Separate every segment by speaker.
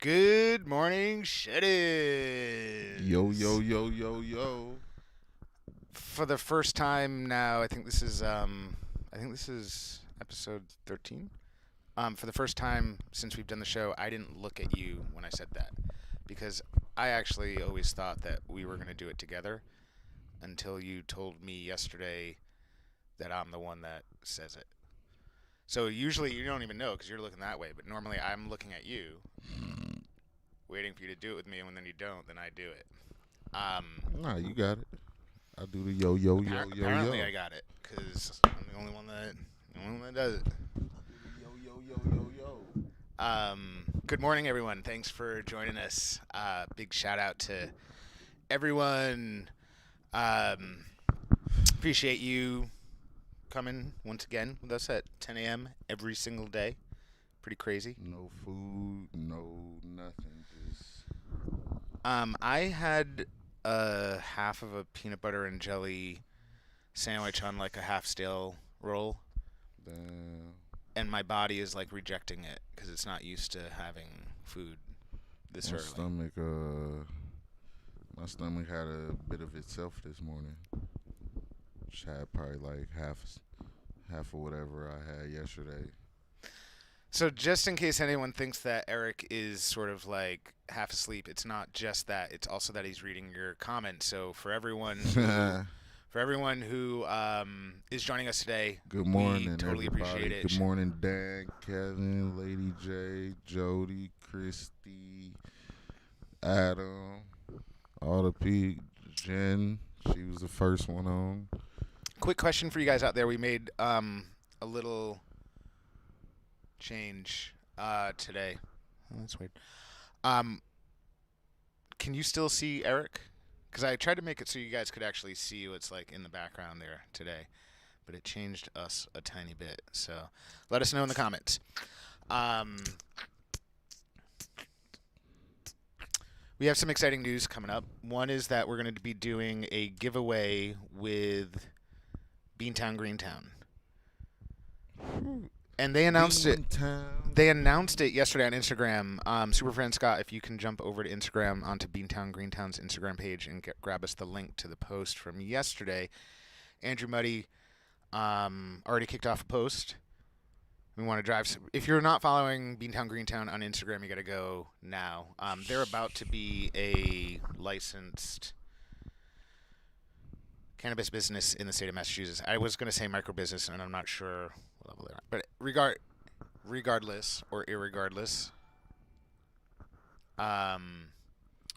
Speaker 1: Good morning, shit-ins.
Speaker 2: Yo.
Speaker 1: For the first time now, I think this is episode 13. For the first time since we've done the show, I didn't look at you when I said that because I actually always thought that we were going to do it together until you told me yesterday that I'm the one that says it. So usually you don't even know because you're looking that way, but normally I'm looking at you, waiting for you to do it with me, and when then you don't, then I do it.
Speaker 2: Nah, you got it. I do the yo.
Speaker 1: Apparently I got it because I'm the only one that does it.
Speaker 2: Yo.
Speaker 1: Good morning, everyone. Thanks for joining us. Big shout out to everyone. Appreciate you coming once again with us at 10 a.m. every single day. Pretty crazy.
Speaker 2: No food, no nothing. Just
Speaker 1: I had half of a peanut butter and jelly sandwich on like a half stale roll,
Speaker 2: damn.
Speaker 1: and my body is like rejecting it because it's not used to having food this
Speaker 2: My
Speaker 1: early.
Speaker 2: my stomach had a bit of itself this morning. Just had probably like half of whatever I had yesterday.
Speaker 1: So just in case anyone thinks that Eric is sort of like half asleep, it's not just that. It's also that he's reading your comments. So for everyone who is joining us today,
Speaker 2: Good morning,
Speaker 1: we totally
Speaker 2: everybody.
Speaker 1: appreciate it.
Speaker 2: Good morning, Dan, Kevin, Lady J, Jody, Christy, Adam, all the Jen. She was the first one on.
Speaker 1: Quick question for you guys out there. We made a little change today. Oh, that's weird. Can you still see Eric? Because I tried to make it so you guys could actually see what's like in the background there today, but it changed us a tiny bit. So let us know in the comments. We have some exciting news coming up. One is that we're going to be doing a giveaway with Beantown Greentown. And they announced it. They announced it yesterday on Instagram. Superfriend Scott, if you can jump over to Instagram onto Beantown Greentown's Instagram page and grab us the link to the post from yesterday. Andrew Muddy already kicked off a post. We want to drive. If you're not following Beantown Greentown on Instagram, you got to go now. They're about to be a licensed cannabis business in the state of Massachusetts. I was going to say micro business, and I'm not sure what level they're at. But regardless or irregardless, we're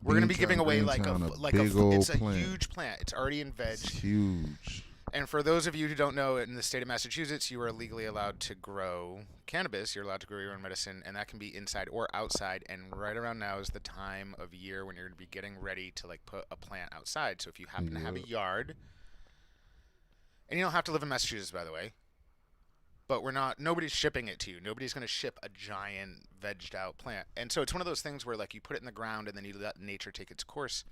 Speaker 1: going to be giving away it's a huge plant. It's already in veg.
Speaker 2: It's huge.
Speaker 1: And for those of you who don't know, in the state of Massachusetts, you are legally allowed to grow cannabis. You're allowed to grow your own medicine, and that can be inside or outside. And right around now is the time of year when you're going to be getting ready to like put a plant outside. So if you happen to have a yard, and you don't have to live in Massachusetts, by the way, but nobody's shipping it to you. Nobody's going to ship a giant vegged out plant. And so it's one of those things where like you put it in the ground and then you let nature take its course.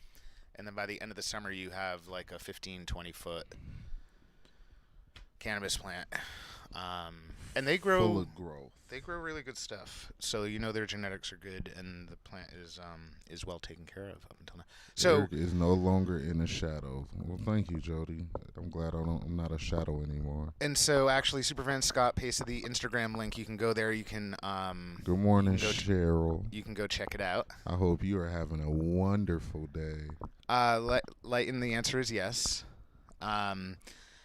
Speaker 1: And then by the end of the summer, you have like a 15, 20 foot cannabis plant. And they grow
Speaker 2: full of growth.
Speaker 1: They grow really good stuff. So you know their genetics are good and the plant is well taken care of up until now. So
Speaker 2: Eric is no longer in the shadow. Well, thank you, Jody. I'm glad I'm not a shadow anymore.
Speaker 1: And so actually Superfan Scott pasted the Instagram link. You can go there. You can
Speaker 2: Good morning, Cheryl.
Speaker 1: You can go check it out.
Speaker 2: I hope you are having a wonderful day.
Speaker 1: Light, and the answer is yes.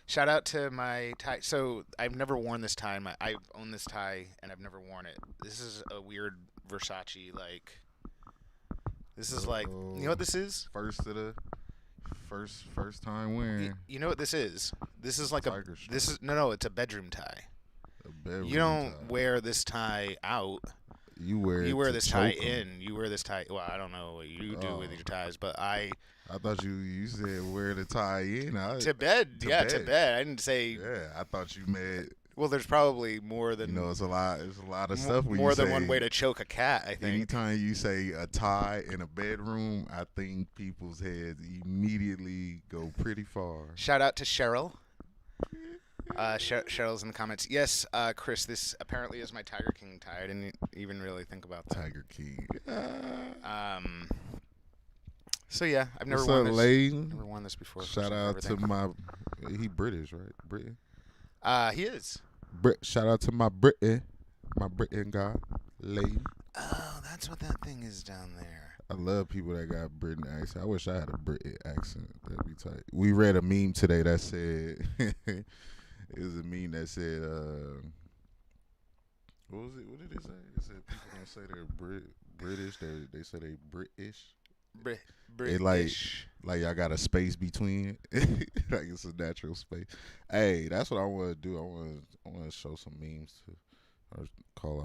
Speaker 1: Shout out to my tie. So I've never worn this tie. I own this tie, and I've never worn it. This is a weird Versace, like, This is like, you know what this is?
Speaker 2: First time wearing.
Speaker 1: You know what this is? This is like
Speaker 2: Tiger
Speaker 1: no, it's a bedroom tie.
Speaker 2: A bedroom
Speaker 1: You don't
Speaker 2: tie.
Speaker 1: wear this tie out.
Speaker 2: You wear
Speaker 1: this tie
Speaker 2: choke 'em.
Speaker 1: in. You wear this tie. Well, I don't know what you do with your ties, but I
Speaker 2: thought you said wear the tie in.
Speaker 1: to bed. To bed. I didn't say.
Speaker 2: Yeah, I thought you meant.
Speaker 1: Well, there's probably more than
Speaker 2: it's a lot. There's a lot of stuff. When
Speaker 1: more
Speaker 2: you
Speaker 1: than
Speaker 2: say,
Speaker 1: one way to choke a cat. I think.
Speaker 2: Anytime you say a tie in a bedroom, I think people's heads immediately go pretty far.
Speaker 1: Shout out to Cheryl. Cheryl's in the comments. Yes, Chris, this apparently is my Tiger King tie. I didn't even really think about that.
Speaker 2: Tiger King.
Speaker 1: So yeah, I've never
Speaker 2: What's
Speaker 1: worn
Speaker 2: up,
Speaker 1: this.
Speaker 2: lady?
Speaker 1: Never worn this before.
Speaker 2: Shout out to my. He British, right? Britain.
Speaker 1: He is.
Speaker 2: Shout out to my Britain guy, lady.
Speaker 1: Oh, that's what that thing is down there.
Speaker 2: I love people that got Britain accent. I wish I had a Britain accent. That'd be tight. We read a meme today that said it was a meme that said what was it? What did it say? It said people don't say they're British. They say they British.
Speaker 1: British.
Speaker 2: Like y'all got a space between it. Like it's a natural space. Hey, that's what I want to do. I want to show some memes or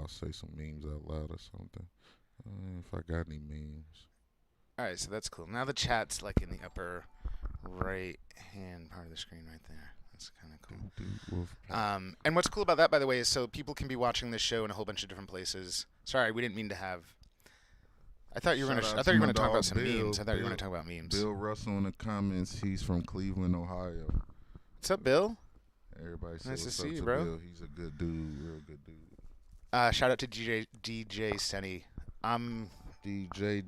Speaker 2: say some memes out loud or something. If I got any memes.
Speaker 1: All right, so that's cool. Now the chat's like in the upper right hand part of the screen right there. That's kind of cool. And what's cool about that, by the way, is so people can be watching this show in a whole bunch of different places. Sorry, we didn't mean to have. I thought you were going to talk about some memes. I thought you were going to talk about memes.
Speaker 2: Bill Russell in the comments. He's from Cleveland, Ohio.
Speaker 1: What's up, Bill?
Speaker 2: Everybody says
Speaker 1: Nice to
Speaker 2: what's
Speaker 1: see
Speaker 2: up
Speaker 1: you,
Speaker 2: to
Speaker 1: bro.
Speaker 2: Bill. He's a good dude, real good dude.
Speaker 1: Shout out to DJ Stenny.
Speaker 2: DJ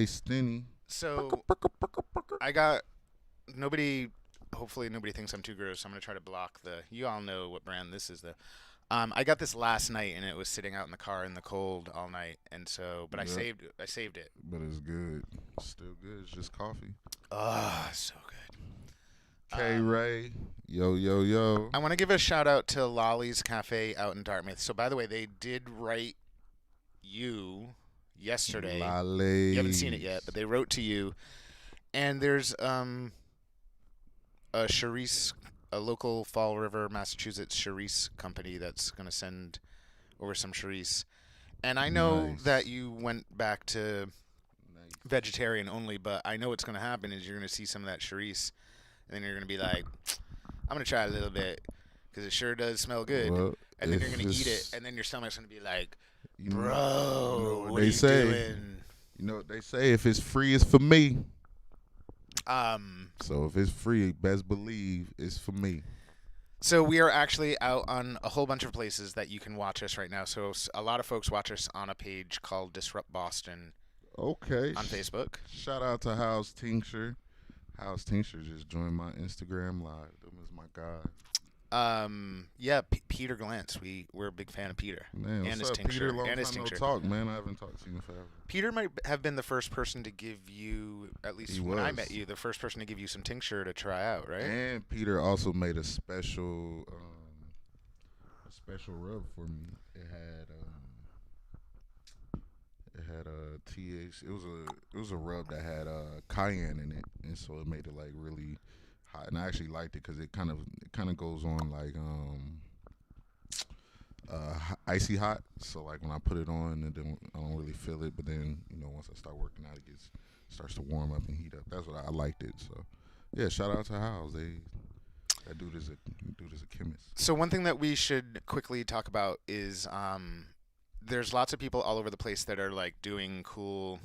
Speaker 2: Stenny.
Speaker 1: So I got nobody. Hopefully nobody thinks I'm too gross. So I'm gonna try to block the. You all know what brand this is, though. I got this last night, and it was sitting out in the car in the cold all night, and so. But
Speaker 2: Yep.
Speaker 1: I saved it.
Speaker 2: But it's good. Still good. It's just coffee.
Speaker 1: Oh, so good.
Speaker 2: K-Ray. Yo.
Speaker 1: I want to give a shout out to Lolly's Cafe out in Dartmouth. So by the way, they did write you yesterday.
Speaker 2: Lolly.
Speaker 1: You haven't seen it yet, but they wrote to you, and there's a Charisse, a local Fall River, Massachusetts Charisse company that's going to send over some Charisse. And I know
Speaker 2: Nice.
Speaker 1: that you went back to vegetarian only, but I know what's going to happen is you're going to see some of that Charisse, and then you're going to be like, I'm going to try a little bit because it sure does smell good.
Speaker 2: Well,
Speaker 1: and then you're going to eat it, and then your stomach's going to be like, bro, what are you doing?
Speaker 2: You know what they say? If it's free, it's for me. So if it's free, best believe it's for me.
Speaker 1: So we are actually out on a whole bunch of places that you can watch us right now. So a lot of folks watch us on a page called Disrupt Boston.
Speaker 2: Okay.
Speaker 1: On Facebook.
Speaker 2: Shout out to House Tincture. House Tincture just joined my Instagram live. Them is my guy.
Speaker 1: Yeah, Peter Glantz. We're a big fan of Peter.
Speaker 2: Man,
Speaker 1: and
Speaker 2: what's
Speaker 1: his
Speaker 2: up,
Speaker 1: tincture.
Speaker 2: Peter? Long
Speaker 1: and his
Speaker 2: time no
Speaker 1: tincture.
Speaker 2: talk, man. I haven't talked to you in forever.
Speaker 1: Peter might have been the first person to give you, at least when I
Speaker 2: was.
Speaker 1: met you, the first person to give you some tincture to try out, right?
Speaker 2: And Peter also made a special rub for me. It had TH. It was a rub that had cayenne in it, and so it made it like really hot. And I actually liked it because it kind of goes on like icy hot. So like when I put it on, and then I don't really feel it. But then once I start working out, it starts to warm up and heat up. That's what I liked it. So yeah, shout out to House. That dude is a chemist.
Speaker 1: So one thing that we should quickly talk about is there's lots of people all over the place that are like doing cool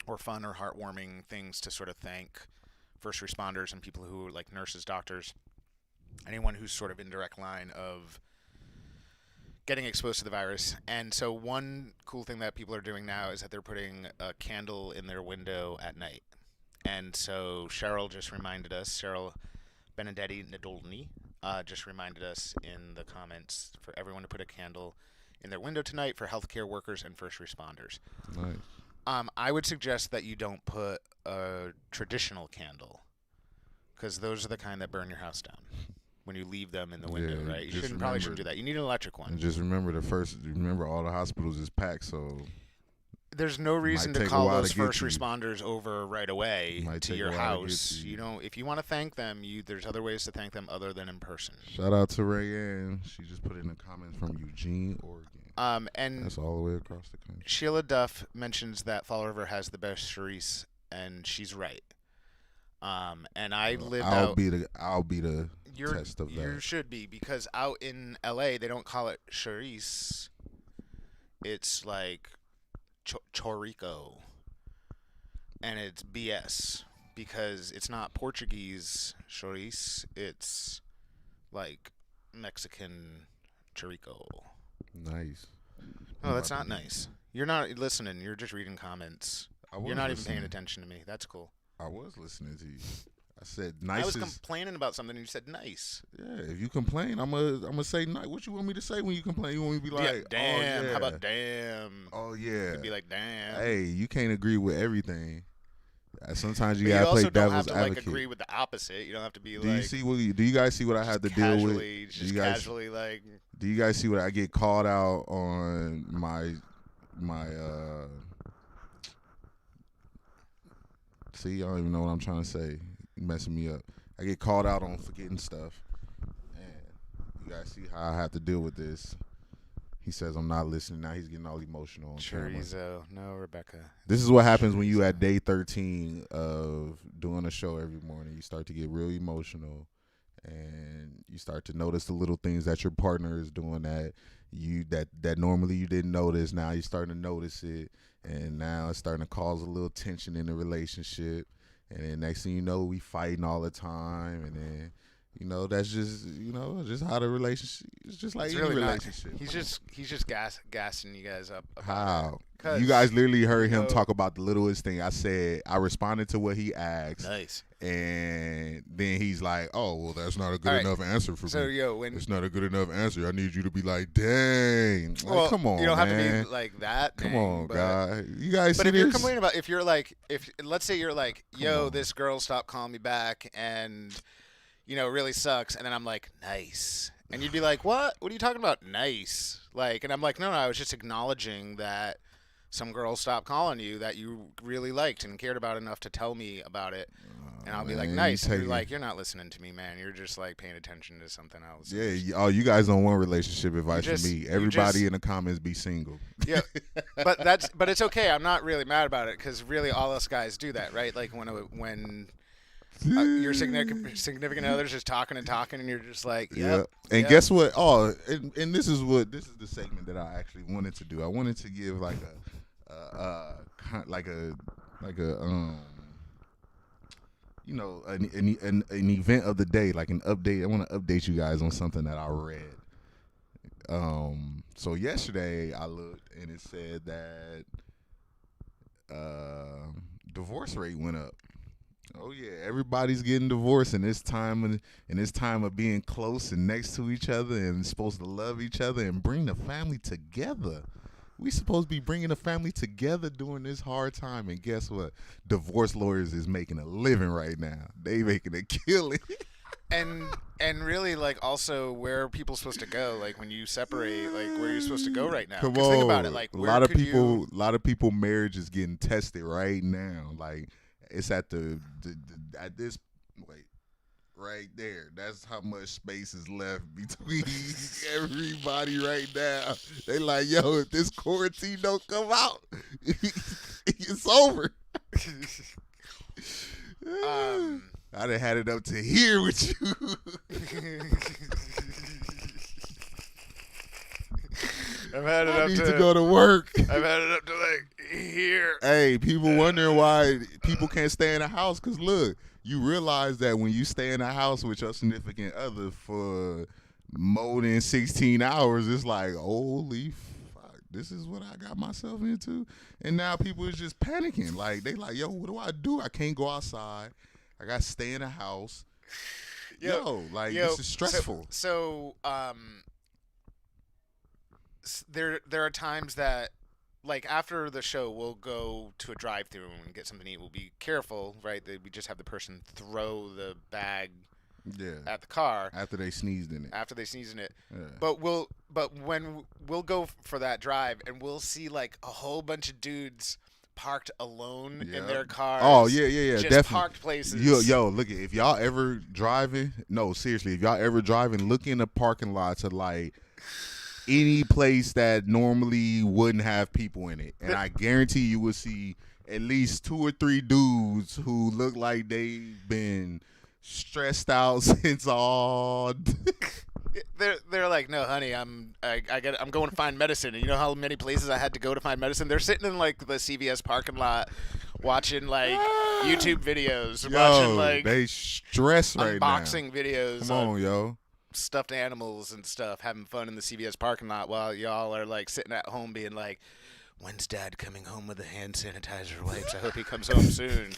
Speaker 1: or fun or heartwarming things to sort of thank first responders and people who are like nurses, doctors, anyone who's sort of in direct line of getting exposed to the virus. And so one cool thing that people are doing now is that they're putting a candle in their window at night. And so Cheryl just reminded us, Cheryl Benedetti Nadolny just reminded us in the comments for everyone to put a candle in their window tonight for healthcare workers and first responders.
Speaker 2: Nice.
Speaker 1: I would suggest that you don't put a traditional candle because those are the kind that burn your house down when you leave them in the window,
Speaker 2: Yeah,
Speaker 1: right? You probably shouldn't do that. You need an electric one.
Speaker 2: And just remember all the hospitals is packed, so
Speaker 1: there's no reason
Speaker 2: Might
Speaker 1: to
Speaker 2: take a
Speaker 1: call
Speaker 2: while
Speaker 1: those
Speaker 2: to get
Speaker 1: first
Speaker 2: to you.
Speaker 1: responders over right away
Speaker 2: Might
Speaker 1: to
Speaker 2: take a
Speaker 1: your
Speaker 2: while to get to
Speaker 1: house.
Speaker 2: you.
Speaker 1: You know, if you want to thank them, there's other ways to thank them other than in person.
Speaker 2: Shout out to Rayanne. She just put in a comment from Eugene, Oregon.
Speaker 1: And
Speaker 2: That's all the way across the country.
Speaker 1: Sheila Duff mentions that Fall River has the best Charisse, and she's right. And I lived out.
Speaker 2: I'll be the
Speaker 1: You're,
Speaker 2: test of
Speaker 1: you
Speaker 2: that.
Speaker 1: should be, because out in L.A. they don't call it Charisse. It's like Chorico, and it's BS because it's not Portuguese Charisse. It's like Mexican Chorico.
Speaker 2: Nice.
Speaker 1: No, that's not nice. You're not listening. You're just reading comments. You're not even paying attention to me. That's cool.
Speaker 2: I was listening to you. I said
Speaker 1: I
Speaker 2: nice.
Speaker 1: was complaining about something, and you said nice.
Speaker 2: Yeah, if you complain, I'm gonna say nice. What you want me to say when you complain? You want me to be
Speaker 1: Yeah,
Speaker 2: like,
Speaker 1: damn.
Speaker 2: oh, yeah.
Speaker 1: How about damn?
Speaker 2: Oh yeah.
Speaker 1: You'd be like, damn.
Speaker 2: Hey, you can't agree with everything. Sometimes you
Speaker 1: But
Speaker 2: gotta
Speaker 1: you also
Speaker 2: play
Speaker 1: don't
Speaker 2: devil's
Speaker 1: have to
Speaker 2: advocate.
Speaker 1: like agree with the opposite. You don't have to be
Speaker 2: do
Speaker 1: like.
Speaker 2: you see what? Do you guys see what I had to deal with?
Speaker 1: Just casually like.
Speaker 2: Do you guys see what I get called out on my? See, I don't even know what I'm trying to say. You're messing me up. I get called out on forgetting stuff. And you guys see how I have to deal with this. He says I'm not listening. Now he's getting all emotional on camera.
Speaker 1: Chorizo. No, Rebecca.
Speaker 2: This is what happens when you at day 13 of doing a show every morning. You start to get real emotional, and you start to notice the little things that your partner is doing that normally you didn't notice. Now you're starting to notice it, and now it's starting to cause a little tension in the relationship. And then next thing you know, we fighting all the time, and then that's just how the relationship. It's just like
Speaker 1: It's
Speaker 2: any
Speaker 1: really
Speaker 2: relationship.
Speaker 1: not. He's just gassing you guys up.
Speaker 2: How?
Speaker 1: It.
Speaker 2: You guys literally heard him talk about the littlest thing. I said I responded to what he asked.
Speaker 1: Nice.
Speaker 2: And then he's like, "Oh, well, that's not a good enough answer for me. It's not a good enough answer. I need you to be like, dang, like, come on,
Speaker 1: you don't
Speaker 2: man.
Speaker 1: have to be like that.
Speaker 2: Come on, guy. You guys see
Speaker 1: But if
Speaker 2: this?
Speaker 1: you're complaining about, if let's say you're like, yo, this girl stopped calling me back, and it really sucks, and then I'm like, nice, and you'd be like, what? What are you talking about? Nice, like, and I'm like, no, I was just acknowledging that some girl stopped calling you that you really liked and cared about enough to tell me about it. And I'll be like, nice. And you're like, you're not listening to me, man. You're just like paying attention to something else.
Speaker 2: Yeah. Oh, you guys don't want relationship advice from me. Everybody in the comments be single.
Speaker 1: Yeah. But it's okay. I'm not really mad about it, because really all us guys do that, right? Like when your significant other's just talking and talking, and you're just like, yep.
Speaker 2: And
Speaker 1: yep.
Speaker 2: guess what? Oh, and this is the segment that I actually wanted to do. I wanted to give like an event of the day, like an update. I want to update you guys on something that I read. So yesterday I looked and it said that divorce rate went up. Oh yeah, everybody's getting divorced in this time of being close and next to each other and supposed to love each other and bring the family together. We supposed to be bringing the family together during this hard time, and guess what? Divorce lawyers is making a living right now. They making a killing.
Speaker 1: And really, like, also, where are people supposed to go? Like, when you separate, like, where are you supposed to go right now?
Speaker 2: Come on.
Speaker 1: Think about it. Like,
Speaker 2: a lot of people marriage is getting tested right now. Like, it's at at this wait. Right there. That's how much space is left between everybody right now. They like, yo, if this quarantine don't come out, it's over. I done had it up to here with you. I need to go to work.
Speaker 1: I've had it up to like here.
Speaker 2: Hey, people wondering why people can't stay in the house, because look, you realize that when you stay in the house with your significant other for more than 16 hours, it's like, holy fuck, this is what I got myself into. And now people is just panicking. Like, they like, yo, what do? I can't go outside. I got to stay in the house. This is stressful.
Speaker 1: So there are times that, like, after the show, we'll go to a drive-thru and get something to eat. We'll be careful, right? That we just have the person throw the bag
Speaker 2: Yeah.
Speaker 1: at the car
Speaker 2: After they sneezed in it.
Speaker 1: after they sneeze in it.
Speaker 2: Yeah.
Speaker 1: But when we'll go for that drive and we'll see like a whole bunch of dudes parked alone in their cars.
Speaker 2: Oh yeah,
Speaker 1: just
Speaker 2: definitely.
Speaker 1: parked places.
Speaker 2: Yo, look, if y'all ever driving, no, seriously, if y'all ever driving, look in the parking lots of like any place that normally wouldn't have people in it, and I guarantee you will see at least 2 or 3 dudes who look like they've been stressed out since all.
Speaker 1: They're like, no, honey, I'm going to find medicine. And you know how many places I had to go to find medicine? They're sitting in like the CVS parking lot, watching like YouTube videos, watching like
Speaker 2: they stress right now.
Speaker 1: unboxing videos.
Speaker 2: Come on, yo.
Speaker 1: Stuffed animals and stuff, having fun in the CVS parking lot while y'all are like sitting at home being like, when's Dad coming home with the hand sanitizer wipes? I hope he comes home soon.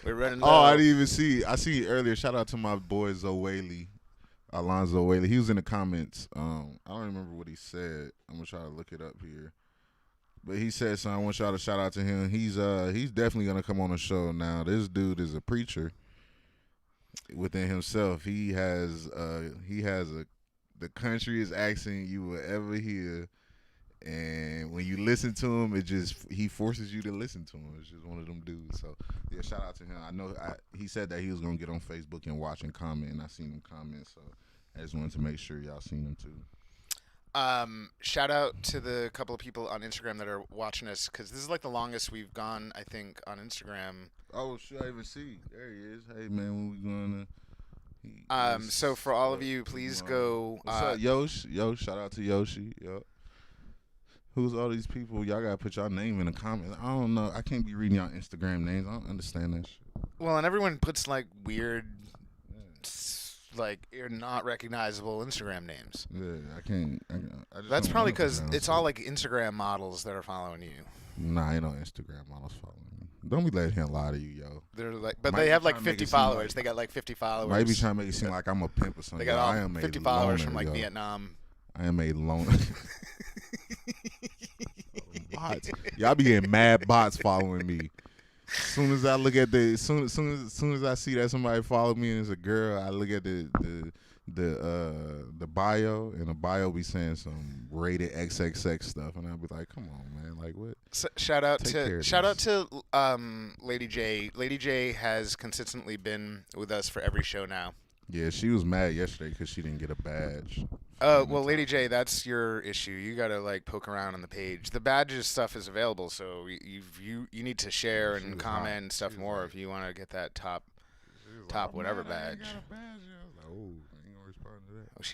Speaker 1: We're running low.
Speaker 2: Oh, I didn't even see. I see it earlier. Shout out to my boy Zoe. Alonzo Whaley. He was in the comments. I don't remember what he said. I'm gonna try to look it up here. But he said something. I want y'all to shout out to him. He's definitely gonna come on the show now. This dude is a preacher within himself. He has the countryest accent you will ever hear. And when you listen to him, he forces you to listen to him. It's just one of them dudes. So yeah, shout out to him. I know he said that he was gonna get on Facebook and watch and comment, and I seen him comment. So I just wanted to make sure y'all seen him too.
Speaker 1: Shout out to the couple of people on Instagram that are watching us, because this is like the longest we've gone, I think, on Instagram.
Speaker 2: Oh, should I even see? There he is. Hey man, when we gonna?
Speaker 1: So for all of you, please go.
Speaker 2: What's up, Yosh? Shout out to Yoshi. Yo. Who's all these people? Y'all gotta put y'all name in the comments. I don't know. I can't be reading y'all Instagram names. I don't understand that shit.
Speaker 1: Well, and everyone puts like weird, like not recognizable Instagram names.
Speaker 2: Yeah, I can't. I just
Speaker 1: That's
Speaker 2: don't
Speaker 1: probably
Speaker 2: know
Speaker 1: because
Speaker 2: now,
Speaker 1: it's
Speaker 2: so.
Speaker 1: all like Instagram models that are following you.
Speaker 2: Nah, ain't no Instagram models following me. Don't be letting him lie to you, yo.
Speaker 1: They're like, but
Speaker 2: Might
Speaker 1: they
Speaker 2: be
Speaker 1: have like
Speaker 2: trying to make
Speaker 1: 50
Speaker 2: it seem
Speaker 1: followers.
Speaker 2: like-
Speaker 1: They got like 50 followers.
Speaker 2: Might be trying to make it seem like I'm a pimp or something.
Speaker 1: They got
Speaker 2: I
Speaker 1: all
Speaker 2: am
Speaker 1: 50
Speaker 2: a
Speaker 1: followers
Speaker 2: loner,
Speaker 1: from like
Speaker 2: yo.
Speaker 1: Vietnam.
Speaker 2: I am a loner. Bots. Y'all be getting mad bots following me. Soon as I look at soon as I see that somebody followed me and it's a girl, I look at the bio, and the bio be saying some rated XXX stuff, and I'll be like, come on, man, like what?
Speaker 1: So, shout out to Lady J. Lady J has consistently been with us for every show now.
Speaker 2: Yeah, she was mad yesterday because she didn't get a badge.
Speaker 1: Well, Lady J, that's your issue. You gotta like poke around on the page. The badges stuff is available, so you need to share and comment and stuff more if you want to get that top whatever badge.
Speaker 2: I ain't got a badge. I was like, oh, I ain't gonna respond to that.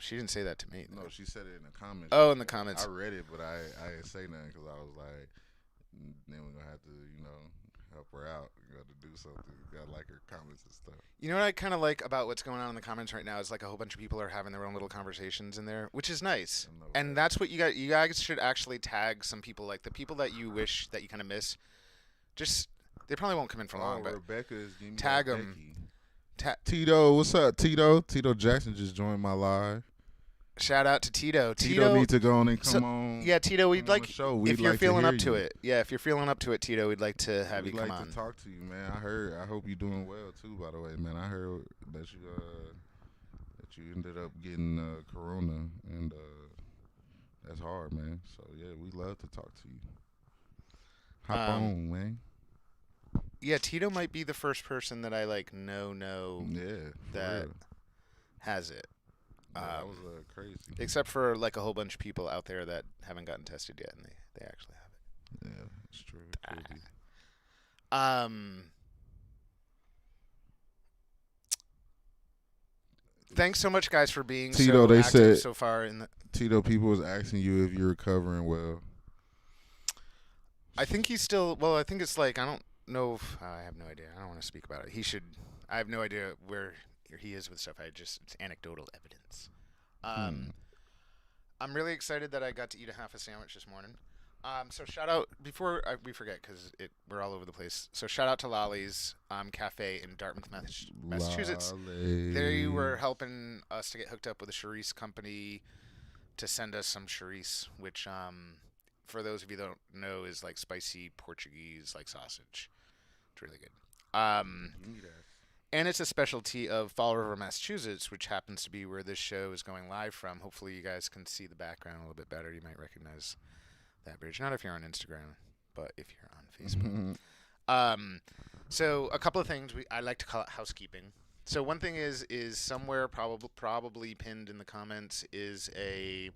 Speaker 1: She didn't say that to me.
Speaker 2: No, she said it in the comments.
Speaker 1: Oh, in the comments.
Speaker 2: I read it, but I didn't say nothing because I was like, then we're gonna have to, help her out. We got to do something. We gotta like her comments and stuff.
Speaker 1: You know what I kind of like about what's going on in the comments right now is like a whole bunch of people are having their own little conversations in there, which is nice. And that's what you got. You guys should actually tag some people, like the people that you wish that you kind of miss. Just they probably won't come in for long, but
Speaker 2: Rebecca is giving me
Speaker 1: tag them.
Speaker 2: Tito, what's up, Tito? Tito Jackson just joined my live.
Speaker 1: Shout out to Tito.
Speaker 2: Tito needs to go on and come on.
Speaker 1: Yeah, Tito, we'd like if you're feeling up to
Speaker 2: it.
Speaker 1: it. Yeah, if you're feeling up to it, Tito, we'd like to have you come on.
Speaker 2: We'd like to talk to you, man. I hope you're doing well too. By the way, man, I heard that you ended up getting corona, and that's hard, man. So yeah, we love to talk to you. Hop on, man.
Speaker 1: Yeah, Tito might be the first person that I like know that has it.
Speaker 2: That was crazy.
Speaker 1: Except for like a whole bunch of people out there that haven't gotten tested yet, and they actually have it.
Speaker 2: Yeah, it's true.
Speaker 1: Thanks so much, guys, for being
Speaker 2: Tito,
Speaker 1: so active so far.
Speaker 2: Tito, people was asking you if you're recovering well.
Speaker 1: I think he's still. Well, I think it's like I don't know. I have no idea. I don't want to speak about it. He should. I have no idea where he is with stuff. It's anecdotal evidence. I'm really excited that I got to eat a half a sandwich this morning. So shout out before we forget because we're all over the place. So shout out to Lolly's Cafe in Dartmouth, Massachusetts. They were helping us to get hooked up with a Charisse company to send us some Charisse, which for those of you that don't know is like spicy Portuguese like sausage. It's really good. And it's a specialty of Fall River, Massachusetts, which happens to be where this show is going live from. Hopefully, you guys can see the background a little bit better. You might recognize that bridge. Not if you're on Instagram, but if you're on Facebook. So a couple of things I like to call it housekeeping. So one thing is somewhere probably pinned in the comments is a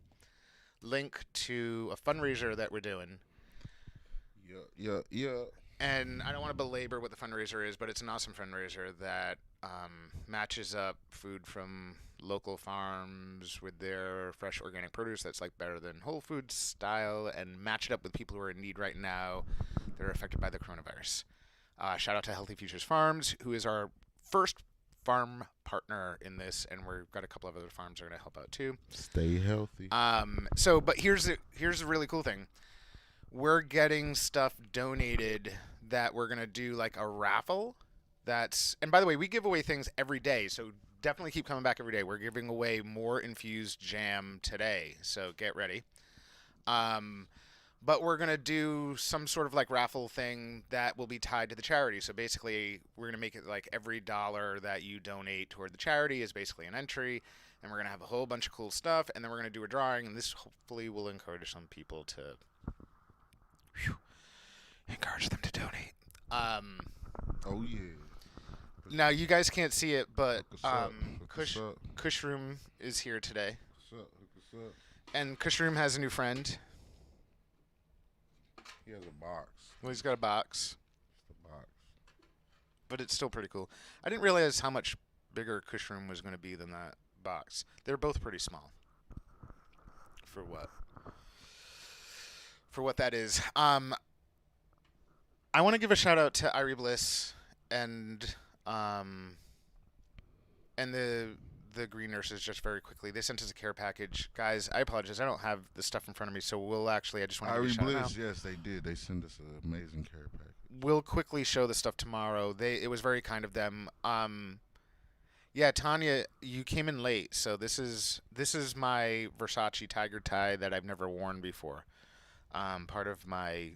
Speaker 1: link to a fundraiser that we're doing.
Speaker 2: Yeah.
Speaker 1: And I don't want to belabor what the fundraiser is, but it's an awesome fundraiser that matches up food from local farms with their fresh organic produce that's like better than Whole Foods style, and match it up with people who are in need right now that are affected by the coronavirus. Shout out to Healthy Futures Farms, who is our first farm partner in this, and we've got a couple of other farms that are going to help out too.
Speaker 2: Stay healthy.
Speaker 1: But here's the really cool thing. We're getting stuff donated that we're going to do like a raffle. And by the way, we give away things every day, so definitely keep coming back every day. We're giving away more infused jam today, so get ready. But we're going to do some sort of like raffle thing that will be tied to the charity. So basically, we're going to make it like every dollar that you donate toward the charity is basically an entry. And we're going to have a whole bunch of cool stuff. And then we're going to do a drawing. And this hopefully will encourage some people to encourage them to donate.
Speaker 2: Oh, yeah.
Speaker 1: Now, you guys can't see it, but
Speaker 2: What's up?
Speaker 1: Kushroom is here today.
Speaker 2: What's up?
Speaker 1: And Kushroom has a new friend.
Speaker 2: He has a box.
Speaker 1: Well, he's got a box.
Speaker 2: It's the box.
Speaker 1: But it's still pretty cool. I didn't realize how much bigger Kushroom was going to be than that box. They're both pretty small. For what that is. I want to give a shout out to Irie Bliss and the green nurses just very quickly. They sent us a care package. Guys, I apologize. I don't have the stuff in front of me, so I just want to give a shout out.
Speaker 2: Yes, they did. They sent us an amazing care package.
Speaker 1: We'll quickly show the stuff tomorrow. It was very kind of them. Yeah, Tanya, you came in late, so this is my Versace tiger tie that I've never worn before. Part of my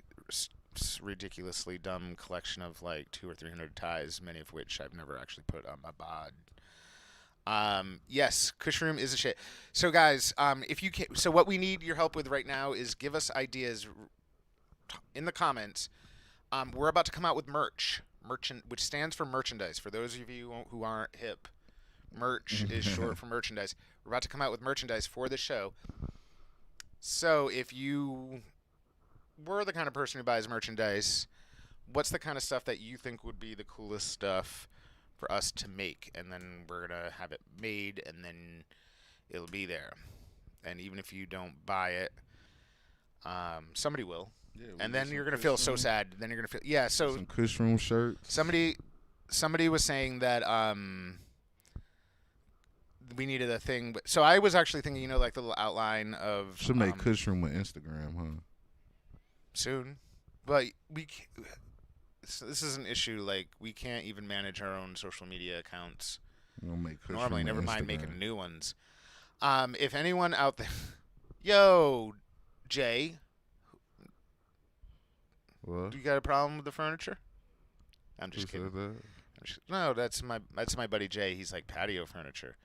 Speaker 1: ridiculously dumb collection of like 200 or 300 ties, many of which I've never actually put on my bod. Yes, Kushroom is a shit. So guys, if you can, so what we need your help with right now is give us ideas in the comments. We're about to come out with merchant, which stands for merchandise. For those of you who aren't hip, merch is short for merchandise. We're about to come out with merchandise for the show. So if you were the kind of person who buys merchandise, what's the kind of stuff that you think would be the coolest stuff for us to make? And then we're going to have it made, and then it'll be there. And even if you don't buy it, somebody will. Yeah, and then you're going to feel so sad. Then you're going to feel, so
Speaker 2: some Kushroom shirts.
Speaker 1: Somebody was saying that we needed a thing. So I was actually thinking, like the little outline of.
Speaker 2: Should make Kushroom with Instagram, huh?
Speaker 1: Soon. But this is an issue. Like, we can't even manage our own social media accounts.
Speaker 2: We'll make Kushroom
Speaker 1: normally, never
Speaker 2: with
Speaker 1: mind
Speaker 2: Instagram.
Speaker 1: making new ones. If anyone out there. Yo, Jay.
Speaker 2: What?
Speaker 1: You got a problem with the furniture? I'm just
Speaker 2: Who
Speaker 1: kidding.
Speaker 2: said that?
Speaker 1: No, that's my buddy Jay. He's like patio furniture.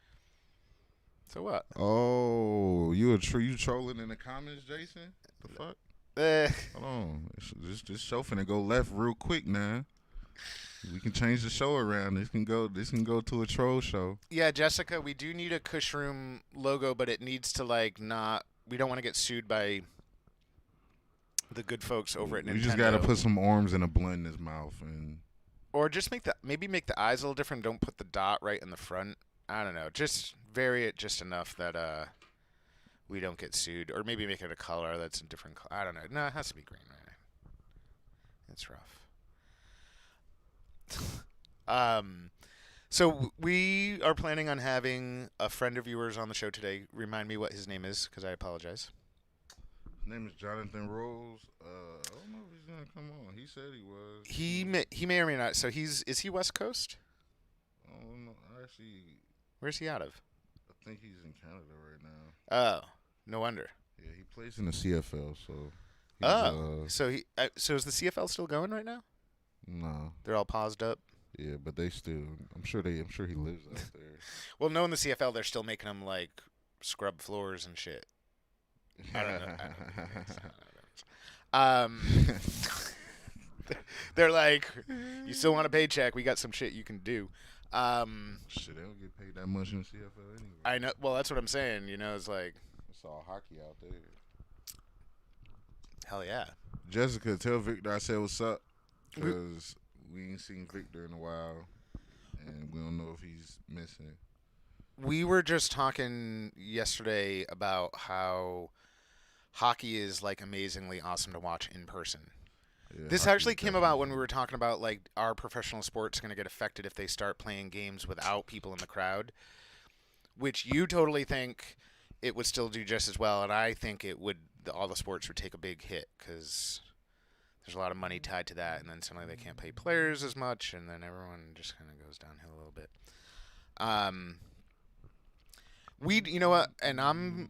Speaker 1: So what?
Speaker 2: Oh, you trolling in the comments, Jason? The fuck? Hold on. This show finna go left real quick now. We can change the show around. This can go to a troll show.
Speaker 1: Yeah, Jessica, we do need a Kushroom logo, but it needs to we don't want to get sued by the good folks over at Nintendo.
Speaker 2: We just gotta put some arms in a blunt in his mouth,
Speaker 1: or just make the eyes a little different. Don't put the dot right in the front. I don't know. Just vary it just enough that we don't get sued, or maybe make it a color that's a different color. I don't know. No, it has to be green, right? It's rough. So we are planning on having a friend of yours on the show today. Remind me what his name is, because I apologize.
Speaker 2: His name is Jonathan Rose. I don't know if he's gonna come on. He said he was.
Speaker 1: He may or may not. So is he West Coast?
Speaker 2: I don't know. Actually,
Speaker 1: where's he out of?
Speaker 2: I think he's in Canada right now.
Speaker 1: Oh, no wonder.
Speaker 2: Yeah, he plays in the CFL. So.
Speaker 1: So is the CFL still going right now?
Speaker 2: No.
Speaker 1: They're all paused up.
Speaker 2: Yeah, but they still. I'm sure they. I'm sure he lives out there.
Speaker 1: Well, knowing the CFL, they're still making them like scrub floors and shit. I don't know. I don't know. They're like, you still want a paycheck? We got some shit you can do.
Speaker 2: Shit, they don't get paid that much in the CFL anyway.
Speaker 1: I know. Well, that's what I'm saying. You know, it's like,
Speaker 2: It's all hockey out there.
Speaker 1: hell yeah.
Speaker 2: Jessica, tell Victor I said what's up, because we ain't seen Victor in a while, and we don't know if he's missing.
Speaker 1: We were just talking yesterday about how hockey is like amazingly awesome to watch in person.
Speaker 2: Yeah,
Speaker 1: This
Speaker 2: hockey
Speaker 1: actually
Speaker 2: is
Speaker 1: came about when
Speaker 2: definitely-
Speaker 1: we were talking about like our professional sports going to get affected if they start playing games without people in the crowd, which you totally think it would still do just as well, and I think it would. All the sports would take a big hit because there's a lot of money tied to that, and then suddenly they can't pay players as much, and then everyone just kind of goes downhill a little bit. You know what, and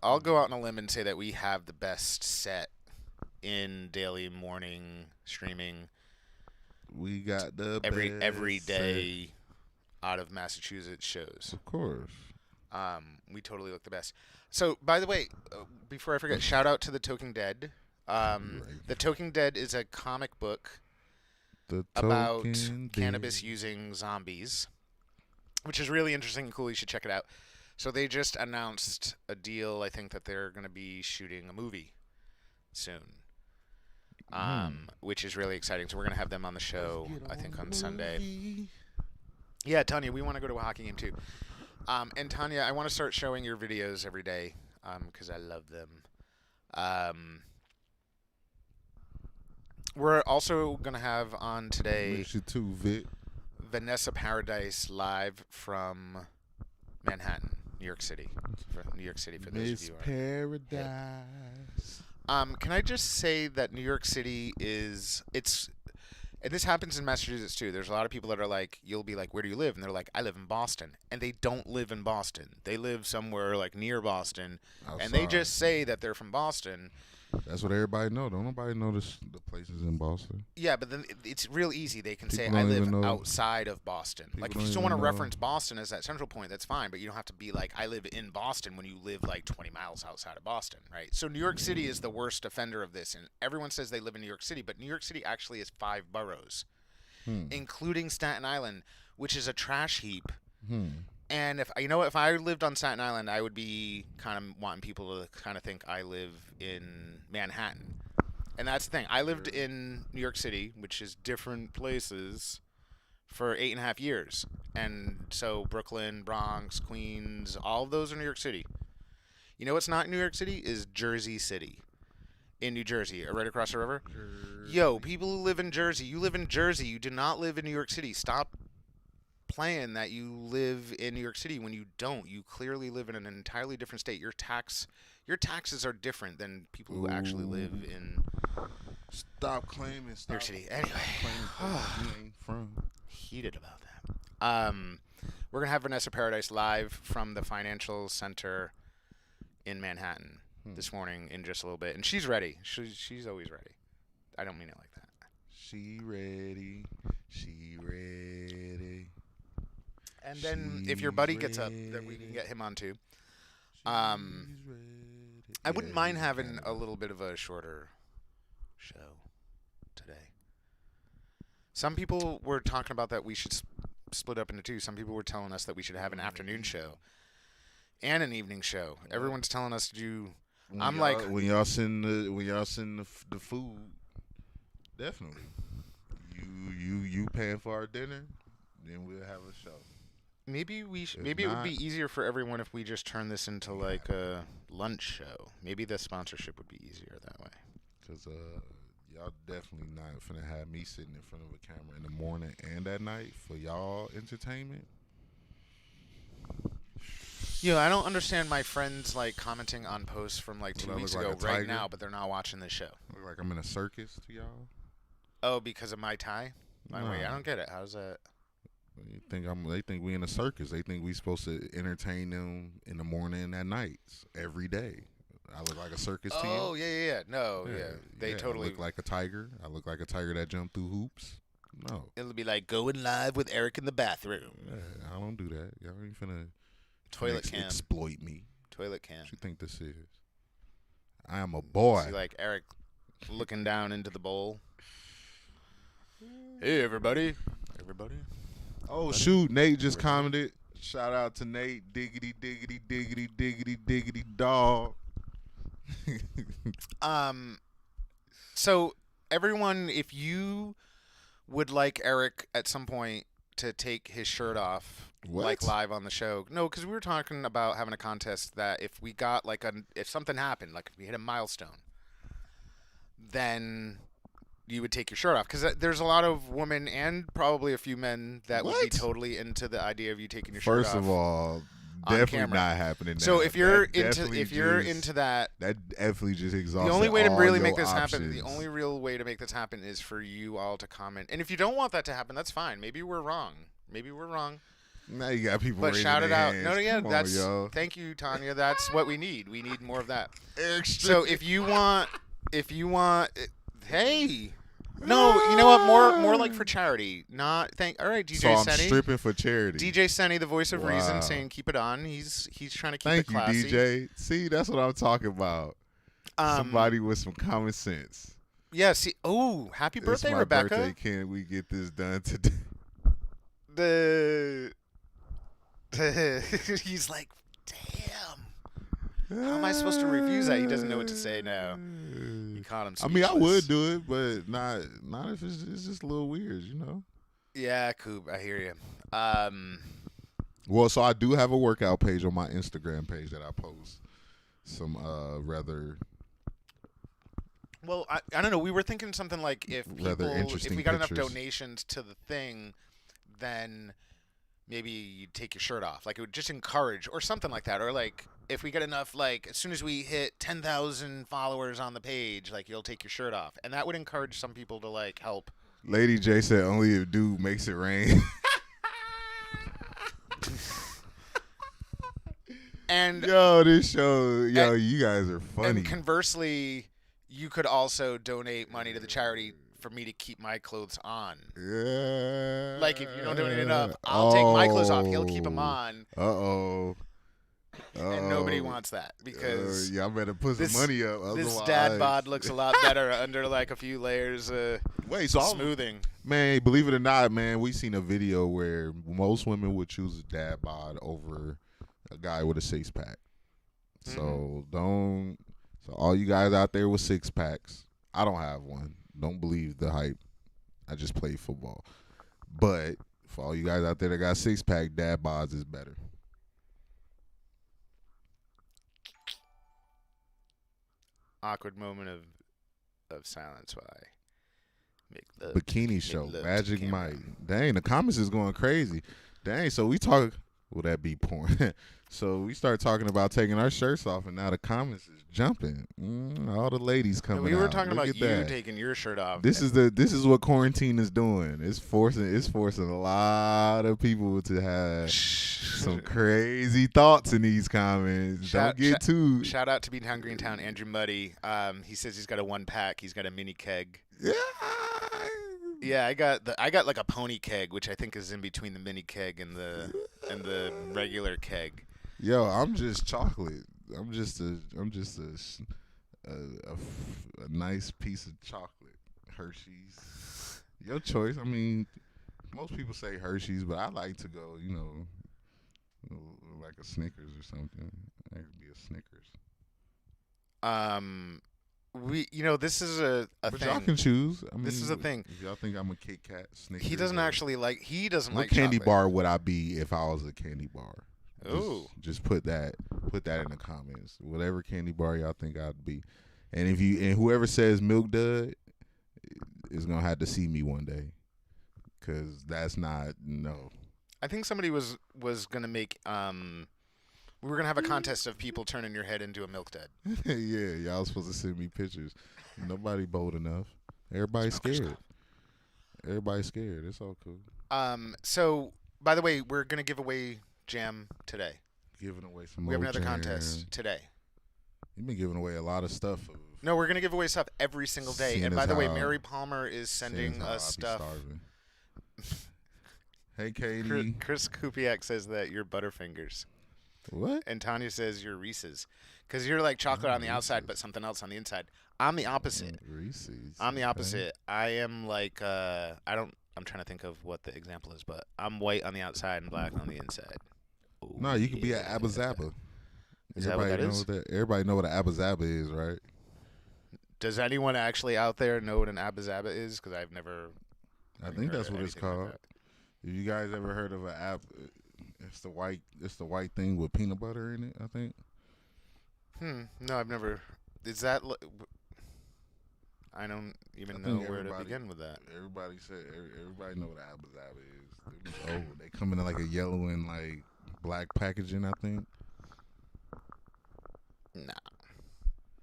Speaker 1: I'll go out on a limb and say that we have the best set in daily morning streaming
Speaker 2: We got the
Speaker 1: every
Speaker 2: best
Speaker 1: day out of Massachusetts shows.
Speaker 2: set. Of course.
Speaker 1: We totally look the best. So, by the way, before I forget, shout out to The Talking Dead. The Talking Dead is a comic book
Speaker 2: The
Speaker 1: about
Speaker 2: Token
Speaker 1: cannabis
Speaker 2: Dead.
Speaker 1: using zombies, which is really interesting and cool. You should check it out. So they just announced a deal. I think that they're going to be shooting a movie soon, which is really exciting. So we're going to have them on the show, I think, on Sunday. Yeah, Tanya, we want to go to a hockey game too. And Tanya, I want to start showing your videos every day because I love them. We're also going to have on today
Speaker 2: Miss you too, Vic.
Speaker 1: Vanessa Paradis live from Manhattan, New York City. For those
Speaker 2: Miss
Speaker 1: of you who are.
Speaker 2: Paradise.
Speaker 1: Can I just say that New York City and this happens in Massachusetts too. There's a lot of people that are like, you'll be like, where do you live? And they're like, I live in Boston. And they don't live in Boston. They live somewhere like near Boston. And they
Speaker 2: Outside.
Speaker 1: just say that they're from Boston.
Speaker 2: That's what everybody know. Don't nobody know the places in Boston.
Speaker 1: Yeah, but then it's real easy. They can say,
Speaker 2: People
Speaker 1: I
Speaker 2: don't
Speaker 1: live
Speaker 2: even know-
Speaker 1: outside of Boston. Like, if
Speaker 2: People
Speaker 1: you
Speaker 2: don't
Speaker 1: still want to
Speaker 2: even know-
Speaker 1: reference Boston as that central point, that's fine. But you don't have to be like, I live in Boston when you live like 20 miles outside of Boston, right? So New York City is the worst offender of this. And everyone says they live in New York City, but New York City actually is 5 boroughs, including Staten Island, which is a trash heap. And if I lived on Staten Island, I would be kind of wanting people to kind of think I live in Manhattan. And that's the thing. I lived in New York City, which is different places, for 8.5 years. And so Brooklyn, Bronx, Queens, all of those are New York City. You know what's not New York City? Is Jersey City in New Jersey, right across the river. Yo, people who live in Jersey, you live in Jersey. You do not live in New York City. Stop playing that you live in New York City when you don't. You clearly live in an entirely different state. Your taxes are different than people who actually live in
Speaker 2: Stop claiming. Stop
Speaker 1: New York City. Anyway,
Speaker 2: claiming places you ain't from.
Speaker 1: heated about that. We're gonna have Vanessa Paradis live from the Financial Center in Manhattan this morning in just a little bit, and she's ready. She's always ready. I don't mean it like that.
Speaker 2: She ready. She ready.
Speaker 1: And then if your buddy gets up, then we can get him on too. I wouldn't mind having a little bit of a shorter show today. Some people were talking about that we should split up into two. Some people were telling us that we should have an afternoon show and an evening show. Everyone's telling us to do.
Speaker 2: When y'all send the food, definitely. You paying for our dinner, then we'll have a show.
Speaker 1: Maybe
Speaker 2: If
Speaker 1: maybe it would be
Speaker 2: not-
Speaker 1: easier for everyone if we just turn this into like a lunch show. Maybe the sponsorship would be easier that way.
Speaker 2: Cause y'all definitely not finna have me sitting in front of a camera in the morning and at night for y'all entertainment.
Speaker 1: Yeah, I don't understand my friends like commenting on posts from like 2
Speaker 2: Well, I
Speaker 1: weeks
Speaker 2: look like
Speaker 1: ago
Speaker 2: a
Speaker 1: right
Speaker 2: tiger.
Speaker 1: now, but they're not watching this show.
Speaker 2: Look like I'm in a circus to y'all.
Speaker 1: Oh, because of my tie? Wait, I
Speaker 2: Nah.
Speaker 1: don't get it. How's that?
Speaker 2: They think we in a circus. They think we supposed to entertain them in the morning and at nights every day. I look like a circus to you.
Speaker 1: Oh, yeah. No, yeah. They totally.
Speaker 2: I look like a tiger. I look like a tiger that jumped through hoops. No.
Speaker 1: It'll be like going live with Eric in the bathroom.
Speaker 2: Yeah, I don't do that. Y'all ain't finna
Speaker 1: Toilet cam.
Speaker 2: exploit me.
Speaker 1: Toilet cam.
Speaker 2: What you think this is? I am a boy.
Speaker 1: See, like Eric looking down into the bowl. Hey, everybody. Everybody.
Speaker 2: Oh, shoot. Nate just commented. Shout out to Nate. Diggity, diggity, diggity, diggity, diggity, dog.
Speaker 1: So, everyone, if you would like Eric at some point to take his shirt off, like live on the show. No, because we were talking about having a contest that if we got like if something happened, like if we hit a milestone, then you would take your shirt off. Because there's a lot of women and probably a few men that would be totally into the idea of you taking your shirt off.
Speaker 2: First of all, definitely not happening now.
Speaker 1: So if you're into that
Speaker 2: definitely just exhausted.
Speaker 1: The only way to really make this
Speaker 2: options.
Speaker 1: happen, the only real way to make this happen is for you all to comment. And if you don't want that to happen, that's fine. Maybe we're wrong.
Speaker 2: Now you got people.
Speaker 1: But shout it out.
Speaker 2: Hands.
Speaker 1: No, yeah,
Speaker 2: Come
Speaker 1: that's.
Speaker 2: on,
Speaker 1: thank you, Tanya. That's what we need. We need more of that.
Speaker 2: Extra.
Speaker 1: So if you want, hey. No, you know what? More like for charity. Not thank. All right, DJ
Speaker 2: so I'm
Speaker 1: Senny.
Speaker 2: stripping for charity.
Speaker 1: DJ Senny, the voice of reason, saying keep it on. He's trying to keep it classy.
Speaker 2: Thank you, DJ. See, that's what I'm talking about. Somebody with some common sense.
Speaker 1: Yeah. See. Oh, happy birthday,
Speaker 2: it's my
Speaker 1: Rebecca.
Speaker 2: Birthday. Can we get this done today?
Speaker 1: He's like, damn. How am I supposed to refuse that? He doesn't know what to say now. He caught him speechless.
Speaker 2: I mean, I would do it, but not if it's just a little weird, you know?
Speaker 1: Yeah, Coop, I hear you.
Speaker 2: Well, so I do have a workout page on my Instagram page that I post some rather...
Speaker 1: Well, I don't know. We were thinking something like if we got enough donations to the thing, then maybe you'd take your shirt off. Like it would just encourage or something like that. Or like if we get enough, like as soon as we hit 10,000 followers on the page, like you'll take your shirt off. And that would encourage some people to like help.
Speaker 2: Lady J said only if Dube makes it rain.
Speaker 1: And
Speaker 2: this show, you guys are funny.
Speaker 1: And conversely, you could also donate money to the charity for me to keep my clothes on.
Speaker 2: Yeah.
Speaker 1: Like if you don't donate enough, I'll take my clothes off. He'll keep them on. And nobody wants that because
Speaker 2: I better put some money up.
Speaker 1: This dad bod looks a lot better under like a few layers of smoothing.
Speaker 2: Man, believe it or not, man, we seen a video where most women would choose a dad bod over a guy with a six pack. So So all you guys out there with six packs, I don't have one. Don't believe the hype. I just play football. But for all you guys out there that got six pack, dad bods is better.
Speaker 1: Awkward moment of silence while I make the
Speaker 2: bikini show. Magic Mike. Dang, the comments is going crazy. Dang, so we talk. Will that be porn? So we start talking about taking our shirts off, and now the comments is jumping. All the ladies coming out.
Speaker 1: We were talking about you taking your shirt off.
Speaker 2: This is what quarantine is doing. It's forcing a lot of people to have some crazy thoughts in these comments. Shout
Speaker 1: out to Bean Town Greentown, Andrew Muddy. He says he's got a 1-pack. He's got a mini keg. Yeah, I got like a pony keg, which I think is in between the mini keg and the regular keg.
Speaker 2: Yo, I'm just chocolate. I'm just a nice piece of chocolate. Hershey's. Your choice. I mean, most people say Hershey's, but I like to go, like a Snickers or something. That could be a Snickers.
Speaker 1: This is a
Speaker 2: but
Speaker 1: thing.
Speaker 2: Y'all can choose. I mean,
Speaker 1: this is a thing.
Speaker 2: If y'all think I'm a Kit Kat, Snickers.
Speaker 1: He doesn't like
Speaker 2: what candy
Speaker 1: chocolate.
Speaker 2: bar would I be if I was a candy bar?
Speaker 1: Ooh.
Speaker 2: Just put that in the comments. Whatever candy bar y'all think I'd be. And whoever says Milk Dud is gonna have to see me one day. 'Cause that's not no.
Speaker 1: I think somebody was gonna make we were gonna have a contest of people turning your head into a Milk Dud.
Speaker 2: Yeah, y'all supposed to send me pictures. Nobody bold enough. Everybody's scared. Everybody's scared. It's all cool.
Speaker 1: So by the way, we're gonna give away jam today.
Speaker 2: Giving away some.
Speaker 1: We have another contest today.
Speaker 2: You've been giving away a lot of stuff.
Speaker 1: No, we're gonna give away stuff every single day. And by the way, Mary Palmer is sending us stuff.
Speaker 2: Hey,
Speaker 1: Chris,
Speaker 2: Katie.
Speaker 1: Chris Kupiak says that you're Butterfingers,
Speaker 2: What?
Speaker 1: and Tanya says you're Reese's, because you're like chocolate on the outside but
Speaker 2: Reese's.
Speaker 1: something else on the inside. I'm the opposite.
Speaker 2: Reese's.
Speaker 1: I'm the
Speaker 2: Okay.
Speaker 1: opposite. I am like I don't. I'm trying to think of what the example is, but I'm white on the outside and black on the inside. Oh
Speaker 2: No, you could be an
Speaker 1: yeah.
Speaker 2: Abba Zaba.
Speaker 1: Is that what that is?
Speaker 2: Everybody know what an Abba Zaba is, right?
Speaker 1: Does anyone actually out there know what an abba is? Because I've never
Speaker 2: I
Speaker 1: really
Speaker 2: think
Speaker 1: heard
Speaker 2: that's
Speaker 1: of
Speaker 2: what it's
Speaker 1: anything like
Speaker 2: called.
Speaker 1: that.
Speaker 2: If you guys ever heard of an app, it's the white. It's the white thing with peanut butter in it. I think.
Speaker 1: No, I've never. Is that? I don't
Speaker 2: I
Speaker 1: even know
Speaker 2: think
Speaker 1: where to
Speaker 2: everybody.
Speaker 1: begin with that.
Speaker 2: Everybody said. Everybody know what an Abba Zaba is. They come in like a yellow and like black packaging. I think.
Speaker 1: Nah,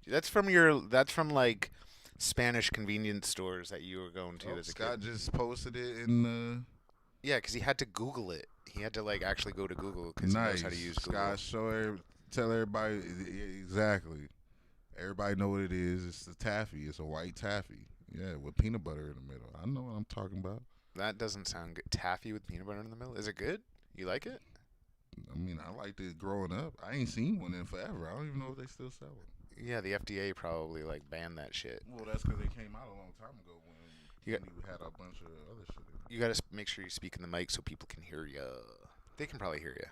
Speaker 1: that's from your. That's from like Spanish convenience stores that you were going to as a
Speaker 2: Scott
Speaker 1: kid.
Speaker 2: just posted it in the.
Speaker 1: Yeah, because he had to Google it. He had to like actually go to Google because he knows
Speaker 2: Nice.
Speaker 1: how to use Google.
Speaker 2: Scott, tell everybody exactly. Everybody know what it is. It's the taffy. It's a white taffy. Yeah, with peanut butter in the middle. I know what I'm talking about.
Speaker 1: That doesn't sound good. Taffy with peanut butter in the middle. Is it good? You like it?
Speaker 2: I mean, I liked it growing up. I ain't seen one in forever. I don't even know if they still sell it.
Speaker 1: Yeah, the FDA probably like banned that shit.
Speaker 2: Well, that's because they came out a long time ago when
Speaker 1: You
Speaker 2: we had a bunch of other shit.
Speaker 1: You gotta make sure you speak in the mic so people can hear you. They can probably hear you,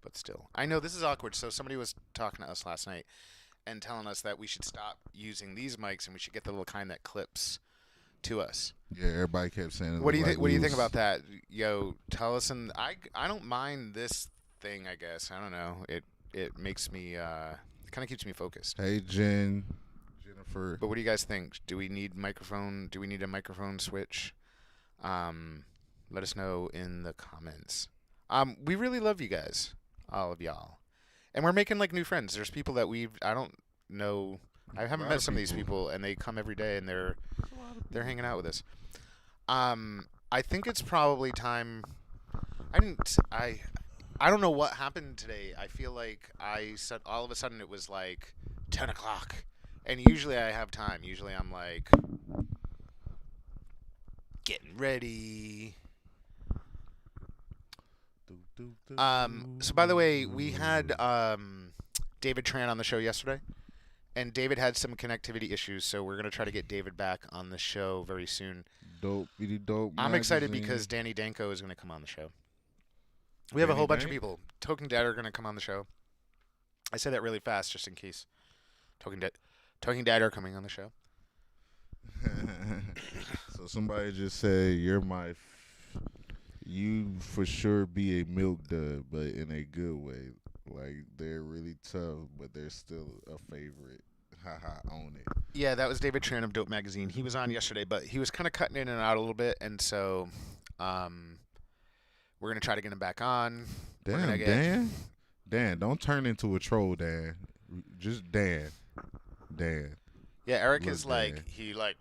Speaker 1: but still, I know this is awkward. So somebody was talking to us last night and telling us that we should stop using these mics and we should get the little kind that clips to us.
Speaker 2: Yeah, everybody kept saying it.
Speaker 1: What do you
Speaker 2: like
Speaker 1: think? What do
Speaker 2: we
Speaker 1: you think
Speaker 2: was-
Speaker 1: about that? Yo, tell us. And I don't mind this thing. I guess I don't know. It makes me kind of keeps me focused.
Speaker 2: Hey, Jennifer.
Speaker 1: But what do you guys think? Do we need microphone? Do we need a microphone switch? Let us know in the comments. We really love you guys, all of y'all, and we're making like new friends. There's people that I don't know. I haven't met some of these people, and they come every day, and they're hanging out with us. I think it's probably time. I don't know what happened today. I feel like I said all of a sudden it was like 10 o'clock, and usually I have time. Usually I'm like getting ready. So by the way, we had David Tran on the show yesterday, and David had some connectivity issues, so we're gonna try to get David back on the show very soon.
Speaker 2: Dope.
Speaker 1: I'm excited
Speaker 2: magazine.
Speaker 1: because Danny Danko is gonna come on the show. We have a
Speaker 2: Danny
Speaker 1: whole bunch of
Speaker 2: Dank?
Speaker 1: people. Token Dad are gonna come on the show. I say that really fast just in case. Token Dad are coming on the show.
Speaker 2: So somebody just said you for sure be a milk dud, but in a good way. Like they're really tough, but they're still a favorite. Haha, own it.
Speaker 1: Yeah, that was David Tran of Dope Magazine. He was on yesterday, but he was kind of cutting in and out a little bit, and so we're gonna try to get him back on. We're
Speaker 2: Damn,
Speaker 1: gonna get-
Speaker 2: Dan, don't turn into a troll, Dan. Just Dan.
Speaker 1: Yeah, Eric
Speaker 2: Look,
Speaker 1: is like
Speaker 2: Dan.
Speaker 1: he's like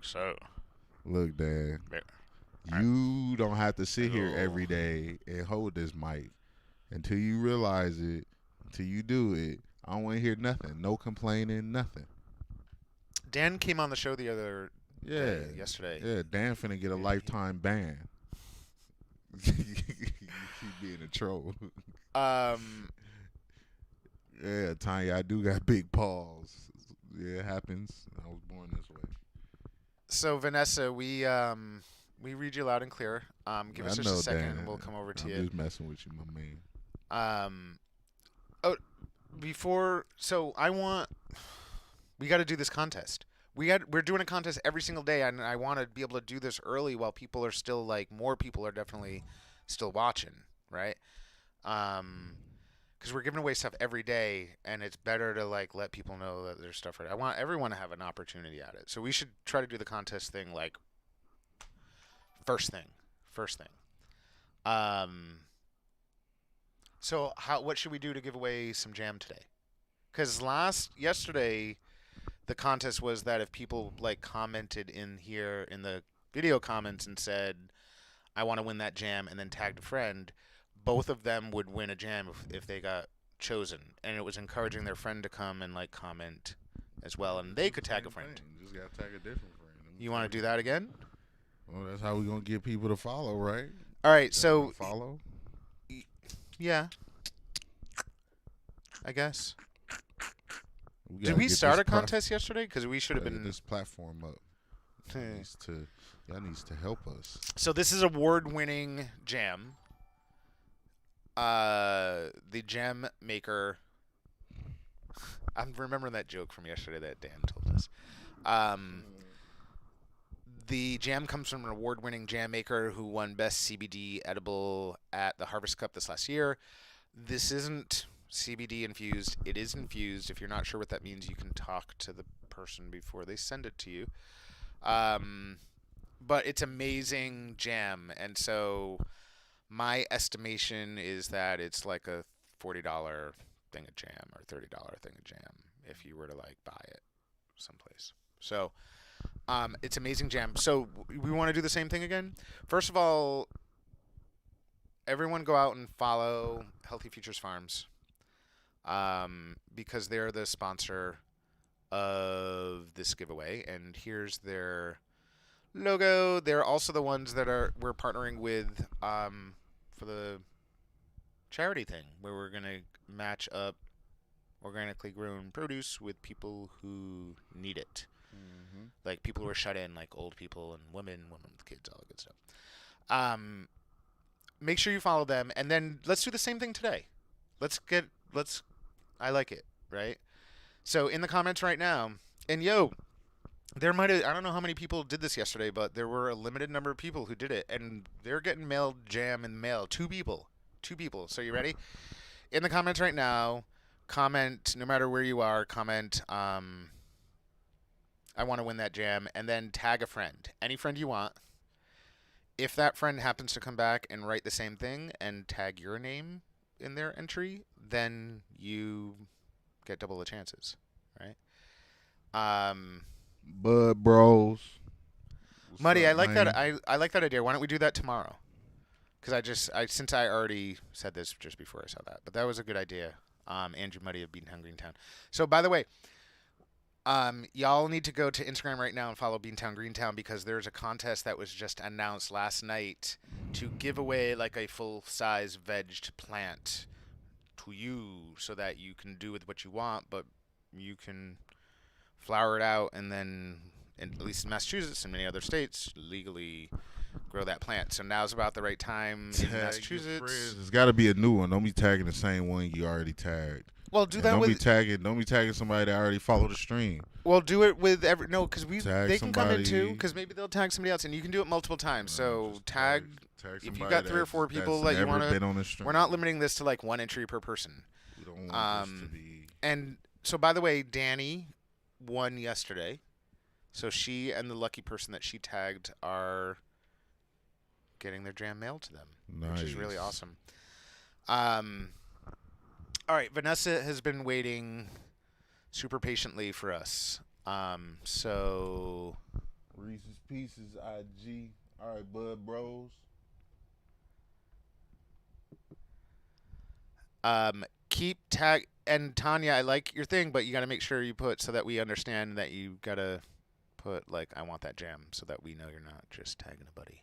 Speaker 1: so.
Speaker 2: Look, Dan.
Speaker 1: Yeah.
Speaker 2: You don't have to sit here
Speaker 1: Hello.
Speaker 2: every day and hold this mic until you realize it. Until you do it, I don't want to hear nothing. No complaining, nothing.
Speaker 1: Dan came on the show the other
Speaker 2: Yeah.
Speaker 1: day, yesterday.
Speaker 2: Yeah, Dan finna get a lifetime ban. You keep being a troll. Yeah, Tanya, I do got big paws. Yeah, it happens. I was born this way.
Speaker 1: So Vanessa, we read you loud and clear. Give us
Speaker 2: I
Speaker 1: just a
Speaker 2: know,
Speaker 1: second,
Speaker 2: Dan.
Speaker 1: and we'll come over to
Speaker 2: I'm
Speaker 1: you.
Speaker 2: just messing with you, my man.
Speaker 1: We got to do this contest. We're doing a contest every single day, and I want to be able to do this early while people are still like more people are definitely still watching, right? Because we're giving away stuff every day, and it's better to like let people know that there's stuff. Right. I want everyone to have an opportunity at it, so we should try to do the contest thing like first thing. So what should we do to give away some jam today? Because yesterday, the contest was that if people like commented in here in the video comments and said, "I want to win that jam," and then tagged a friend, both of them would win a jam if they got chosen. And it was encouraging their friend to come and like comment as well, and they could tag a friend.
Speaker 2: Just gotta tag a different friend.
Speaker 1: You want to do that again?
Speaker 2: Well, that's how we gonna get people to follow, right?
Speaker 1: All right,
Speaker 2: Y'all gonna
Speaker 1: so
Speaker 2: follow?
Speaker 1: yeah, I guess.
Speaker 2: We
Speaker 1: Did
Speaker 2: gotta
Speaker 1: we
Speaker 2: get
Speaker 1: start
Speaker 2: this
Speaker 1: a contest yesterday? Because we should have
Speaker 2: gotta get
Speaker 1: been.
Speaker 2: this platform up. Y'all needs to help us.
Speaker 1: So this is award-winning jam. The jam maker. I'm remembering that joke from yesterday that Dan told us. Um, the jam comes from an award-winning jam maker who won Best CBD Edible at the Harvest Cup this last year. This isn't CBD infused. It is infused. If you're not sure what that means, you can talk to the person before they send it to you. But it's amazing jam, and so my estimation is that it's like a $40 thing of jam or $30 thing of jam if you were to like buy it someplace. So it's amazing jam. So we want to do the same thing again. First of all, everyone go out and follow Healthy Futures Farms because they're the sponsor of this giveaway, and here's their logo. They're also the ones that we're partnering with for the charity thing where we're gonna match up organically grown produce with people who need it, like people who are shut in, like old people and women with kids, all that good stuff. Make sure you follow them, and then let's do the same thing today. I like it, right? So in the comments right now, and there might have, I don't know how many people did this yesterday, but there were a limited number of people who did it, and they're getting mailed jam in the mail. Two people. So you ready? In the comments right now, comment, no matter where you are, comment, I want to win that jam, and then tag a friend. Any friend you want. If that friend happens to come back and write the same thing and tag your name in their entry, then you get double the chances, right?
Speaker 2: Bud Bros. What's
Speaker 1: Muddy,
Speaker 2: up,
Speaker 1: I like
Speaker 2: man?
Speaker 1: that. I like that idea. Why don't we do that tomorrow? Because since I already said this just before I saw that, but that was a good idea. Andrew Muddy of Beantown Greentown. So by the way, y'all need to go to Instagram right now and follow Beantown Greentown because there's a contest that was just announced last night to give away like a full-size vegged plant to you so that you can do with what you want, but you can flower it out and then, at least in Massachusetts and many other states, legally grow that plant. So now's about the right time in Massachusetts.
Speaker 2: It's got to be a new one. Don't be tagging the same one you already tagged.
Speaker 1: Well, do
Speaker 2: And
Speaker 1: that
Speaker 2: don't
Speaker 1: with.
Speaker 2: Don't be tagging somebody that already followed the stream.
Speaker 1: Well, do it with no, because
Speaker 2: Tag
Speaker 1: they can come in too,
Speaker 2: somebody.
Speaker 1: because maybe they'll tag somebody else, and you can do it multiple times. So
Speaker 2: Just
Speaker 1: tag if you got 3 or 4 people that you want
Speaker 2: been on the stream.
Speaker 1: We're not limiting this to like 1 entry per person.
Speaker 2: We don't want this to be.
Speaker 1: And so, by the way, Danny won yesterday, so she and the lucky person that she tagged are getting their jam mailed to them, which is really awesome. All right, Vanessa has been waiting super patiently for us. So
Speaker 2: Reese's Pieces, IG. All right, Bud Bros.
Speaker 1: keep tag and Tanya, I like your thing, but you got to make sure you put so that we understand that you got to put like I want that jam so that we know you're not just tagging a buddy.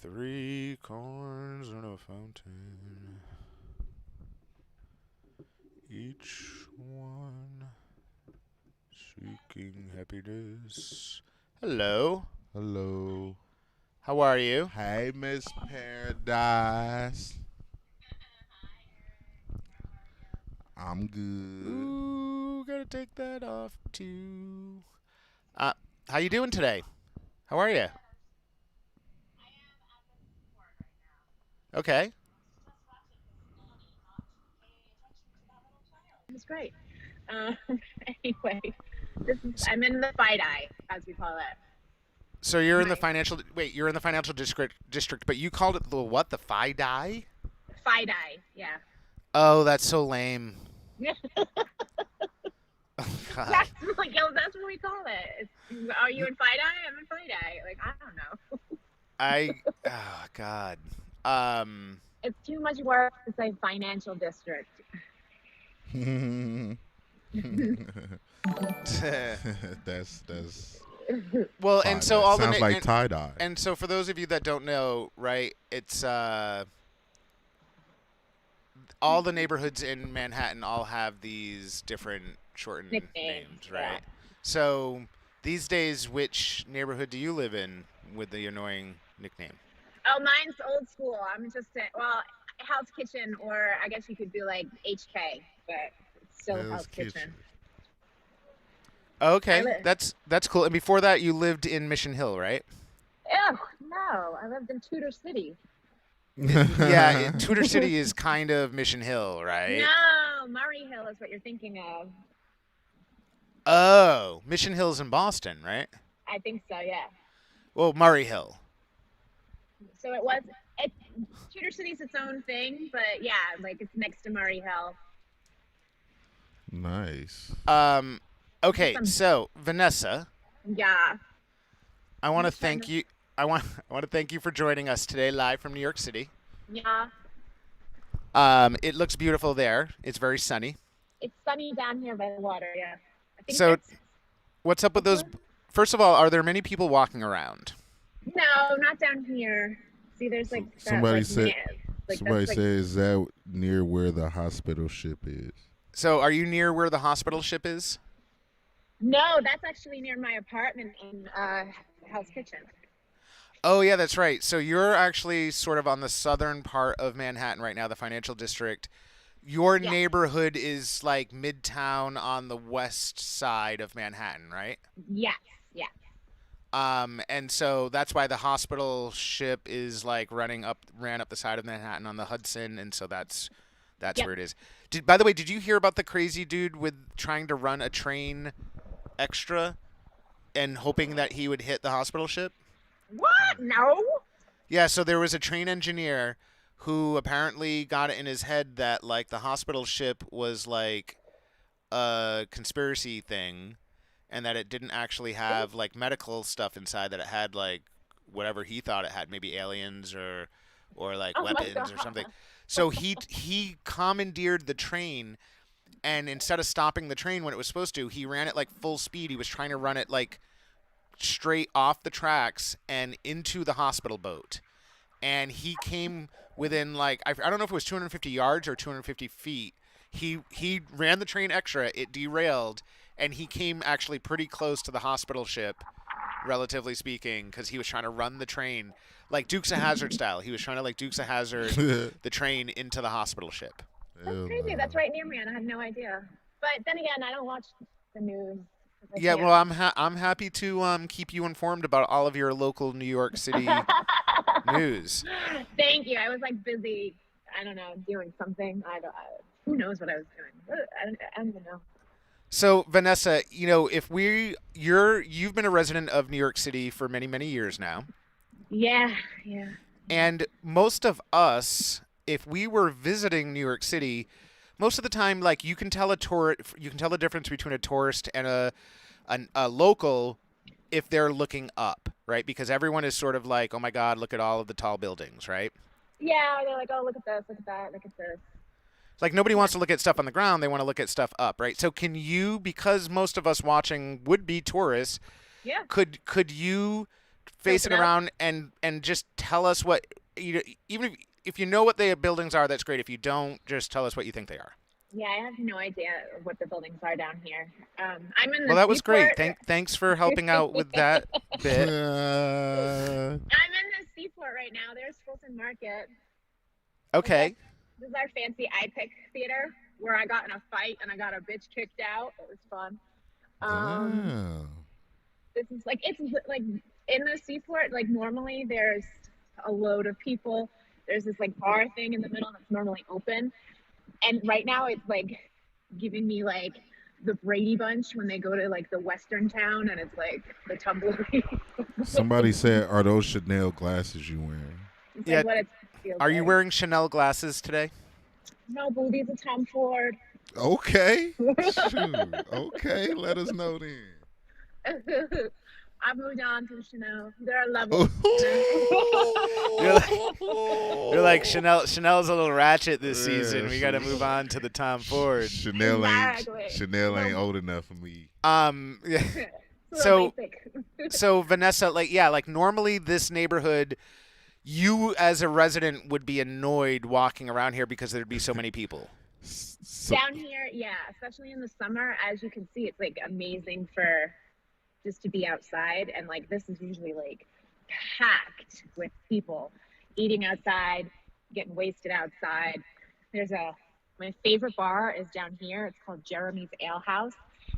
Speaker 1: 3 corns in a fountain, each one seeking happiness. Hello.
Speaker 2: Hello.
Speaker 1: How are you?
Speaker 2: Hey, Miss Paradise. I'm good.
Speaker 1: Ooh, gotta take that off too. How you doing today? How are you? Okay.
Speaker 3: It's great. Um, anyway, I'm in the fight eye, as we call it.
Speaker 1: So you're in the financial. Wait, you're in the financial district, but you called it the what? The fight eye?
Speaker 3: Fight eye, yeah.
Speaker 1: Oh, that's so lame. Oh, God.
Speaker 3: That's like, that's what we call it. Are you in fight eye? I'm in fight eye. Like, I don't know.
Speaker 1: Oh God.
Speaker 3: It's too much work to say financial district.
Speaker 2: That's
Speaker 1: Well, and
Speaker 2: fine.
Speaker 1: so
Speaker 2: That
Speaker 1: all the
Speaker 2: sounds like tie dye.
Speaker 1: and so for those of you that don't know, right? It's all the neighborhoods in Manhattan all have these different shortened
Speaker 3: Nicknames.
Speaker 1: names,
Speaker 3: Yeah.
Speaker 1: right? So these days, which neighborhood do you live in with the annoying nickname?
Speaker 3: Oh, mine's old school. I'm just Hell's Kitchen, or I guess you could do like HK, but it's still
Speaker 2: Hell's
Speaker 3: Hell's Kitchen.
Speaker 2: Kitchen.
Speaker 1: Okay, that's cool. And before that, you lived in Mission Hill, right?
Speaker 3: Ugh, no, I lived in Tudor City.
Speaker 1: Yeah, Tudor City is kind of Mission Hill, right?
Speaker 3: No, Murray Hill is what you're thinking of.
Speaker 1: Oh, Mission Hill's in Boston, right?
Speaker 3: I think so, yeah.
Speaker 1: Well, Murray Hill.
Speaker 3: So Tudor City's its own thing, but yeah, like it's next to Murray Hill.
Speaker 2: Nice.
Speaker 1: Okay, so Vanessa.
Speaker 3: Yeah.
Speaker 1: I want to thank you. I want to thank you for joining us today, live from New York City.
Speaker 3: Yeah.
Speaker 1: It looks beautiful there. It's very sunny.
Speaker 3: It's sunny down here by the water. Yeah.
Speaker 1: So, what's up with those? First of all, are there many people walking around?
Speaker 3: No, not down here. See, there's like
Speaker 2: somebody
Speaker 3: said.
Speaker 2: Somebody said, "Is that near where the hospital ship is?"
Speaker 1: So, are you near where the hospital ship is?
Speaker 3: No, that's actually near my apartment in Hell's Kitchen.
Speaker 1: Oh, yeah, that's right. So you're actually sort of on the southern part of Manhattan right now, the financial district. Your neighborhood is like Midtown on the west side of Manhattan, right?
Speaker 3: Yes, yeah.
Speaker 1: And so that's why the hospital ship is like ran up the side of Manhattan on the Hudson, and so that's where it is. By the way, did you hear about the crazy dude with trying to run a train extra and hoping that he would hit the hospital ship?
Speaker 3: What? No.
Speaker 1: Yeah, so there was a train engineer who apparently got it in his head that like the hospital ship was like a conspiracy thing, and that it didn't actually have like medical stuff inside, that it had like whatever he thought it had, maybe aliens or like weapons or something. So he commandeered the train, and instead of stopping the train when it was supposed to, he ran it like full speed. He was trying to run it like straight off the tracks and into the hospital boat. And he came within like, I don't know if it was 250 yards or 250 feet. He ran the train extra, it derailed, and he came actually pretty close to the hospital ship, relatively speaking, because he was trying to run the train like Dukes of Hazzard style. He was trying to like Dukes of Hazzard the train into the hospital ship.
Speaker 3: That's crazy. That's right near me, and I had no idea. But then again, I don't watch the news.
Speaker 1: Yeah, well, I'm happy to keep you informed about all of your local New York City news.
Speaker 3: Thank you. I was like busy, I don't know, doing something. Who knows what I was doing? I don't even know.
Speaker 1: So Vanessa, if you've been a resident of New York City for many, many years now.
Speaker 3: Yeah.
Speaker 1: And most of us, if we were visiting New York City, most of the time, like you can tell the difference between a tourist and a local if they're looking up, right? Because everyone is sort of like, oh my God, look at all of the tall buildings, right?
Speaker 3: Yeah, they're like, oh, look at this, look at that, look at this.
Speaker 1: Like nobody wants to look at stuff on the ground; they want to look at stuff up, right? So can you, because most of us watching would be tourists, could you face it around and just tell us what even if you know what the buildings are, that's great. If you don't, just tell us what you think they are.
Speaker 3: Yeah, I have no idea what the buildings are down here. I'm in the
Speaker 1: Well, that was
Speaker 3: seaport.
Speaker 1: great. Thanks for helping out with that bit.
Speaker 3: I'm in the seaport right now. There's Fulton Market.
Speaker 1: Okay.
Speaker 3: This is our fancy iPic theater where I got in a fight and I got a bitch kicked out. It was fun. This is like, it's like in the seaport, like normally there's a load of people. There's this like bar thing in the middle that's normally open. And right now it's like giving me like the Brady Bunch when they go to like the Western town and it's like the tumbleweed.
Speaker 2: Somebody said, "Are those Chanel glasses you wearing?"
Speaker 3: It's like what it feels
Speaker 1: Are you
Speaker 3: like.
Speaker 1: wearing Chanel glasses today?
Speaker 3: No, boo, these are Tom Ford.
Speaker 2: Okay. Shoot. Okay, let us know then.
Speaker 3: I've moved on to Chanel. There are levels, you know.
Speaker 1: You're like Chanel's a little ratchet this season.
Speaker 2: Yeah,
Speaker 1: We got to move on to the Tom Ford.
Speaker 3: Exactly.
Speaker 2: Chanel ain't old enough for me.
Speaker 1: Yeah.
Speaker 3: It's a little basic.
Speaker 1: So Vanessa, like normally this neighborhood, you as a resident would be annoyed walking around here because there'd be so many people.
Speaker 2: So,
Speaker 3: Down here, yeah, especially in the summer, as you can see, it's like amazing for just to be outside. And like this is usually like packed with people eating outside, getting wasted outside. My favorite bar is down here. It's called Jeremy's Ale House,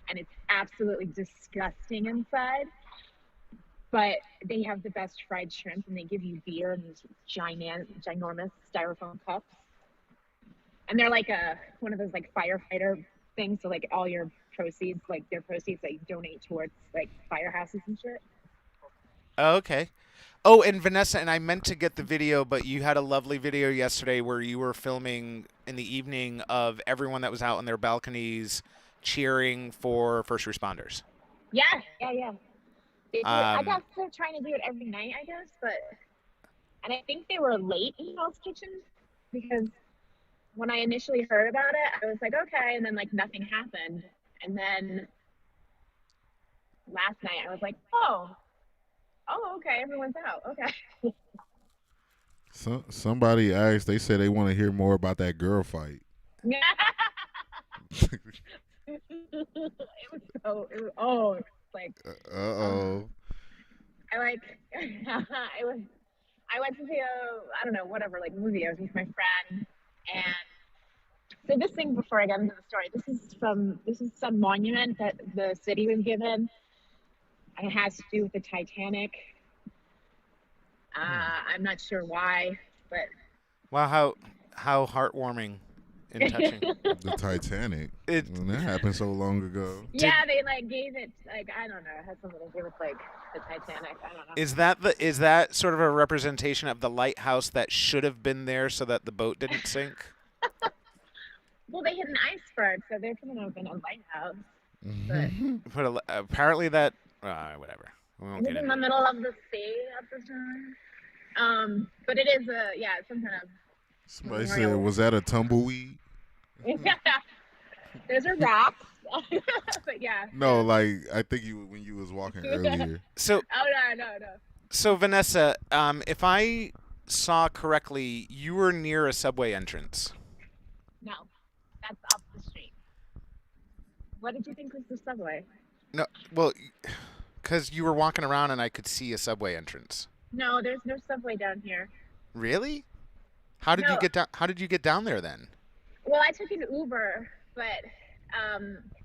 Speaker 3: and it's absolutely disgusting inside. But they have the best fried shrimp, and they give you beer in these ginormous styrofoam cups. And they're like one of those like firefighter things. So like all your proceeds, like their proceeds that you donate towards like firehouses and shit.
Speaker 1: Oh, okay. Oh, and Vanessa, and I meant to get the video, but you had a lovely video yesterday where you were filming in the evening of everyone that was out on their balconies cheering for first responders.
Speaker 3: Yeah. I guess they're trying to do it every night, I guess, and I think they were late in Hell's Kitchen because when I initially heard about it, I was like, okay, and then like nothing happened, and then last night I was like, oh, okay, everyone's out, okay.
Speaker 2: somebody asked. They said they want to hear more about that girl fight. Like. I like. I went to see I don't know, whatever, like movie. I was with my friend, and so this thing before I get into the story, this is some monument that the city was given, and it has to do with the Titanic. I'm not sure why, but
Speaker 1: wow, how heartwarming and touching.
Speaker 2: The Titanic. That happened so long ago.
Speaker 3: Yeah, they like gave it like I don't know. It had something to do with like the Titanic. I don't know.
Speaker 1: Is that sort of a representation of the lighthouse that should have been there so that the boat didn't sink?
Speaker 3: Well, they hit an iceberg, so there couldn't have been a lighthouse.
Speaker 1: But apparently that whatever. We won't
Speaker 3: It was in the middle of the sea at the time. But it is some kind of.
Speaker 2: Somebody said, "Was that a tumbleweed?"
Speaker 3: Yeah, those are rocks. But yeah.
Speaker 2: No, like I think when you was walking earlier.
Speaker 1: So.
Speaker 3: Oh no.
Speaker 1: So Vanessa, if I saw correctly, you were near a subway entrance.
Speaker 3: No, that's up the street. What did you think was the subway?
Speaker 1: No, well, because you were walking around and I could see a subway entrance.
Speaker 3: No, there's no subway down here.
Speaker 1: Really? How did you get down? How did you get down there then?
Speaker 3: Well, I took an Uber, but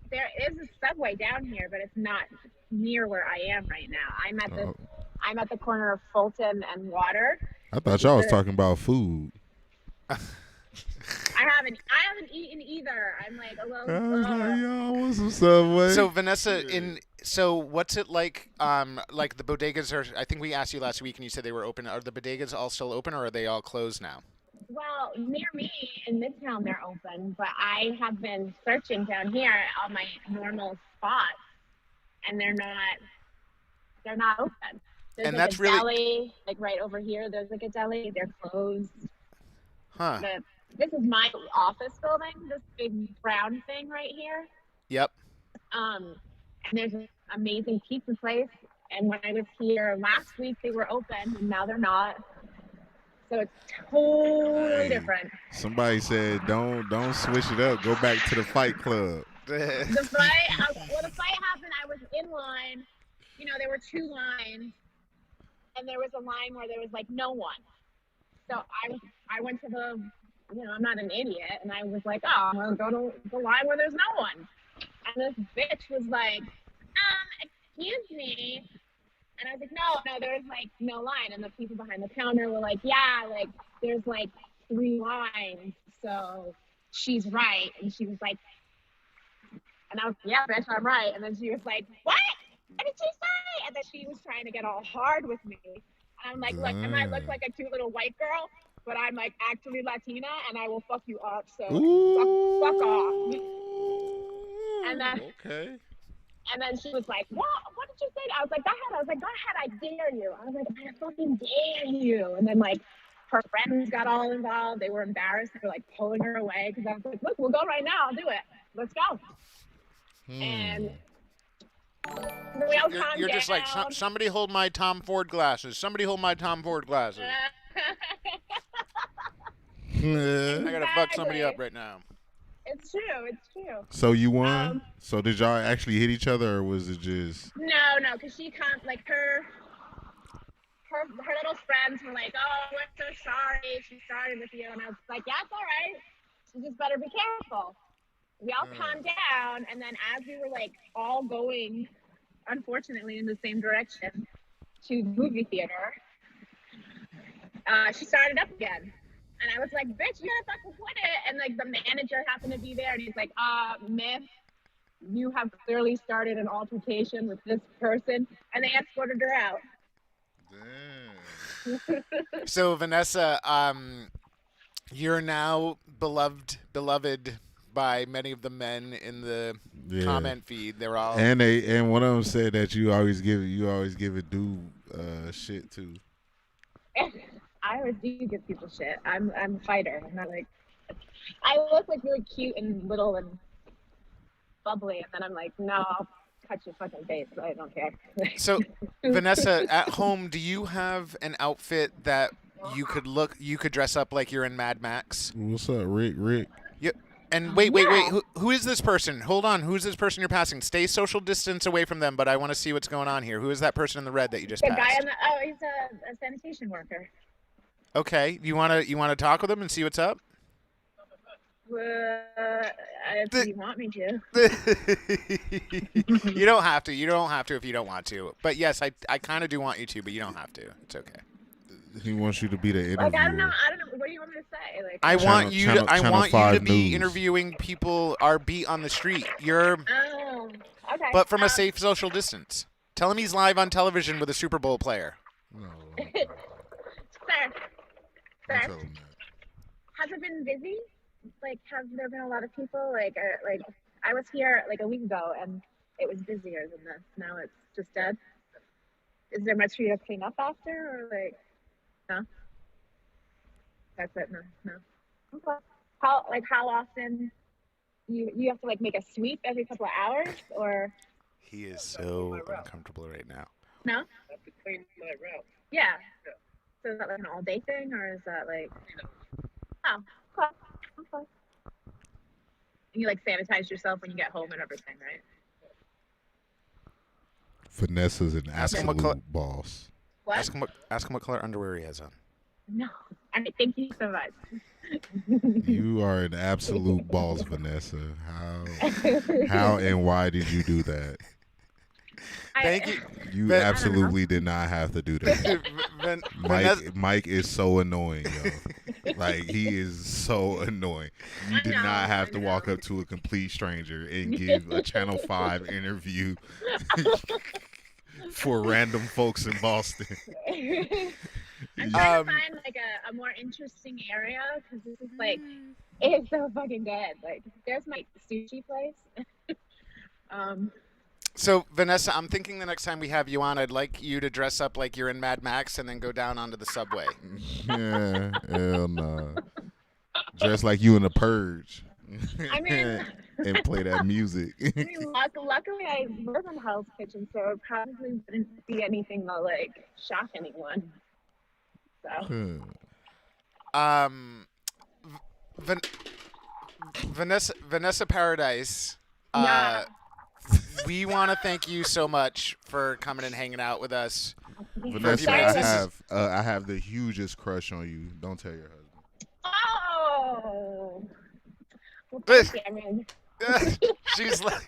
Speaker 3: there is a subway down here, but it's not near where I am right now. I'm at the corner of Fulton and Water.
Speaker 2: I thought y'all was talking about food.
Speaker 3: I haven't eaten either. I'm like a little.
Speaker 2: Y'all want some Subway?
Speaker 1: So Vanessa, so what's it like? Like the bodegas are. I think we asked you last week, and you said they were open. Are the bodegas all still open, or are they all closed now?
Speaker 3: Well, near me in Midtown, they're open, but I have been searching down here on my normal spots, and they're not open. There's
Speaker 1: and
Speaker 3: like
Speaker 1: that's
Speaker 3: a
Speaker 1: really
Speaker 3: deli, like right over here. There's like a deli. They're closed.
Speaker 1: Huh.
Speaker 3: This is my office building. This big brown thing right here.
Speaker 1: Yep.
Speaker 3: And there's an amazing pizza place. And when I was here last week, they were open, and now they're not. So it's totally different.
Speaker 2: Somebody said, "Don't switch it up. Go back to the Fight Club."
Speaker 3: The fight happened. I was in line. You know, there were two lines, and there was a line where there was like no one. So I went to the, I'm not an idiot, and I was like, oh, I'm gonna go to the line where there's no one. And this bitch was like, excuse me. And I was like, no, there's like no line. And the people behind the counter were like, yeah, like there's like 3 lines. So she's right. And she was like, and I was like, yeah, bitch, I'm right. And then she was like, what? What did she say? And then she was trying to get all hard with me. And I'm like, look, I might look like a cute little white girl, but I'm like actually Latina, and I will fuck you up. So fuck off. And then,
Speaker 2: okay.
Speaker 3: And then she was like, "What? What did you say?" I was like, "Go ahead." I was like, "Go ahead. I dare you." I was like, "I fucking dare you." And then like her friends got all involved. They were embarrassed. They were like pulling her away because I was like, "Look, we'll go right now. I'll do it. Let's go." And then we all calmed
Speaker 1: You're just like
Speaker 3: down.
Speaker 1: somebody hold my Tom Ford glasses. Somebody hold my Tom Ford glasses. I gotta fuck somebody up right now.
Speaker 3: It's true. It's true.
Speaker 2: So you won? So did y'all actually hit each other, or was it just?
Speaker 3: No, because she like her little friends were like, "Oh, we're so sorry. She started with you," and I was like, "Yeah, it's all right. You just better be careful." We all calmed down, and then as we were like all going, unfortunately, in the same direction to the movie theater, she started up again. And I was like, "Bitch, you gotta fucking quit it." And like the manager happened to be there, and he's like, "Miss, you have clearly started an altercation with this person," and they escorted her out.
Speaker 2: Damn.
Speaker 1: So Vanessa, you're now beloved by many of the men in the comment feed. They're all
Speaker 2: and one of them said that you always give it Dube shit too.
Speaker 3: I always do give people shit. I'm a fighter. I'm not like, I look like really cute and little and bubbly, and then I'm like, no, I'll cut your fucking face. I don't care.
Speaker 1: So, Vanessa, at home, do you have an outfit that you could dress up like you're in Mad Max?
Speaker 2: What's up, Rick?
Speaker 1: Yep. And wait. Who is this person? Hold on. Who's this person you're passing? Stay social distance away from them, but I want to see what's going on here. Who is that person in the red that you just
Speaker 3: The
Speaker 1: passed?
Speaker 3: guy he's a sanitation worker.
Speaker 1: Okay. You wanna talk with him and see what's up?
Speaker 3: If you want me to.
Speaker 1: You don't have to. You don't have to if you don't want to. But yes, I kind of do want you to, but you don't have to. It's okay.
Speaker 2: He wants you to be the interviewer.
Speaker 3: Like, I don't know. What do you want me to say? Like,
Speaker 1: I want you to be
Speaker 2: News.
Speaker 1: interviewing people our beat on the street. You're
Speaker 3: oh, okay.
Speaker 1: But from a safe social distance. Tell him he's live on television with a Super Bowl player.
Speaker 2: No.
Speaker 3: Sir.
Speaker 2: Don't tell him that.
Speaker 3: Has it been busy? Like, have there been a lot of people? Like I was here like a week ago, and it was busier than this. Now it's just dead. Is there much for you to clean up after, or like, no? That's it. No. Okay. How often? You have to like make a sweep every couple of hours, or?
Speaker 1: He is so uncomfortable right now.
Speaker 3: No. I have to clean my route. Yeah. So is that like an all day thing, or is that like? Oh, okay. And you like sanitize yourself when you get home and everything, right?
Speaker 2: Vanessa's an
Speaker 1: Ask him
Speaker 2: absolute boss.
Speaker 3: What?
Speaker 1: Ask him what color underwear he has on.
Speaker 3: No. All right, thank you so much.
Speaker 2: You are an absolute boss, Vanessa. How and why did you do that?
Speaker 1: Thank you.
Speaker 2: You absolutely did not have to do that. Mike is so annoying, yo. Like, he is so annoying. You did not have to walk up to a complete stranger and give a Channel 5 interview for random folks in Boston.
Speaker 3: I'm trying to find like a more interesting area, because this is like, it's so fucking good. Like, there's my sushi place.
Speaker 1: So, Vanessa, I'm thinking the next time we have you on, I'd like you to dress up like you're in Mad Max and then go down onto the subway.
Speaker 2: Yeah, hell no. Dress like you in The Purge.
Speaker 3: I mean,
Speaker 2: and play that music.
Speaker 3: luckily I live in Hell's Kitchen, so it probably wouldn't be anything to like shock anyone. So.
Speaker 1: Vanessa Paradis.
Speaker 3: Yeah.
Speaker 1: We want to thank you so much for coming and hanging out with us.
Speaker 2: Vanessa, I have the hugest crush on you. Don't tell your husband.
Speaker 3: Oh. Well, thank you. I mean,
Speaker 1: she's like.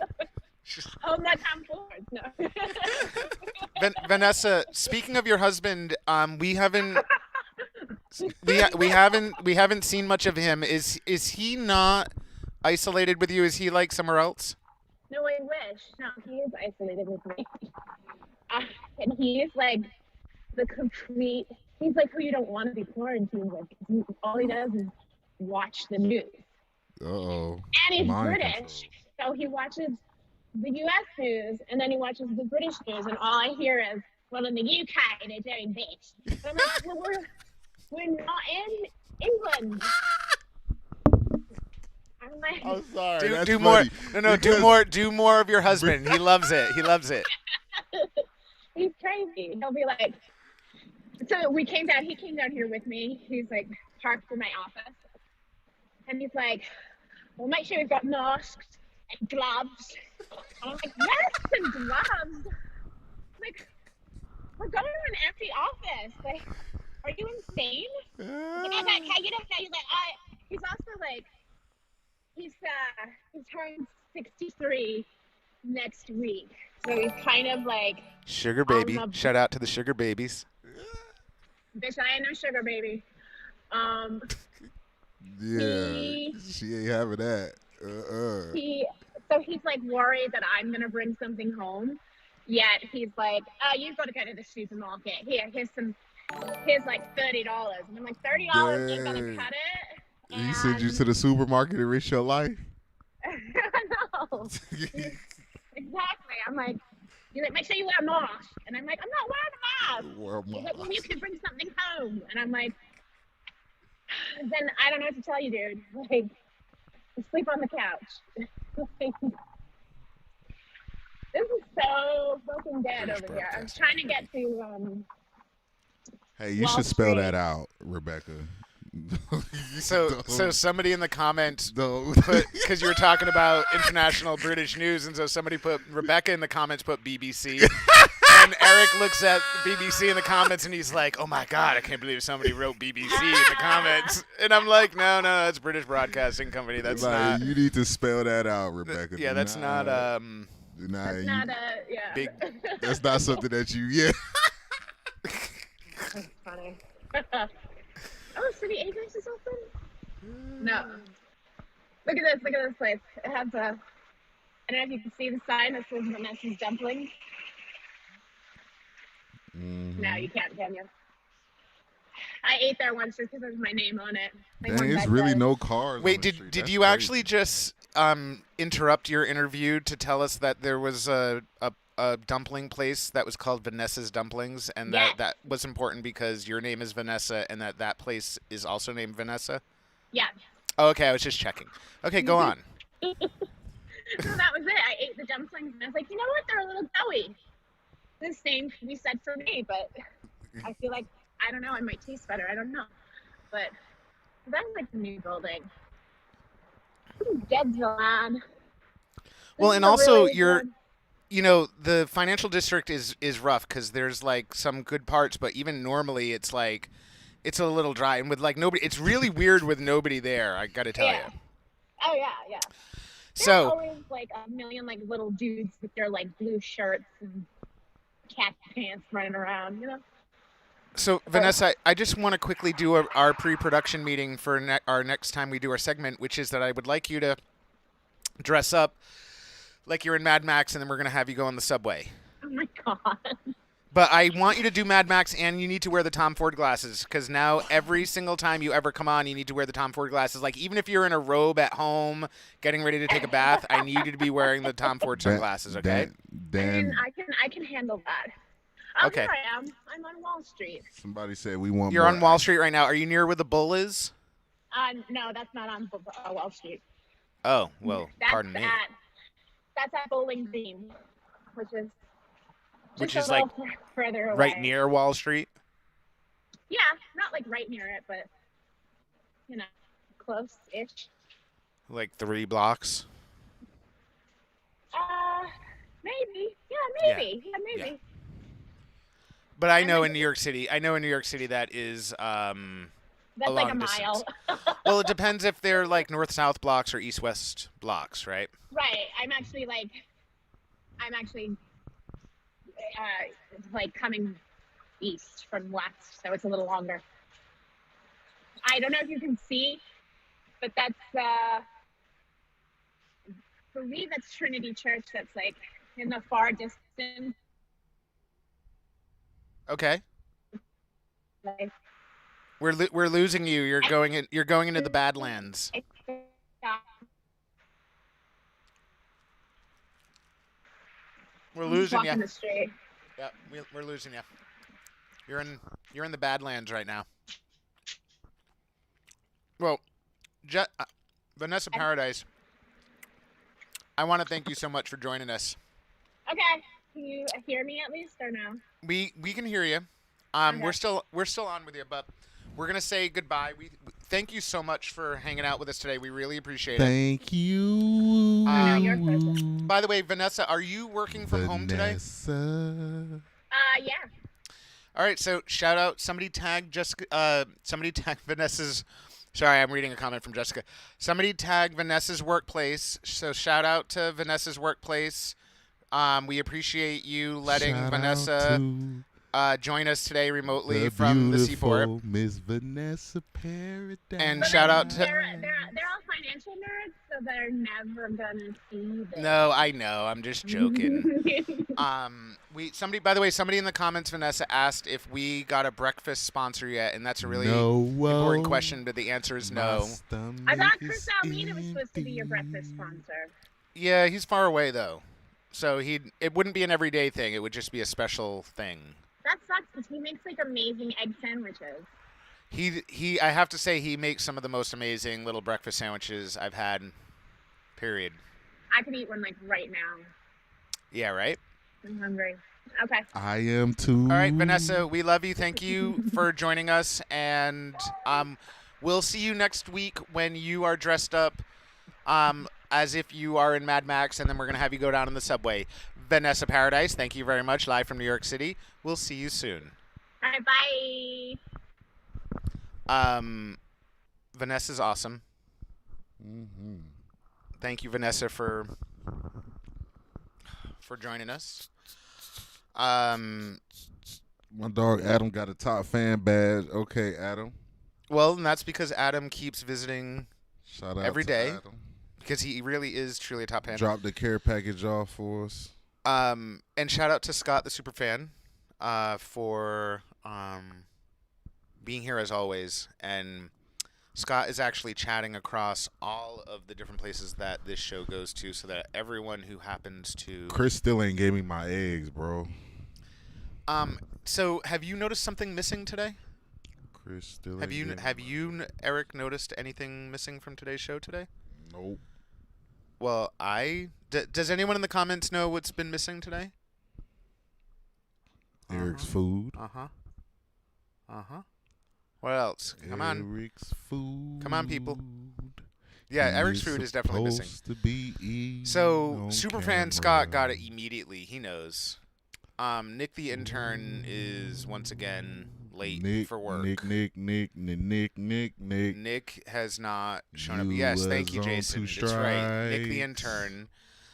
Speaker 3: Hold my Tom Ford. No.
Speaker 1: Vanessa, speaking of your husband, we haven't seen much of him. Is he not isolated with you? Is he like somewhere else?
Speaker 3: No, I wish. No, he is isolated with me. And he is like the complete, he's like who you don't want to be quarantined with. All he does is watch the news.
Speaker 2: Uh-oh.
Speaker 3: And he's
Speaker 2: Mind
Speaker 3: British,
Speaker 2: control.
Speaker 3: so he watches the US news and then he watches the British news and all I hear is, well, in the UK they're doing this. And I'm like, well, we're not in England. I'm like,
Speaker 2: I'm sorry. That's
Speaker 1: do more.
Speaker 2: funny,
Speaker 1: No, do more of your husband. He loves it. He loves it.
Speaker 3: he's crazy. He'll be like, so he came down here with me. He's like parked in my office. And he's like, well, make sure we've got masks and gloves. And I'm like, masks and gloves? Like, we're going to an empty office. Like, are you insane? You know, like, he's like, he's also like, he turns 63 next week. So he's kind of like
Speaker 1: sugar baby. Shout out to the sugar babies.
Speaker 3: Bitch, I ain't no sugar baby.
Speaker 2: Yeah, she ain't having that.
Speaker 3: So he's like worried that I'm gonna bring something home. Yet he's like, oh, you've got to go to the supermarket. Here's like $30. And I'm like, $30 ain't gonna cut it.
Speaker 2: He sent you to the supermarket to risk your life?
Speaker 3: No. Exactly. I'm like, he's like, make sure you wear a mask. And I'm like, I'm not wearing a mask. He's like, well, you can bring something home. And I'm like, then I don't know what to tell you, dude. Like, sleep on the couch. This is so fucking dead over here. I'm trying to get to,
Speaker 2: Hey, you
Speaker 3: Wall
Speaker 2: should spell
Speaker 3: Street.
Speaker 2: that out, Rebecca.
Speaker 1: So somebody in the comments put, because you were talking about international British news, and so somebody put, Rebecca in the comments put BBC. And Eric looks at BBC in the comments and he's like, oh my God, I can't believe somebody wrote BBC in the comments. And I'm like, no, that's British Broadcasting Company. That's not.
Speaker 2: You need to spell that out, Rebecca.
Speaker 1: Yeah, that's not.
Speaker 3: that's not
Speaker 1: big.
Speaker 2: That's not something that you. Yeah.
Speaker 3: That's funny. Oh, City Acres is open? No. Look at this place. It has I don't know if you can see the sign that says Vanessa's Dumplings.
Speaker 2: Mm-hmm.
Speaker 3: No, you can't, can you? I ate there once just because there's my name on it. Like,
Speaker 2: Dang, it's really no cars.
Speaker 1: Wait, did you actually just interrupt your interview to tell us that there was a dumpling place that was called Vanessa's Dumplings, and that was important because your name is Vanessa, and that place is also named Vanessa?
Speaker 3: Yeah.
Speaker 1: Oh, okay, I was just checking. Okay, go on.
Speaker 3: So that was it. I ate the dumplings, and I was like, you know what? They're a little doughy. The same can be said for me, but I feel like, I don't know, I might taste better. I don't know. But that's like the new building. Dead man.
Speaker 1: Well, and also the financial district is rough because there's like some good parts, but even normally it's like it's a little dry, and with like nobody, it's really weird with nobody there. I got to tell you.
Speaker 3: Oh yeah. There's
Speaker 1: So
Speaker 3: always like a million like little dudes with their like blue shirts and cat pants running around, you know.
Speaker 1: So Vanessa, I just want to quickly do our pre-production meeting for our next time we do our segment, which is that I would like you to dress up like you're in Mad Max, and then we're going to have you go on the subway.
Speaker 3: Oh my God.
Speaker 1: But I want you to do Mad Max, and you need to wear the Tom Ford glasses, because now every single time you ever come on, you need to wear the Tom Ford glasses. Like, even if you're in a robe at home getting ready to take a bath, I need you to be wearing the Tom Ford sunglasses, okay?
Speaker 3: I can handle that.
Speaker 1: Okay.
Speaker 3: Here I am. I'm on Wall Street.
Speaker 2: Somebody said we want.
Speaker 1: You're on Wall Street right now. Are you near where the bull is?
Speaker 3: No, that's not on Wall Street.
Speaker 1: Oh, well, pardon me.
Speaker 3: That's at Bowling Green, which is
Speaker 1: like
Speaker 3: further away.
Speaker 1: Right near Wall Street?
Speaker 3: Yeah, not like right near it, but close-ish.
Speaker 1: Like 3 blocks?
Speaker 3: Maybe. Yeah, maybe. Yeah.
Speaker 1: But I know in New York City that is
Speaker 3: that's
Speaker 1: a
Speaker 3: like a
Speaker 1: long
Speaker 3: mile.
Speaker 1: Well, it depends if they're like north-south blocks or east-west blocks, right?
Speaker 3: Right. I'm actually coming east from west, so it's a little longer. I don't know if you can see, but that's for me, that's Trinity Church. That's like in the far distance.
Speaker 1: Okay.
Speaker 3: Like,
Speaker 1: We're losing you. You're going into the Badlands. We're
Speaker 3: I'm just
Speaker 1: losing
Speaker 3: walking
Speaker 1: you.
Speaker 3: the street.
Speaker 1: Yep, we're losing you. You're in the Badlands right now. Well, Vanessa Paradis, I want to thank you so much for joining us.
Speaker 3: Okay. Can you hear me at least or no?
Speaker 1: We can hear you.
Speaker 3: Okay.
Speaker 1: We're still on with you, but we're gonna say goodbye. We thank you so much for hanging out with us today. We really appreciate it.
Speaker 2: Thank you.
Speaker 3: No, you're present.
Speaker 1: By the way, Vanessa, are you working from home today?
Speaker 2: Vanessa.
Speaker 3: Yeah.
Speaker 1: All right, so shout out. Somebody tag Jessica. Somebody tag Vanessa's. Sorry, I'm reading a comment from Jessica. Somebody tag Vanessa's workplace. So shout out to Vanessa's workplace. We appreciate you letting
Speaker 2: Shout
Speaker 1: Vanessa join us today remotely from the Seaport.
Speaker 2: Miss Vanessa Paradis.
Speaker 1: And
Speaker 3: But
Speaker 1: shout out to.
Speaker 3: they're all financial nerds, so they're never gonna see this.
Speaker 1: No, I know. I'm just joking. By the way, somebody in the comments, Vanessa, asked if we got a breakfast sponsor yet, and that's a really important question, but the answer is no.
Speaker 3: I thought Chris Almeida was supposed to be your breakfast sponsor.
Speaker 1: Yeah, he's far away though, so it wouldn't be an everyday thing. It would just be a special thing.
Speaker 3: That sucks because he makes like amazing egg sandwiches.
Speaker 1: I have to say he makes some of the most amazing little breakfast sandwiches I've had. Period.
Speaker 3: I could eat one like right now.
Speaker 1: Yeah, right?
Speaker 3: I'm hungry. Okay.
Speaker 2: I am too.
Speaker 1: All right, Vanessa, we love you. Thank you for joining us, and we'll see you next week when you are dressed up as if you are in Mad Max, and then we're going to have you go down in the subway. Vanessa Paradis, thank you very much, live from New York City. We'll see you soon.
Speaker 3: All right, bye.
Speaker 1: Vanessa's awesome.
Speaker 2: Mm-hmm.
Speaker 1: Thank you, Vanessa, for joining us.
Speaker 2: My dog Adam got a top fan badge. Okay, Adam.
Speaker 1: Well, and that's because Adam keeps visiting
Speaker 2: Shout out
Speaker 1: every
Speaker 2: to
Speaker 1: day
Speaker 2: Adam.
Speaker 1: because he really is truly a top fan.
Speaker 2: Dropped the care package off for us.
Speaker 1: And shout out to Scott, the super fan, for being here as always. And Scott is actually chatting across all of the different places that this show goes to, so that everyone who happens to.
Speaker 2: Chris still ain't gave me my eggs, bro.
Speaker 1: So have you noticed something missing today?
Speaker 2: Chris still.
Speaker 1: Have you, Eric, noticed anything missing from today's show today?
Speaker 2: Nope.
Speaker 1: Well, does anyone in the comments know what's been missing today?
Speaker 2: Eric's food.
Speaker 1: What else? Come on.
Speaker 2: Eric's food.
Speaker 1: Come on, people. Yeah, Eric's food is definitely missing. So, Superfan Scott got it immediately. He knows. Nick the intern is once again late for work. Nick has not shown up. Yes, thank you, Jason. That's right. Nick the intern.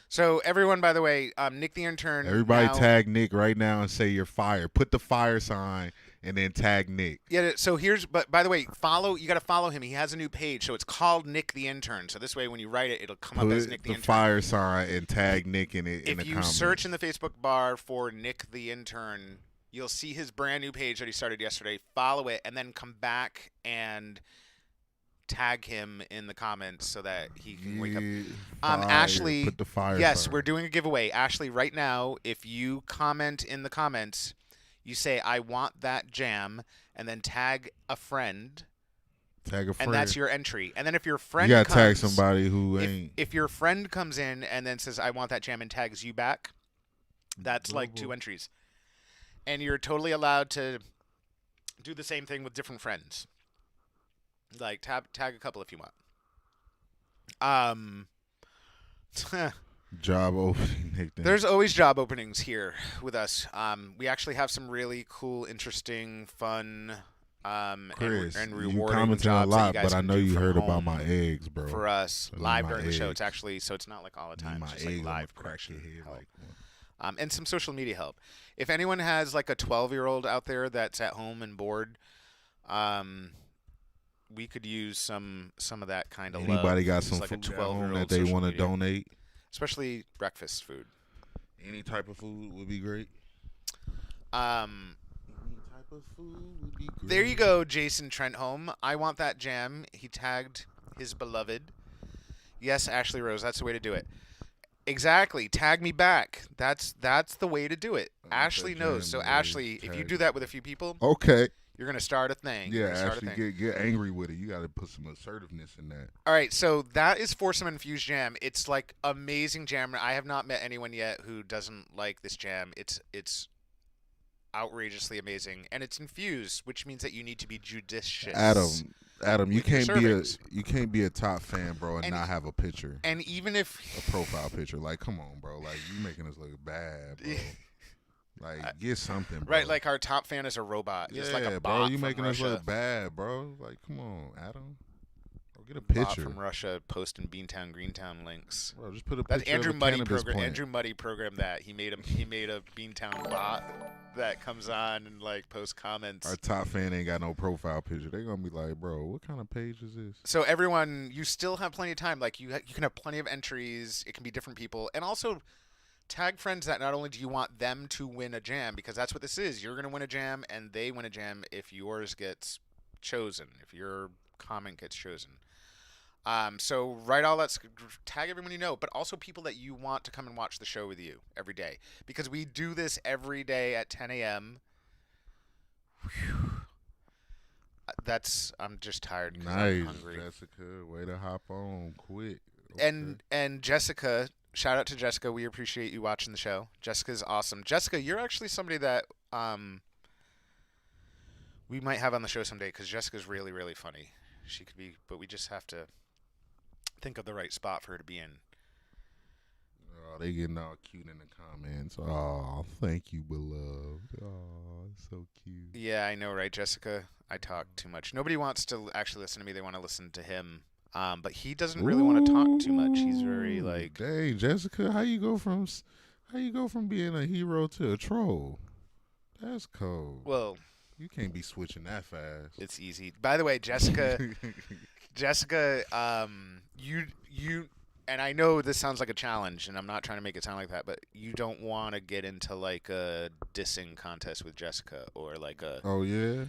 Speaker 1: So everyone, by the way, Nick the intern.
Speaker 2: Everybody
Speaker 1: now,
Speaker 2: tag Nick right now and say you're fired. Put the fire sign and then tag Nick.
Speaker 1: Yeah. So but by the way, you got to follow him. He has a new page, so it's called Nick the intern. So this way, when you write it, it'll come up as Nick the intern.
Speaker 2: Put the fire sign and tag Nick in it.
Speaker 1: If you search in the Facebook bar for Nick the intern, you'll see his brand new page that he started yesterday. Follow it, and then come back and tag him in the comments so that he can wake up. Ashley,
Speaker 2: put the fire
Speaker 1: yes,
Speaker 2: sign.
Speaker 1: we're doing a giveaway. Ashley, right now, if you comment in the comments, you say, I want that jam, and then tag a friend.
Speaker 2: Tag a friend.
Speaker 1: And that's your entry. And then if your friend
Speaker 2: you gotta tag somebody who ain't.
Speaker 1: If your friend comes in and then says, I want that jam, and tags you back, that's like 2 entries. And you're totally allowed to do the same thing with different friends. Like tag a couple if you want.
Speaker 2: Job opening. Nick.
Speaker 1: There's always job openings here with us. We actually have some really cool, interesting, fun,
Speaker 2: Chris,
Speaker 1: and
Speaker 2: you
Speaker 1: rewarding
Speaker 2: commented
Speaker 1: jobs
Speaker 2: a lot,
Speaker 1: that you guys
Speaker 2: but I
Speaker 1: can
Speaker 2: know
Speaker 1: do
Speaker 2: you
Speaker 1: from
Speaker 2: heard about
Speaker 1: home
Speaker 2: my eggs, bro.
Speaker 1: for us
Speaker 2: I need
Speaker 1: live
Speaker 2: my
Speaker 1: during the show.
Speaker 2: eggs.
Speaker 1: It's actually it's not like all the time.
Speaker 2: My
Speaker 1: It's just like
Speaker 2: eggs,
Speaker 1: live
Speaker 2: I'ma crack
Speaker 1: production
Speaker 2: your head
Speaker 1: help.
Speaker 2: like one.
Speaker 1: And some social media help. If anyone has like a 12-year-old out there that's at home and bored, we could use some of that kind of love.
Speaker 2: Anybody got
Speaker 1: Just
Speaker 2: some
Speaker 1: like a
Speaker 2: food at home
Speaker 1: 12-year-old
Speaker 2: that they
Speaker 1: social
Speaker 2: want to
Speaker 1: media.
Speaker 2: donate?
Speaker 1: Especially breakfast food.
Speaker 2: Any type of food would be great.
Speaker 1: There you go, Jason Trentholm. I want that jam. He tagged his beloved. Yes, Ashley Rose. That's the way to do it. Exactly. Tag me back. That's the way to do it.
Speaker 2: I want
Speaker 1: Ashley
Speaker 2: that
Speaker 1: knows.
Speaker 2: jam
Speaker 1: So
Speaker 2: today.
Speaker 1: Ashley, if you
Speaker 2: Tag
Speaker 1: do
Speaker 2: me.
Speaker 1: that with a few people,
Speaker 2: Okay.
Speaker 1: you're gonna start a thing. You're
Speaker 2: Yeah,
Speaker 1: gonna start a
Speaker 2: Ashley,
Speaker 1: thing.
Speaker 2: get angry with it. You got to put some assertiveness in that.
Speaker 1: All right, so that is Foursome Infused Jam. It's like amazing jam. I have not met anyone yet who doesn't like this jam. It's outrageously amazing, and it's infused, which means that you need to be judicious
Speaker 2: Adam,
Speaker 1: with your servings.
Speaker 2: you can't be a top fan, bro, and
Speaker 1: And
Speaker 2: not have a picture,
Speaker 1: and even if
Speaker 2: a profile picture. Like, come on, bro. Like, you making us look bad, bro. Like, get something, bro.
Speaker 1: right, like our top fan is a robot,
Speaker 2: yeah,
Speaker 1: just like a
Speaker 2: bro.
Speaker 1: bot
Speaker 2: You
Speaker 1: from
Speaker 2: making us
Speaker 1: Russia.
Speaker 2: look bad, bro. Like, come on, Adam. Bro, get a
Speaker 1: Bot
Speaker 2: picture,
Speaker 1: from Russia posting Beantown Greentown links.
Speaker 2: bro. Just put a
Speaker 1: That's
Speaker 2: picture
Speaker 1: Andrew
Speaker 2: of a
Speaker 1: Muddy
Speaker 2: cannabis
Speaker 1: program.
Speaker 2: plant.
Speaker 1: Andrew Muddy programmed that. He made a Beantown bot that comes on and like posts comments.
Speaker 2: Our top fan ain't got no profile picture. They gonna be like, bro, what kind of page is this?
Speaker 1: So everyone, you still have plenty of time. Like you can have plenty of entries. It can be different people, and also tag friends that not only do you want them to win a jam, because that's what this is. You're gonna win a jam, and they win a jam if yours gets chosen. If your comment gets chosen. So write all that, tag everyone you know, but also people that you want to come and watch the show with you every day, because we do this every day at 10 a.m. I'm just tired because I'm
Speaker 2: Nice,
Speaker 1: hungry.
Speaker 2: Jessica. Way to hop on quick.
Speaker 1: And Jessica, shout out to Jessica. We appreciate you watching the show. Jessica's awesome. Jessica, you're actually somebody that we might have on the show someday, because Jessica's really, really funny. She could be, but we just have to think of the right spot for her to be in.
Speaker 2: Oh, they getting all cute in the comments. Oh, thank you, beloved. Oh, so cute.
Speaker 1: Yeah, I know, right, Jessica? I talk too much. Nobody wants to actually listen to me. They want to listen to him. But he doesn't really want to talk too much. He's very like.
Speaker 2: Dang, Jessica, how you go from being a hero to a troll? That's cold.
Speaker 1: Well,
Speaker 2: You can't be switching that fast.
Speaker 1: it's easy. By the way, Jessica, you, and I know this sounds like a challenge, and I'm not trying to make it sound like that, but you don't want to get into like a dissing contest with Jessica, or like a,
Speaker 2: Oh yeah,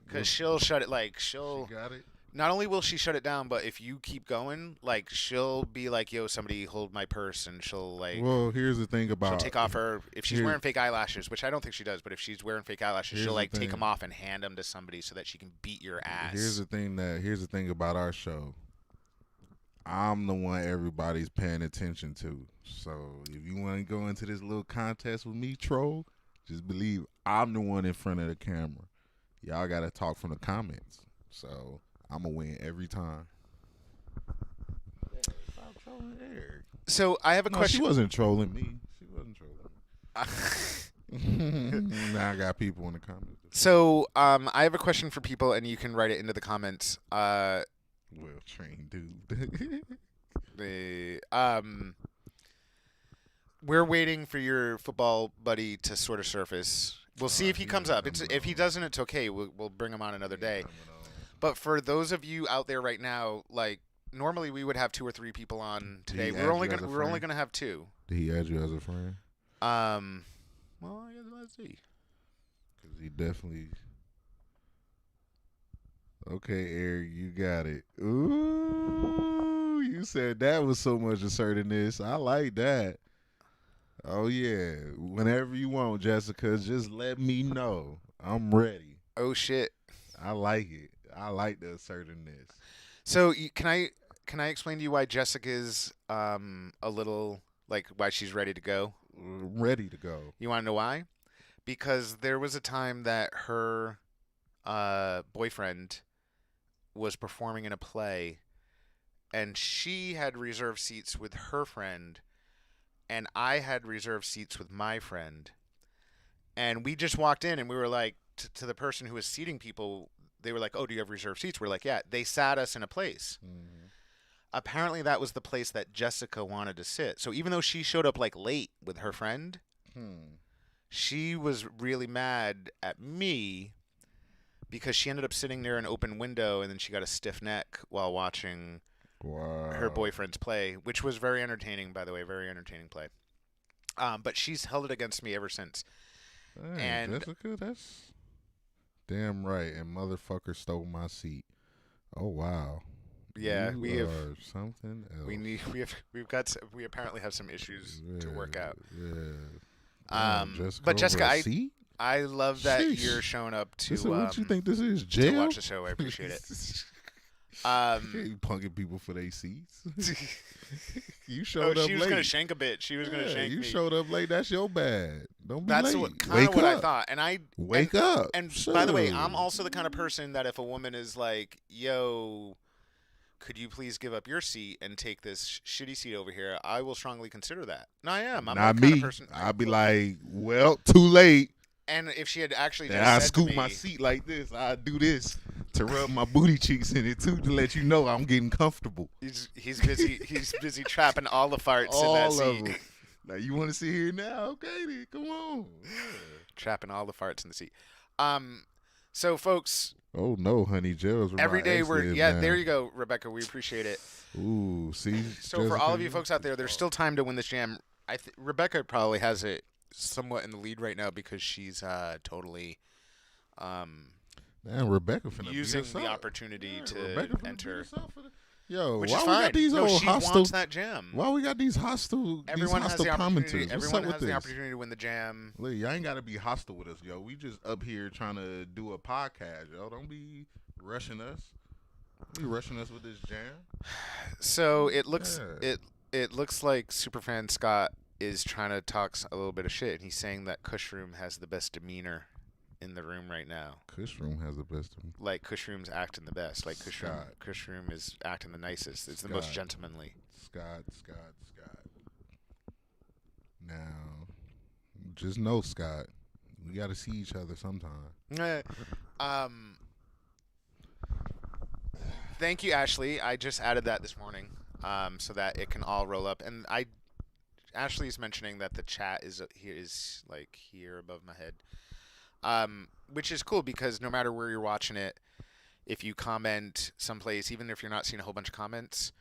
Speaker 1: because she'll shut it. Like she'll.
Speaker 2: she got it.
Speaker 1: Not only will she shut it down, but if you keep going, like she'll be like, "Yo, somebody hold my purse," and she'll like.
Speaker 2: Well, here's the thing
Speaker 1: She'll
Speaker 2: about
Speaker 1: take off her, if she's
Speaker 2: Here-
Speaker 1: wearing fake eyelashes, which I don't think she does, but if she's wearing fake eyelashes,
Speaker 2: Here's
Speaker 1: she'll
Speaker 2: the
Speaker 1: like take
Speaker 2: thing.
Speaker 1: them off and hand them to somebody so that she can beat your ass.
Speaker 2: Here's the thing about our show. I'm the one everybody's paying attention to. So if you want to go into this little contest with me, troll, just believe I'm the one in front of the camera. Y'all gotta talk from the comments. So I'm gonna win every time. Stop trolling Eric.
Speaker 1: So I have a
Speaker 2: No, she
Speaker 1: question.
Speaker 2: wasn't trolling me. She wasn't trolling me. Now I got people in the comments.
Speaker 1: So I have a question for people, and you can write it into the comments.
Speaker 2: Well trained dude.
Speaker 1: We're waiting for your football buddy to sort of surface. We'll see if he
Speaker 2: He
Speaker 1: comes
Speaker 2: ain't
Speaker 1: up. It's,
Speaker 2: coming
Speaker 1: if he
Speaker 2: on.
Speaker 1: doesn't, it's okay. We'll bring him on another day. But for those of you out there right now, like normally we would have 2 or 3 people on today.
Speaker 2: he
Speaker 1: We're
Speaker 2: add
Speaker 1: only
Speaker 2: you as
Speaker 1: gonna
Speaker 2: a
Speaker 1: we're only
Speaker 2: friend?
Speaker 1: gonna have 2.
Speaker 2: Did he add you as a friend?
Speaker 1: Well, I guess let's see.
Speaker 2: Cause he definitely. Okay, Eric, you got it. Ooh, you said that was so much assertiveness. I like that. Oh yeah, whenever you want, Jessica, just let me know. I'm ready.
Speaker 1: Oh shit.
Speaker 2: I like it. I like the assertiveness.
Speaker 1: So can I explain to you why Jessica's a little like why she's ready to go?
Speaker 2: Ready to go.
Speaker 1: You want to know why? Because there was a time that her boyfriend was performing in a play, and she had reserved seats with her friend, and I had reserved seats with my friend. And we just walked in, and we were like, to the person who was seating people, they were like, "Oh, do you have reserved seats?" We're like, "Yeah." They sat us in a place.
Speaker 2: Mm-hmm.
Speaker 1: Apparently, that was the place that Jessica wanted to sit. So even though she showed up like late with her friend, she was really mad at me because she ended up sitting near an open window, and then she got a stiff neck while watching
Speaker 2: Wow.
Speaker 1: her boyfriend's play, which was very entertaining, by the way, very entertaining play. But she's held it against me ever since.
Speaker 2: Dang,
Speaker 1: and-
Speaker 2: Jessica, that's damn right. And motherfucker stole my seat. Oh wow.
Speaker 1: Yeah,
Speaker 2: You
Speaker 1: we have
Speaker 2: are something else.
Speaker 1: we apparently have some issues to work
Speaker 2: Yeah,
Speaker 1: out.
Speaker 2: yeah. Damn, Jessica
Speaker 1: But
Speaker 2: over
Speaker 1: Jessica,
Speaker 2: a
Speaker 1: I
Speaker 2: seat?
Speaker 1: I love that you're
Speaker 2: Sheesh.
Speaker 1: showing up
Speaker 2: This is what you think this is? Jail?
Speaker 1: to watch the show. I appreciate it.
Speaker 2: You punking people for their seats. You
Speaker 1: Oh,
Speaker 2: showed up
Speaker 1: she was
Speaker 2: late.
Speaker 1: gonna shank a bit. She was gonna
Speaker 2: Yeah,
Speaker 1: shank
Speaker 2: you
Speaker 1: me.
Speaker 2: showed up late. That's your bad. Don't be
Speaker 1: That's
Speaker 2: late.
Speaker 1: kind
Speaker 2: Wake
Speaker 1: of what I
Speaker 2: up.
Speaker 1: thought. And
Speaker 2: Wake up.
Speaker 1: And by the way,
Speaker 2: Sure.
Speaker 1: I'm also the kind of person that if a woman is like, "Yo, could you please give up your seat and take this shitty seat over here?" I will strongly consider that. No, I am. I'm
Speaker 2: Not
Speaker 1: the kind
Speaker 2: me.
Speaker 1: of person.
Speaker 2: I'd be like, well, too late.
Speaker 1: And if she had actually
Speaker 2: Then
Speaker 1: just
Speaker 2: I
Speaker 1: said
Speaker 2: scoop
Speaker 1: to me,
Speaker 2: my seat like this. I do this to rub my booty cheeks in it too, to let you know I'm getting comfortable.
Speaker 1: he's busy. He's busy trapping all the farts
Speaker 2: All
Speaker 1: in that
Speaker 2: of
Speaker 1: seat.
Speaker 2: them. Now you want to sit here now? Okay, then come on. Yeah.
Speaker 1: Trapping all the farts in the seat. So folks,
Speaker 2: Oh no, honey, Gerald's
Speaker 1: every day
Speaker 2: now.
Speaker 1: there you go, Rebecca. We appreciate it.
Speaker 2: Ooh, see.
Speaker 1: So for all of you folks out there, there's still time to win this jam. Rebecca probably has it somewhat in the lead right now because she's totally
Speaker 2: Damn, Rebecca finna
Speaker 1: using
Speaker 2: beat us
Speaker 1: the
Speaker 2: up.
Speaker 1: opportunity
Speaker 2: Rebecca
Speaker 1: to
Speaker 2: finna
Speaker 1: enter,
Speaker 2: beat us up for the... Yo,
Speaker 1: which
Speaker 2: why
Speaker 1: is
Speaker 2: we
Speaker 1: fine.
Speaker 2: got these
Speaker 1: No,
Speaker 2: old
Speaker 1: she
Speaker 2: hostile?
Speaker 1: wants that jam.
Speaker 2: Why we got these hostile?
Speaker 1: Everyone
Speaker 2: these
Speaker 1: has
Speaker 2: hostile
Speaker 1: the opportunity.
Speaker 2: commenters? What's
Speaker 1: Everyone
Speaker 2: up
Speaker 1: has
Speaker 2: with
Speaker 1: the
Speaker 2: this?
Speaker 1: opportunity to win the jam.
Speaker 2: Look, y'all ain't gotta be hostile with us, yo. We just up here trying to do a podcast, yo. Don't be rushing us. Be rushing us with this jam.
Speaker 1: So it looks
Speaker 2: Yeah.
Speaker 1: it looks like Superfan Scott is trying to talk a little bit of shit, and he's saying that Kushroom has the best demeanor in the room right now.
Speaker 2: Kushroom has the best.
Speaker 1: Like Kushroom's acting the best. Like
Speaker 2: Scott.
Speaker 1: Kushroom is acting the nicest. It's the most
Speaker 2: Scott.
Speaker 1: gentlemanly.
Speaker 2: Scott. Now, just know, Scott, we got to see each other sometime.
Speaker 1: Thank you, Ashley. I just added that this morning, so that it can all roll up. And Ashley's mentioning that the chat is like here above my head, which is cool because no matter where you're watching it, if you comment someplace, even if you're not seeing a whole bunch of comments,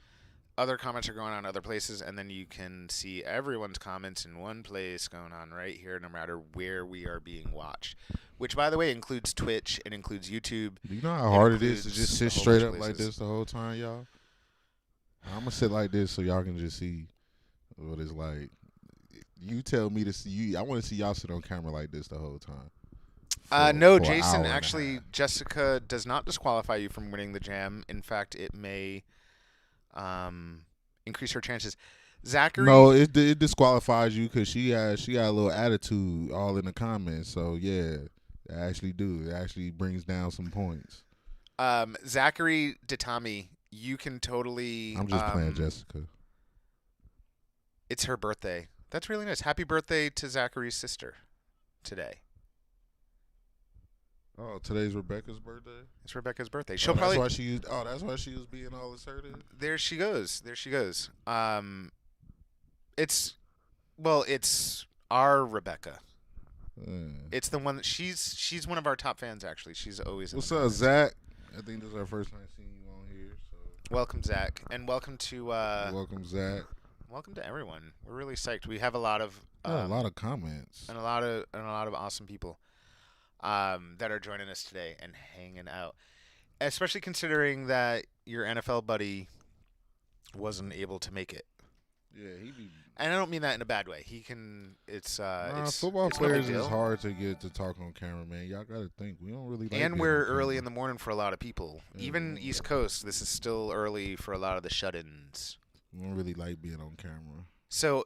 Speaker 1: other comments are going on other places, and then you can see everyone's comments in one place going on right here, no matter where we are being watched. Which, by the way, includes Twitch. It includes YouTube.
Speaker 2: Do you know how hard it is to
Speaker 1: includes
Speaker 2: just
Speaker 1: a
Speaker 2: sit
Speaker 1: whole
Speaker 2: straight
Speaker 1: bunch of
Speaker 2: up like
Speaker 1: places.
Speaker 2: this the whole time, y'all? I'm gonna sit like this so y'all can just see what it's like. You tell me to see you. I want to see y'all sit on camera like this the whole time.
Speaker 1: No,
Speaker 2: for an hour
Speaker 1: Jason,
Speaker 2: and a
Speaker 1: actually,
Speaker 2: half.
Speaker 1: Jessica does not disqualify you from winning the jam. In fact, it may increase her chances. Zachary?
Speaker 2: No, it disqualifies you because she got a little attitude all in the comments. So yeah, it actually do. It actually brings down some points.
Speaker 1: Zachary Ditami, you can totally...
Speaker 2: I'm just playing Jessica.
Speaker 1: It's her birthday. That's really nice. Happy birthday to Zachary's sister today.
Speaker 2: Oh, today's Rebecca's birthday.
Speaker 1: It's Rebecca's birthday.
Speaker 2: That's why she used. Oh, that's why she was being all assertive.
Speaker 1: There she goes. It's our Rebecca. It's the one that she's one of our top fans, actually. She's always in
Speaker 2: What's
Speaker 1: the
Speaker 2: up,
Speaker 1: comments.
Speaker 2: Zach? I think this is our first time seeing you on here. So
Speaker 1: Welcome, Zach, and welcome to
Speaker 2: welcome, Zach.
Speaker 1: welcome to everyone. We're really psyched. We have a lot of
Speaker 2: a lot of comments.
Speaker 1: and a lot of awesome people that are joining us today and hanging out. Especially considering that your NFL buddy wasn't able to make it.
Speaker 2: Yeah, he be.
Speaker 1: And I don't mean that in a bad way. He can. It's
Speaker 2: football
Speaker 1: it's no big
Speaker 2: players
Speaker 1: deal.
Speaker 2: is hard to get to talk on camera, man. Y'all got to think we don't really. Like
Speaker 1: And
Speaker 2: being
Speaker 1: we're
Speaker 2: on camera.
Speaker 1: early in the morning for a lot of people.
Speaker 2: Yeah,
Speaker 1: Even
Speaker 2: we
Speaker 1: East
Speaker 2: don't.
Speaker 1: Coast, this is still early for a lot of the shut-ins.
Speaker 2: We don't really like being on camera.
Speaker 1: So,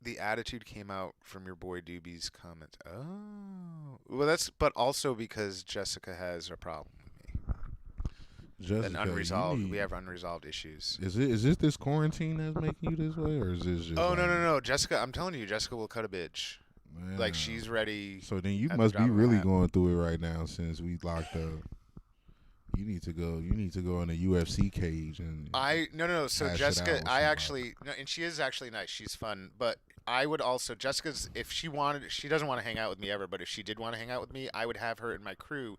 Speaker 1: the attitude came out from your boy Dube's comments. Oh, well, but also because Jessica has a problem with me.
Speaker 2: Jessica,
Speaker 1: An
Speaker 2: you
Speaker 1: unresolved.
Speaker 2: need-
Speaker 1: We have unresolved issues.
Speaker 2: Is it this quarantine that's making you this way, or is this just?
Speaker 1: Oh
Speaker 2: like,
Speaker 1: no, Jessica. I'm telling you, Jessica will cut a bitch.
Speaker 2: Man.
Speaker 1: Like she's ready.
Speaker 2: So then you
Speaker 1: at the
Speaker 2: must be
Speaker 1: drop of a
Speaker 2: really
Speaker 1: hat.
Speaker 2: going through it right now since we locked up. You need to go. You need to go in a UFC cage and.
Speaker 1: No. So
Speaker 2: hash it out
Speaker 1: Jessica,
Speaker 2: with somebody.
Speaker 1: and she is actually nice. She's fun, but I would also Jessica's if she doesn't want to hang out with me ever, but if she did want to hang out with me, I would have her in my crew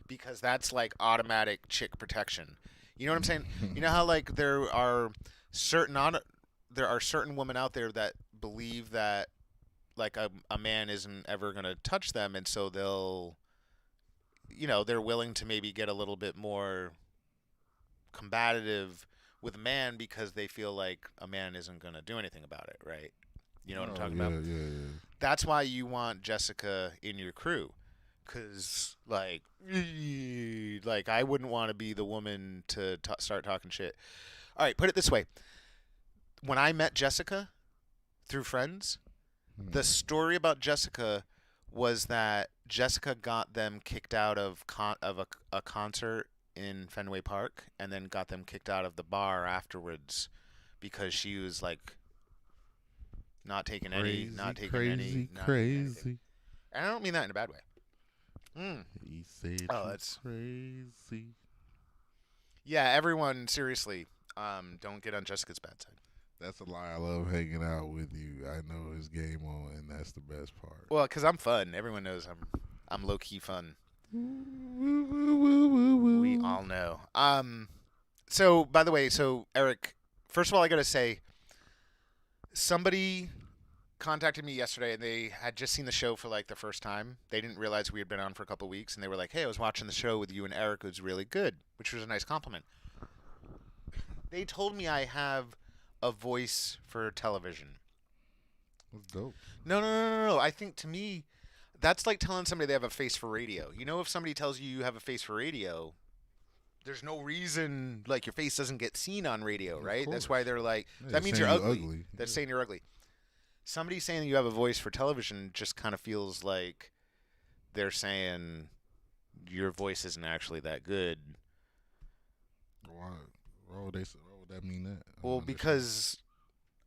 Speaker 1: because that's like automatic chick protection. You know what I'm saying? You know how like there are certain women out there that believe that like a man isn't ever gonna touch them, and so they'll they're willing to maybe get a little bit more combative with a man because they feel like a man isn't going to do anything about it, right? You know what I'm talking
Speaker 2: yeah,
Speaker 1: about?
Speaker 2: yeah.
Speaker 1: That's why you want Jessica in your crew. Cause like I wouldn't want to be the woman to start talking shit. All right, put it this way: when I met Jessica through friends, the story about Jessica was that Jessica got them kicked out of a concert in Fenway Park, and then got them kicked out of the bar afterwards because she was like not taking any, not taking any,
Speaker 2: crazy,
Speaker 1: not taking anything.
Speaker 2: crazy.
Speaker 1: And I don't mean that in a bad way.
Speaker 2: He said,
Speaker 1: Oh,
Speaker 2: you
Speaker 1: that's
Speaker 2: crazy.
Speaker 1: Yeah, everyone, seriously, don't get on Jessica's bad side.
Speaker 2: That's a lie. I love hanging out with you. I know his game on, and that's the best part.
Speaker 1: Well, because I'm fun. Everyone knows I'm low key fun. We all know. So by the way, Eric, first of all, I gotta say, somebody contacted me yesterday, and they had just seen the show for like the first time. They didn't realize we had been on for a couple of weeks, and they were like, "Hey, I was watching the show with you and Eric. It was really good," which was a nice compliment. They told me I have a voice for television.
Speaker 2: That's dope.
Speaker 1: No. I think to me, that's like telling somebody they have a face for radio. If somebody tells you you have a face for radio, there's no reason like your face doesn't get seen on radio, right? That's why they're like,
Speaker 2: Yeah,
Speaker 1: that means
Speaker 2: saying
Speaker 1: you're
Speaker 2: you're
Speaker 1: ugly.
Speaker 2: ugly.
Speaker 1: That's saying you're ugly. Somebody saying that you have a voice for television just kind of feels like they're saying your voice isn't actually that good.
Speaker 2: Why would that mean that?
Speaker 1: Well, because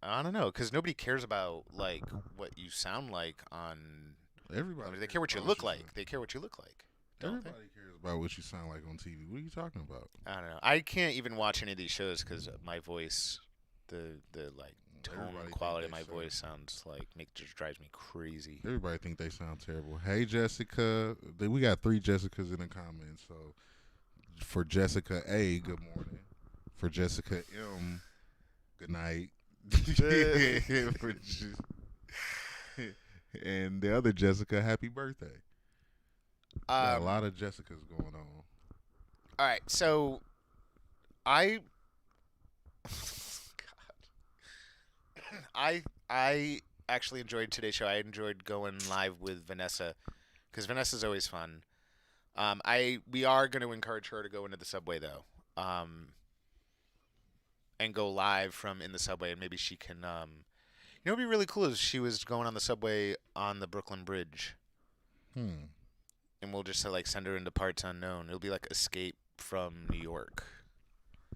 Speaker 1: I don't know, because nobody cares about like what you sound like on.
Speaker 2: Everybody.
Speaker 1: They care what you look like. They care what you look like.
Speaker 2: Everybody cares about what you sound like on TV. What are you talking about?
Speaker 1: I don't know. I can't even watch any of these shows because my voice, the like tone
Speaker 2: Everybody
Speaker 1: quality of
Speaker 2: think
Speaker 1: my
Speaker 2: they
Speaker 1: voice sounds like just drives me crazy.
Speaker 2: Everybody think they sound terrible. Hey, Jessica. We got 3 Jessicas in the comments. So for Jessica A, good morning. For Jessica M, good night. And the other Jessica, happy birthday. Got a lot of Jessicas going on.
Speaker 1: All right, so I actually enjoyed today's show. I enjoyed going live with Vanessa because Vanessa's always fun. We are going to encourage her to go into the subway though, and go live from in the subway, and maybe she can. What'd be really cool is she was going on the subway on the Brooklyn Bridge. And we'll just like send her into parts unknown. It'll be like Escape from New York.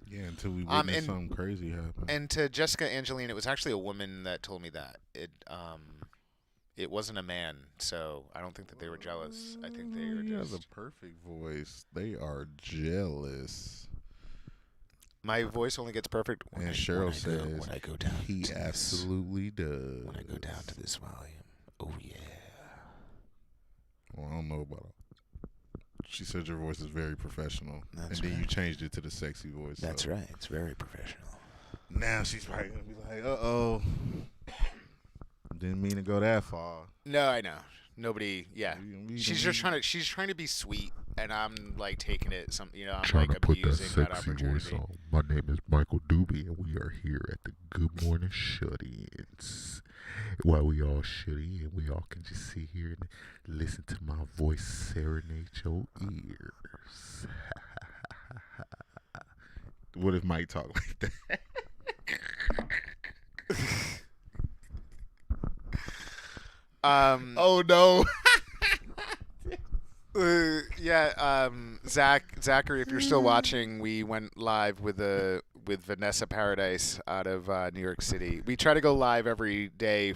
Speaker 2: Yeah, until we witness something crazy happen.
Speaker 1: And to Jessica Angeline, it was actually a woman that told me that. It wasn't a man, so I don't think that they were jealous. I think they were
Speaker 2: He has
Speaker 1: just.
Speaker 2: a perfect voice. They are jealous.
Speaker 1: My voice only gets perfect when
Speaker 2: And
Speaker 1: I,
Speaker 2: Cheryl
Speaker 1: when
Speaker 2: says
Speaker 1: I go, when I go down.
Speaker 2: he
Speaker 1: to
Speaker 2: absolutely
Speaker 1: this,
Speaker 2: does.
Speaker 1: when I go down to this volume. Oh yeah.
Speaker 2: Well, I don't know about it. She said your voice is very professional.
Speaker 1: That's
Speaker 2: and then you
Speaker 1: right.
Speaker 2: changed it to the sexy voice.
Speaker 1: That's
Speaker 2: so.
Speaker 1: right. It's very professional.
Speaker 2: Now she's probably going to be like, uh-oh. Didn't mean to go that far.
Speaker 1: No, I know. Nobody. Yeah. She's
Speaker 2: She's
Speaker 1: just trying to. She's trying to be sweet, and I'm like taking it. I'm
Speaker 4: trying
Speaker 1: like
Speaker 4: to put that
Speaker 1: abusing that
Speaker 4: sexy
Speaker 1: opportunity.
Speaker 4: voice on. My name is Michael Dube, and we are here at the Good Morning Shut-ins. While we all shut in, we all can just sit here and listen to my voice serenade your ears.
Speaker 2: What if Mike talk like that? Oh, no.
Speaker 1: Zachary, if you're still watching, we went live with Vanessa Paradis out of New York City. We try to go live every day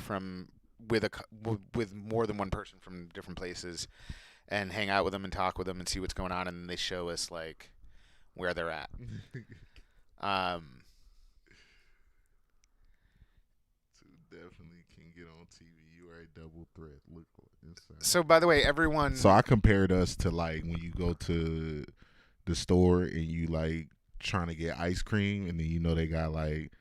Speaker 1: with more than one person from different places, and hang out with them and talk with them and see what's going on, and then they show us like where they're at.
Speaker 2: Definitely can get on TV. You are a double threat. Look inside.
Speaker 1: So, by the way, everyone.
Speaker 2: So I compared us to like when you go to the store and you like trying to get ice cream, and then they got like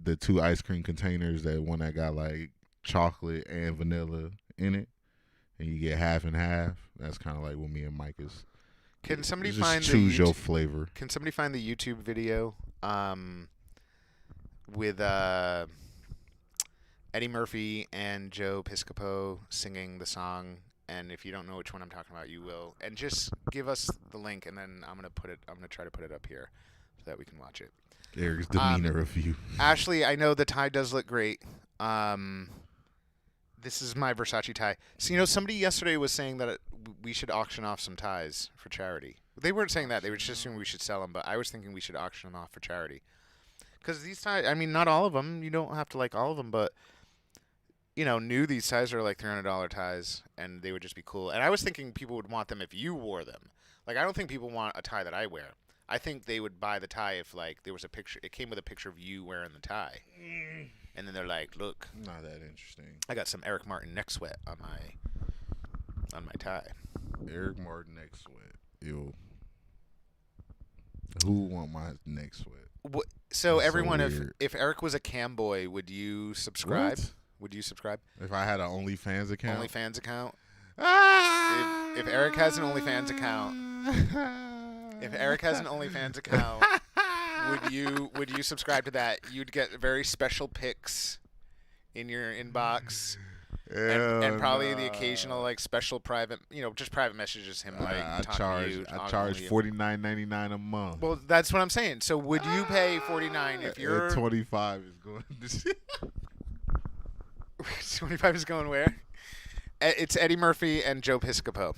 Speaker 2: the 2 ice cream containers, that one that got like chocolate and vanilla in it, and you get half and half. That's kind of like what me and Mike is
Speaker 1: Can somebody
Speaker 2: Just
Speaker 1: find
Speaker 2: choose
Speaker 1: the
Speaker 2: your flavor.
Speaker 1: Can somebody find the YouTube video with Eddie Murphy and Joe Piscopo singing the song? And if you don't know which one I'm talking about, you will. And just give us the link, and then I'm gonna try to put it up here so that we can watch it.
Speaker 2: Eric's demeanor of you.
Speaker 1: Ashley, I know the tie does look great. This is my Versace tie. So, somebody yesterday was saying that we should auction off some ties for charity. They weren't saying that. They were just assuming we should sell them, but I was thinking we should auction them off for charity. Because these ties, I mean, not all of them. You don't have to like all of them, but, these ties are like $300 ties, and they would just be cool. And I was thinking people would want them if you wore them. Like, I don't think people want a tie that I wear. I think they would buy the tie if, like, there was a picture. It came with a picture of you wearing the tie. And then they're like, look.
Speaker 2: Not that interesting.
Speaker 1: I got some Eric Martin neck sweat on my tie.
Speaker 2: Eric Martin neck sweat. Ew. Who would want my neck sweat?
Speaker 1: So
Speaker 2: That's
Speaker 1: everyone,
Speaker 2: so weird.
Speaker 1: if Eric was a cam boy, would you subscribe?
Speaker 2: What?
Speaker 1: Would you subscribe?
Speaker 2: If I had an OnlyFans account?
Speaker 1: OnlyFans account?
Speaker 2: Ah!
Speaker 1: If Eric has an OnlyFans account, would you subscribe to that? You'd get very special pics in your inbox, and probably the occasional like special private, just private messages him like
Speaker 2: I
Speaker 1: talking to you.
Speaker 2: charge $49.99 a month.
Speaker 1: Well, that's what I'm saying. So would you pay $49 if you're
Speaker 2: 25 is going to
Speaker 1: 25 is going where? It's Eddie Murphy and Joe Piscopo.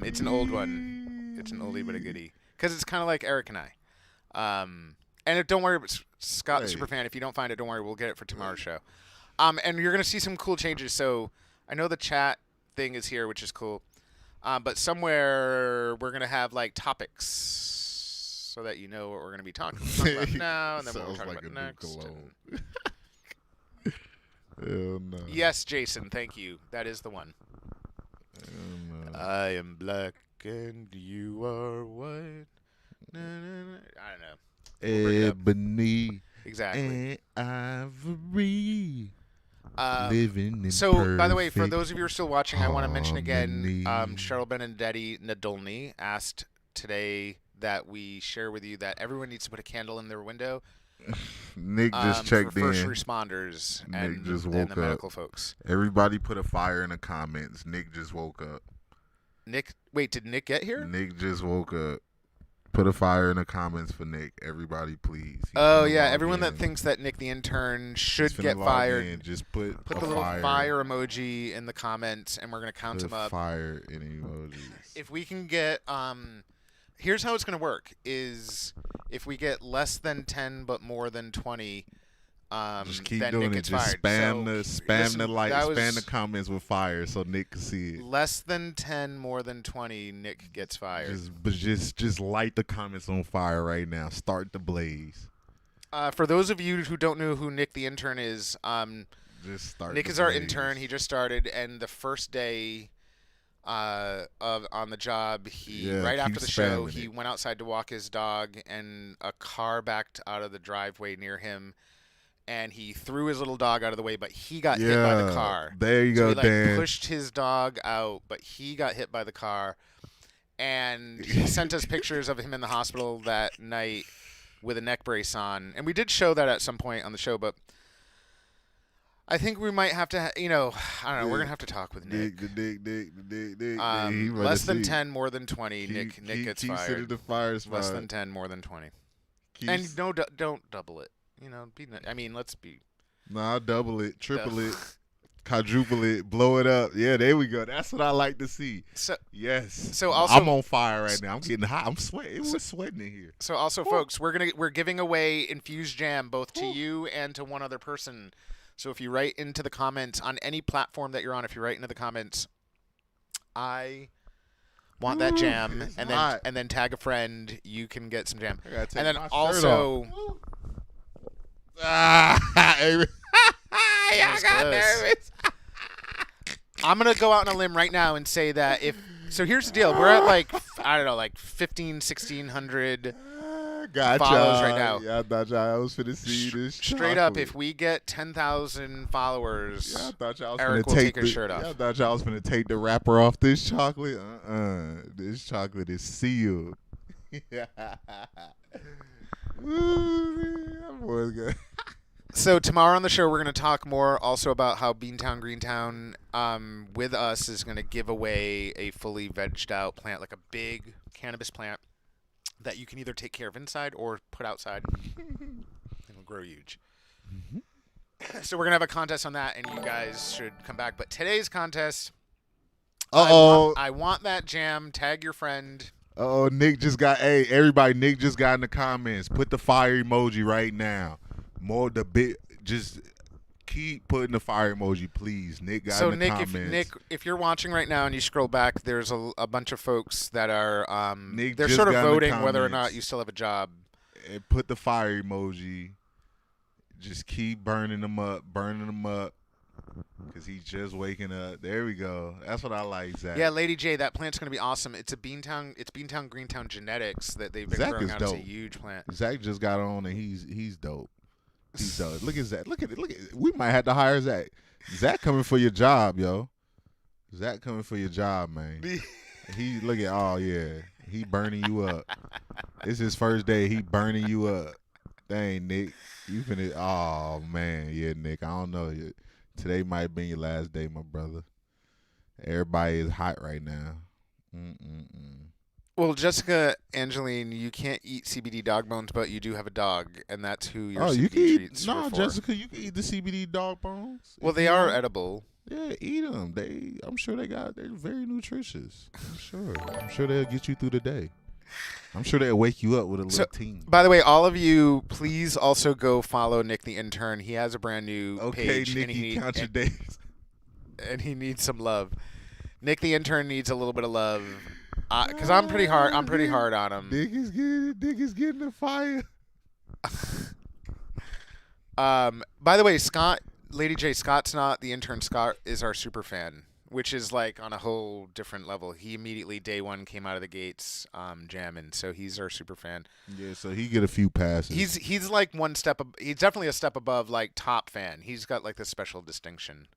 Speaker 1: It's an old one. It's an oldie but a goodie. Because it's kind of like Eric and I. And don't worry, Scott the Superfan, if you don't find it, don't worry. We'll get it for tomorrow's show. And you're going to see some cool changes. So I know the chat thing is here, which is cool. But somewhere we're going to have, like, topics so that you know what we're going to be talking about now. And then what we're talking about next.
Speaker 2: Hell no.
Speaker 1: Yes, Jason, thank you. That is the one.
Speaker 2: Hell no.
Speaker 1: I am black and you are white. Na, na, na. I don't know. We'll bring it up.
Speaker 2: Ebony
Speaker 1: Exactly.
Speaker 2: and ivory. Living in
Speaker 1: So, by the way, for
Speaker 2: perfect
Speaker 1: those of you who are still watching, I want to mention again,
Speaker 2: harmony.
Speaker 1: Cheryl Benedetti Nadolny asked today that we share with you that everyone needs to put a candle in their window.
Speaker 2: Nick just checked
Speaker 1: for first
Speaker 2: in.
Speaker 1: responders
Speaker 2: Nick
Speaker 1: and,
Speaker 2: just
Speaker 1: and
Speaker 2: woke
Speaker 1: the
Speaker 2: up.
Speaker 1: medical folks.
Speaker 2: Everybody put a fire in the comments. Nick just woke up.
Speaker 1: Wait, did Nick get here?
Speaker 2: Nick just woke up. Put a fire in the comments for Nick. Everybody, please. He's
Speaker 1: Oh,
Speaker 2: finna
Speaker 1: yeah,
Speaker 2: log
Speaker 1: everyone that
Speaker 2: in.
Speaker 1: thinks that Nick the intern should
Speaker 2: He's finna
Speaker 1: get
Speaker 2: log
Speaker 1: fired.
Speaker 2: in. Just put
Speaker 1: Put
Speaker 2: a
Speaker 1: the little
Speaker 2: fire,
Speaker 1: fire emoji in the comments, and we're going to count
Speaker 2: put
Speaker 1: them up.
Speaker 2: fire in emojis.
Speaker 1: If we can get, here's how it's going to work, is if we get less than 10 but more than 20,
Speaker 2: Just keep
Speaker 1: then
Speaker 2: doing
Speaker 1: Nick
Speaker 2: it.
Speaker 1: gets
Speaker 2: Just
Speaker 1: fired.
Speaker 2: spam the like,
Speaker 1: that was
Speaker 2: spam the comments with fire so Nick can see it.
Speaker 1: less than 10, more than 20, Nick gets fired.
Speaker 2: Just light the comments on fire right now. Start the blaze.
Speaker 1: For those of you who don't know who Nick the intern is,
Speaker 2: Just start.
Speaker 1: Nick
Speaker 2: the
Speaker 1: is our
Speaker 2: blaze.
Speaker 1: intern. He just started, and the first day on the job, right after
Speaker 2: keep
Speaker 1: the show,
Speaker 2: spamming
Speaker 1: he
Speaker 2: it.
Speaker 1: went outside to walk his dog, and a car backed out of the driveway near him, and he threw his little dog out of the way, but he got hit by the car.
Speaker 2: There you
Speaker 1: So
Speaker 2: go,
Speaker 1: he
Speaker 2: Dan.
Speaker 1: pushed his dog out, but he got hit by the car, and he sent us pictures of him in the hospital that night with a neck brace on, and we did show that at some point on the show, but I think we might have to, I don't know. We're gonna have to talk with Nick.
Speaker 2: Nick.
Speaker 1: Less than 10, more than 20. Nick gets
Speaker 2: keep
Speaker 1: fired.
Speaker 2: sending the fire spot.
Speaker 1: Less than 10, more than 20.
Speaker 2: Keep
Speaker 1: And no, don't double it. Let's be.
Speaker 2: Nah, double it, triple it, quadruple it, blow it up. Yeah, there we go. That's what I like to see.
Speaker 1: So
Speaker 2: Yes.
Speaker 1: So also-
Speaker 2: I'm on fire right now. I'm getting hot. I'm sweating. It was sweating in here.
Speaker 1: so also, folks, we're giving away infused jam both to you and to one other person. So if you write into the comments on any platform that you're on, if you write into the comments, I want that jam,
Speaker 2: it's
Speaker 1: and
Speaker 2: hot.
Speaker 1: then tag a friend, you can get some jam.
Speaker 2: I gotta take
Speaker 1: And then
Speaker 2: my shirt
Speaker 1: also,
Speaker 2: off. Y'all
Speaker 1: That's
Speaker 2: got
Speaker 1: close.
Speaker 2: nervous.
Speaker 1: I'm gonna go out on a limb right now and say that so here's the deal. We're at like 1600
Speaker 2: Got
Speaker 1: follows
Speaker 2: y'all.
Speaker 1: right now.
Speaker 2: Yeah, I thought y'all was finna see this.
Speaker 1: Straight up,
Speaker 2: chocolate.
Speaker 1: if we get 10,000 followers,
Speaker 2: Yeah, I thought y'all was
Speaker 1: Eric
Speaker 2: finna
Speaker 1: will
Speaker 2: take
Speaker 1: take his
Speaker 2: the,
Speaker 1: shirt off.
Speaker 2: Yeah, I thought y'all was finna take the wrapper off this chocolate. This chocolate is sealed. Yeah. Ooh, that boy's good.
Speaker 1: So tomorrow on the show, we're going to talk more also about how Beantown Greentown with us is going to give away a fully vegged out plant, like a big cannabis plant that you can either take care of inside or put outside. It'll grow huge. So we're going to have a contest on that, and you guys should come back. But today's contest, I want that jam. Tag your friend.
Speaker 2: Nick just got. Hey, everybody! Nick just got in the comments. Put the fire emoji right now. More the bit. Just keep putting the fire emoji, please. Nick got in the
Speaker 1: Nick,
Speaker 2: comments.
Speaker 1: if you're watching right now and you scroll back, there's a bunch of folks that are
Speaker 2: Nick
Speaker 1: they're
Speaker 2: just
Speaker 1: sort of
Speaker 2: got in the
Speaker 1: voting whether or not
Speaker 2: comments.
Speaker 1: you still have a job.
Speaker 2: And put the fire emoji. Just keep burning them up, because he's just waking up. There we go. That's what I like, Zach.
Speaker 1: Yeah, Lady J, that plant's going to be awesome. It's Beantown Greentown genetics that they've been
Speaker 2: Zach
Speaker 1: growing
Speaker 2: is
Speaker 1: out. It's a
Speaker 2: dope.
Speaker 1: huge plant.
Speaker 2: Zach just got on and he's dope. He's dope. Look at Zach. Look at it. We might have to hire Zach. Zach coming for your job, yo. Zach coming for your job, man. He look at he burning you up. It's his first day. He burning you up. Dang, Nick. You finna. Oh man, yeah, Nick. I don't know. Today might have been your last day, my brother. Everybody is hot right now.
Speaker 1: Well, Jessica, Angeline, you can't eat CBD dog bones, but you do have a dog, and that's who your CBD
Speaker 2: you can eat.
Speaker 1: treats
Speaker 2: No,
Speaker 1: were for.
Speaker 2: Jessica, you can eat the CBD dog bones.
Speaker 1: Well,
Speaker 2: if
Speaker 1: they
Speaker 2: you
Speaker 1: are
Speaker 2: want.
Speaker 1: edible.
Speaker 2: Yeah, eat them. I'm sure they're very nutritious. I'm sure they'll get you through the day. I'm sure they'll wake you up with a little team.
Speaker 1: By the way, all of you, please also go follow Nick the intern. He has a brand new
Speaker 2: Okay,
Speaker 1: page,
Speaker 2: Nikki, count your days.
Speaker 1: and he needs some love. Nick the intern needs a little bit of love, because I'm pretty hard. I'm pretty hard on him.
Speaker 2: Nick is getting the fire.
Speaker 1: By the way, Scott, Lady J, Scott's not the intern. Scott is our super fan, which is like on a whole different level. He immediately day one came out of the gates jamming, so he's our super fan.
Speaker 2: Yeah, so he get a few passes.
Speaker 1: He's like one step. He's definitely a step above like top fan. He's got like this special distinction.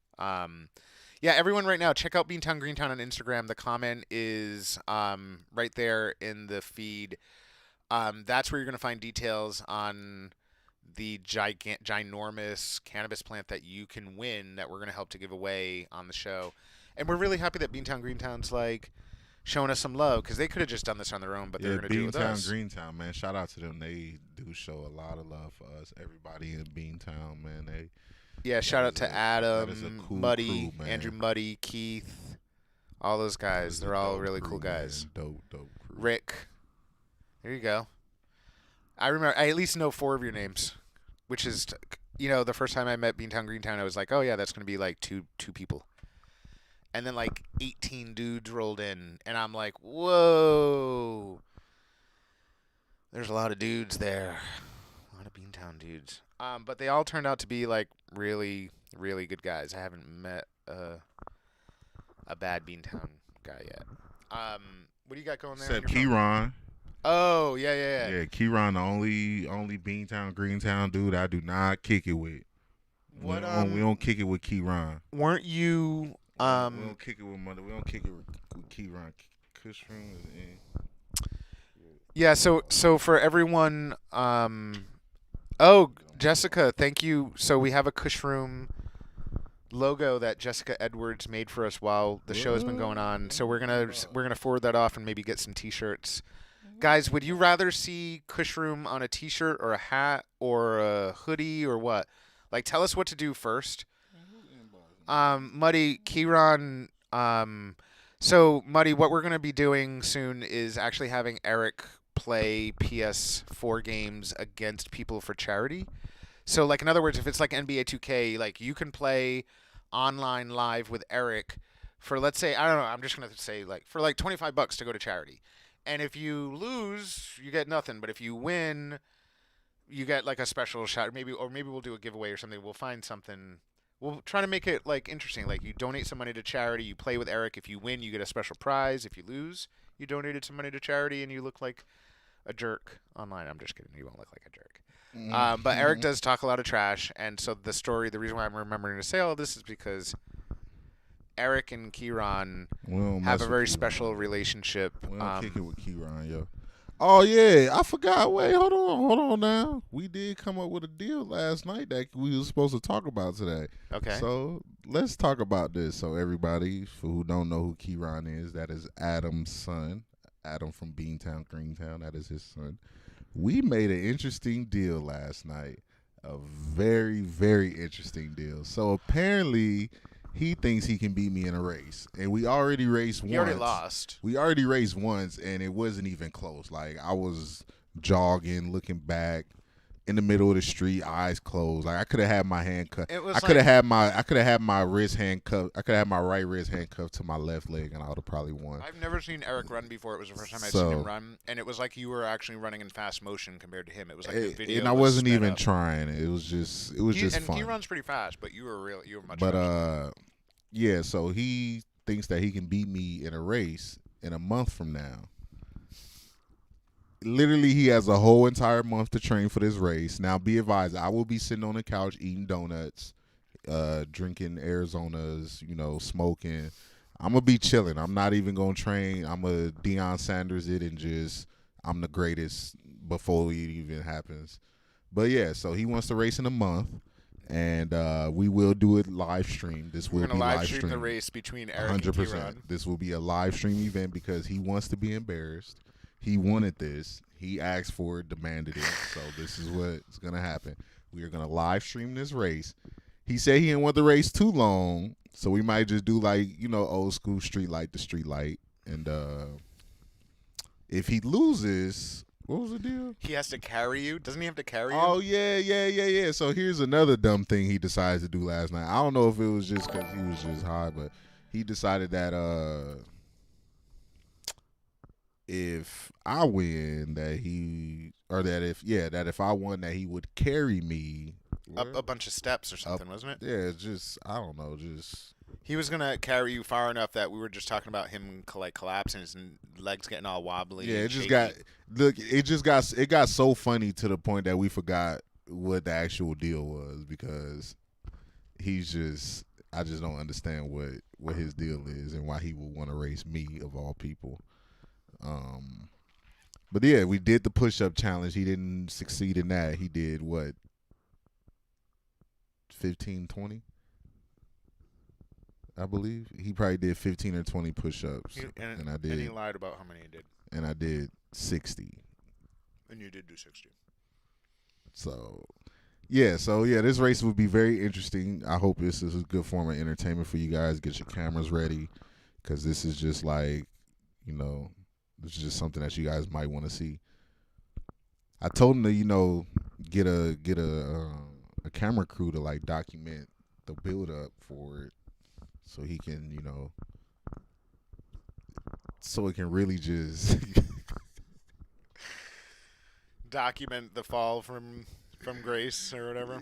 Speaker 1: Yeah, everyone right now, check out Beantown Greentown on Instagram. The comment is right there in the feed. That's where you're going to find details on the ginormous cannabis plant that you can win that we're going to help to give away on the show. And we're really happy that Beantown Greentown's like showing us some love, because they could have just done this on their own, but they're going to do it with us.
Speaker 2: Beantown Greentown, man. Shout out to them. They do show a lot of love for us. Everybody in Beantown, man.
Speaker 1: Yeah, shout out to Adam,
Speaker 2: that is a cool
Speaker 1: Muddy,
Speaker 2: crew, man.
Speaker 1: Andrew Muddy, Keith, all those guys. They're all really cool guys.
Speaker 2: Man. Dope crew.
Speaker 1: Rick. There you go. I remember. I at least know 4 of your names, which is, the first time I met Beantown Greentown, I was like, oh yeah, that's gonna be like two people, and then like 18 dudes rolled in, and I'm like, whoa. There's a lot of dudes there, a lot of Beantown dudes. But they all turned out to be like really, really good guys. I haven't met a bad Beantown guy yet. What do you got going there?
Speaker 2: Except Keyron.
Speaker 1: Oh, yeah.
Speaker 2: Yeah, Keyron, the only Beantown, Greentown dude I do not kick it with.
Speaker 1: What,
Speaker 2: we don't kick it with Keyron.
Speaker 1: Weren't you
Speaker 2: we don't kick it with mother. We don't kick it with Keyron. Kushroom is in.
Speaker 1: Yeah, so for everyone, Jessica, thank you. So we have a Kushroom logo that Jessica Edwards made for us while the show has been going on. So we're gonna forward that off and maybe get some T-shirts. Guys, would you rather see Kushroom on a T-shirt or a hat or a hoodie or what? Like, tell us what to do first. Muddy, Kieran. So Muddy, what we're gonna be doing soon is actually having Eric play PS4 games against people for charity. So, like, in other words, if it's like NBA 2K, like, you can play online live with Eric for, let's say, I don't know, I'm just going to say, like, for like $25 to go to charity. And if you lose, you get nothing. But if you win, you get like a special shot. Maybe we'll do a giveaway or something. We'll find something. We'll try to make it like interesting. Like, you donate some money to charity, you play with Eric. If you win, you get a special prize. If you lose, you donated some money to charity and you look like a jerk online. I'm just kidding. You won't look like a jerk.
Speaker 2: Mm.
Speaker 1: But Eric does talk a lot of trash, and so the reason why I'm remembering to say all of this is because Eric and Kieran
Speaker 2: We don't
Speaker 1: have
Speaker 2: mess
Speaker 1: a
Speaker 2: with
Speaker 1: very
Speaker 2: Kieran.
Speaker 1: special relationship.
Speaker 2: We don't kick it with Kieran, yo. Oh yeah, I forgot. Wait, hold on now. We did come up with a deal last night that we were supposed to talk about today.
Speaker 1: Okay.
Speaker 2: So let's talk about this. So everybody who don't know who Kieran is, that is Adam's son. Adam from Beantown, Greentown. That is his son. We made an interesting deal last night. A very, very interesting deal. So apparently he thinks he can beat me in a race. And we already raced once.
Speaker 1: He already lost.
Speaker 2: We already raced once, and it wasn't even close. Like, I was jogging, looking back in the middle of the street, eyes closed. Like, I could have had my hand cut. I could have had my wrist handcuffed. I could have had my right wrist handcuffed to my left leg, and I would have probably won.
Speaker 1: I've never seen Eric run before. It was the first time I'd seen him run, and it was like you were actually running in fast motion compared to him. It was like the video.
Speaker 2: And I wasn't even trying. It was just
Speaker 1: and
Speaker 2: fun.
Speaker 1: he runs pretty fast, but you were much
Speaker 2: But
Speaker 1: faster.
Speaker 2: yeah. So he thinks that he can beat me in a race in a month from now. Literally, he has a whole entire month to train for this race. Now, be advised, I will be sitting on the couch eating donuts, drinking Arizonas, smoking. I'm going to be chilling. I'm not even going to train. I'm going to Deion Sanders it and just, I'm the greatest before it even happens. But, yeah, so he wants to race in a month, and we will do it live stream. This will be live stream
Speaker 1: the race between Eric and
Speaker 2: 100%.
Speaker 1: Kieran.
Speaker 2: This will be a live stream event because he wants to be embarrassed. He wanted this. He asked for it, demanded it. So this is what's going to happen. We are going to live stream this race. He said he didn't want the race too long, so we might just do old school street light to street light. And if he loses, what was the deal?
Speaker 1: He has to carry you. Doesn't he have to carry you?
Speaker 2: Oh, yeah. So here's another dumb thing he decided to do last night. I don't know if it was just because he was just high, but he decided that if I win, that if I won, that he would carry me
Speaker 1: up a bunch of steps or something, wasn't it?
Speaker 2: Yeah, just I don't know, just
Speaker 1: he was gonna carry you far enough that we were just talking about him collapsing, his legs getting all wobbly.
Speaker 2: Yeah, it got so funny to the point that we forgot what the actual deal was because I just don't understand what his deal is and why he would want to race me of all people. But yeah, we did the push-up challenge. He didn't succeed in that. He did what? 15, 20? I believe. He probably did 15 or 20 push-ups. And I did.
Speaker 1: And he lied about how many he did.
Speaker 2: And I did 60.
Speaker 1: And you did do 60.
Speaker 2: So this race will be very interesting. I hope this is a good form of entertainment for you guys. Get your cameras ready because this is just like, this is just something that you guys might want to see. I told him to, get a camera crew to like document the build up for it, so he can, so it can really just
Speaker 1: document the fall from grace or whatever.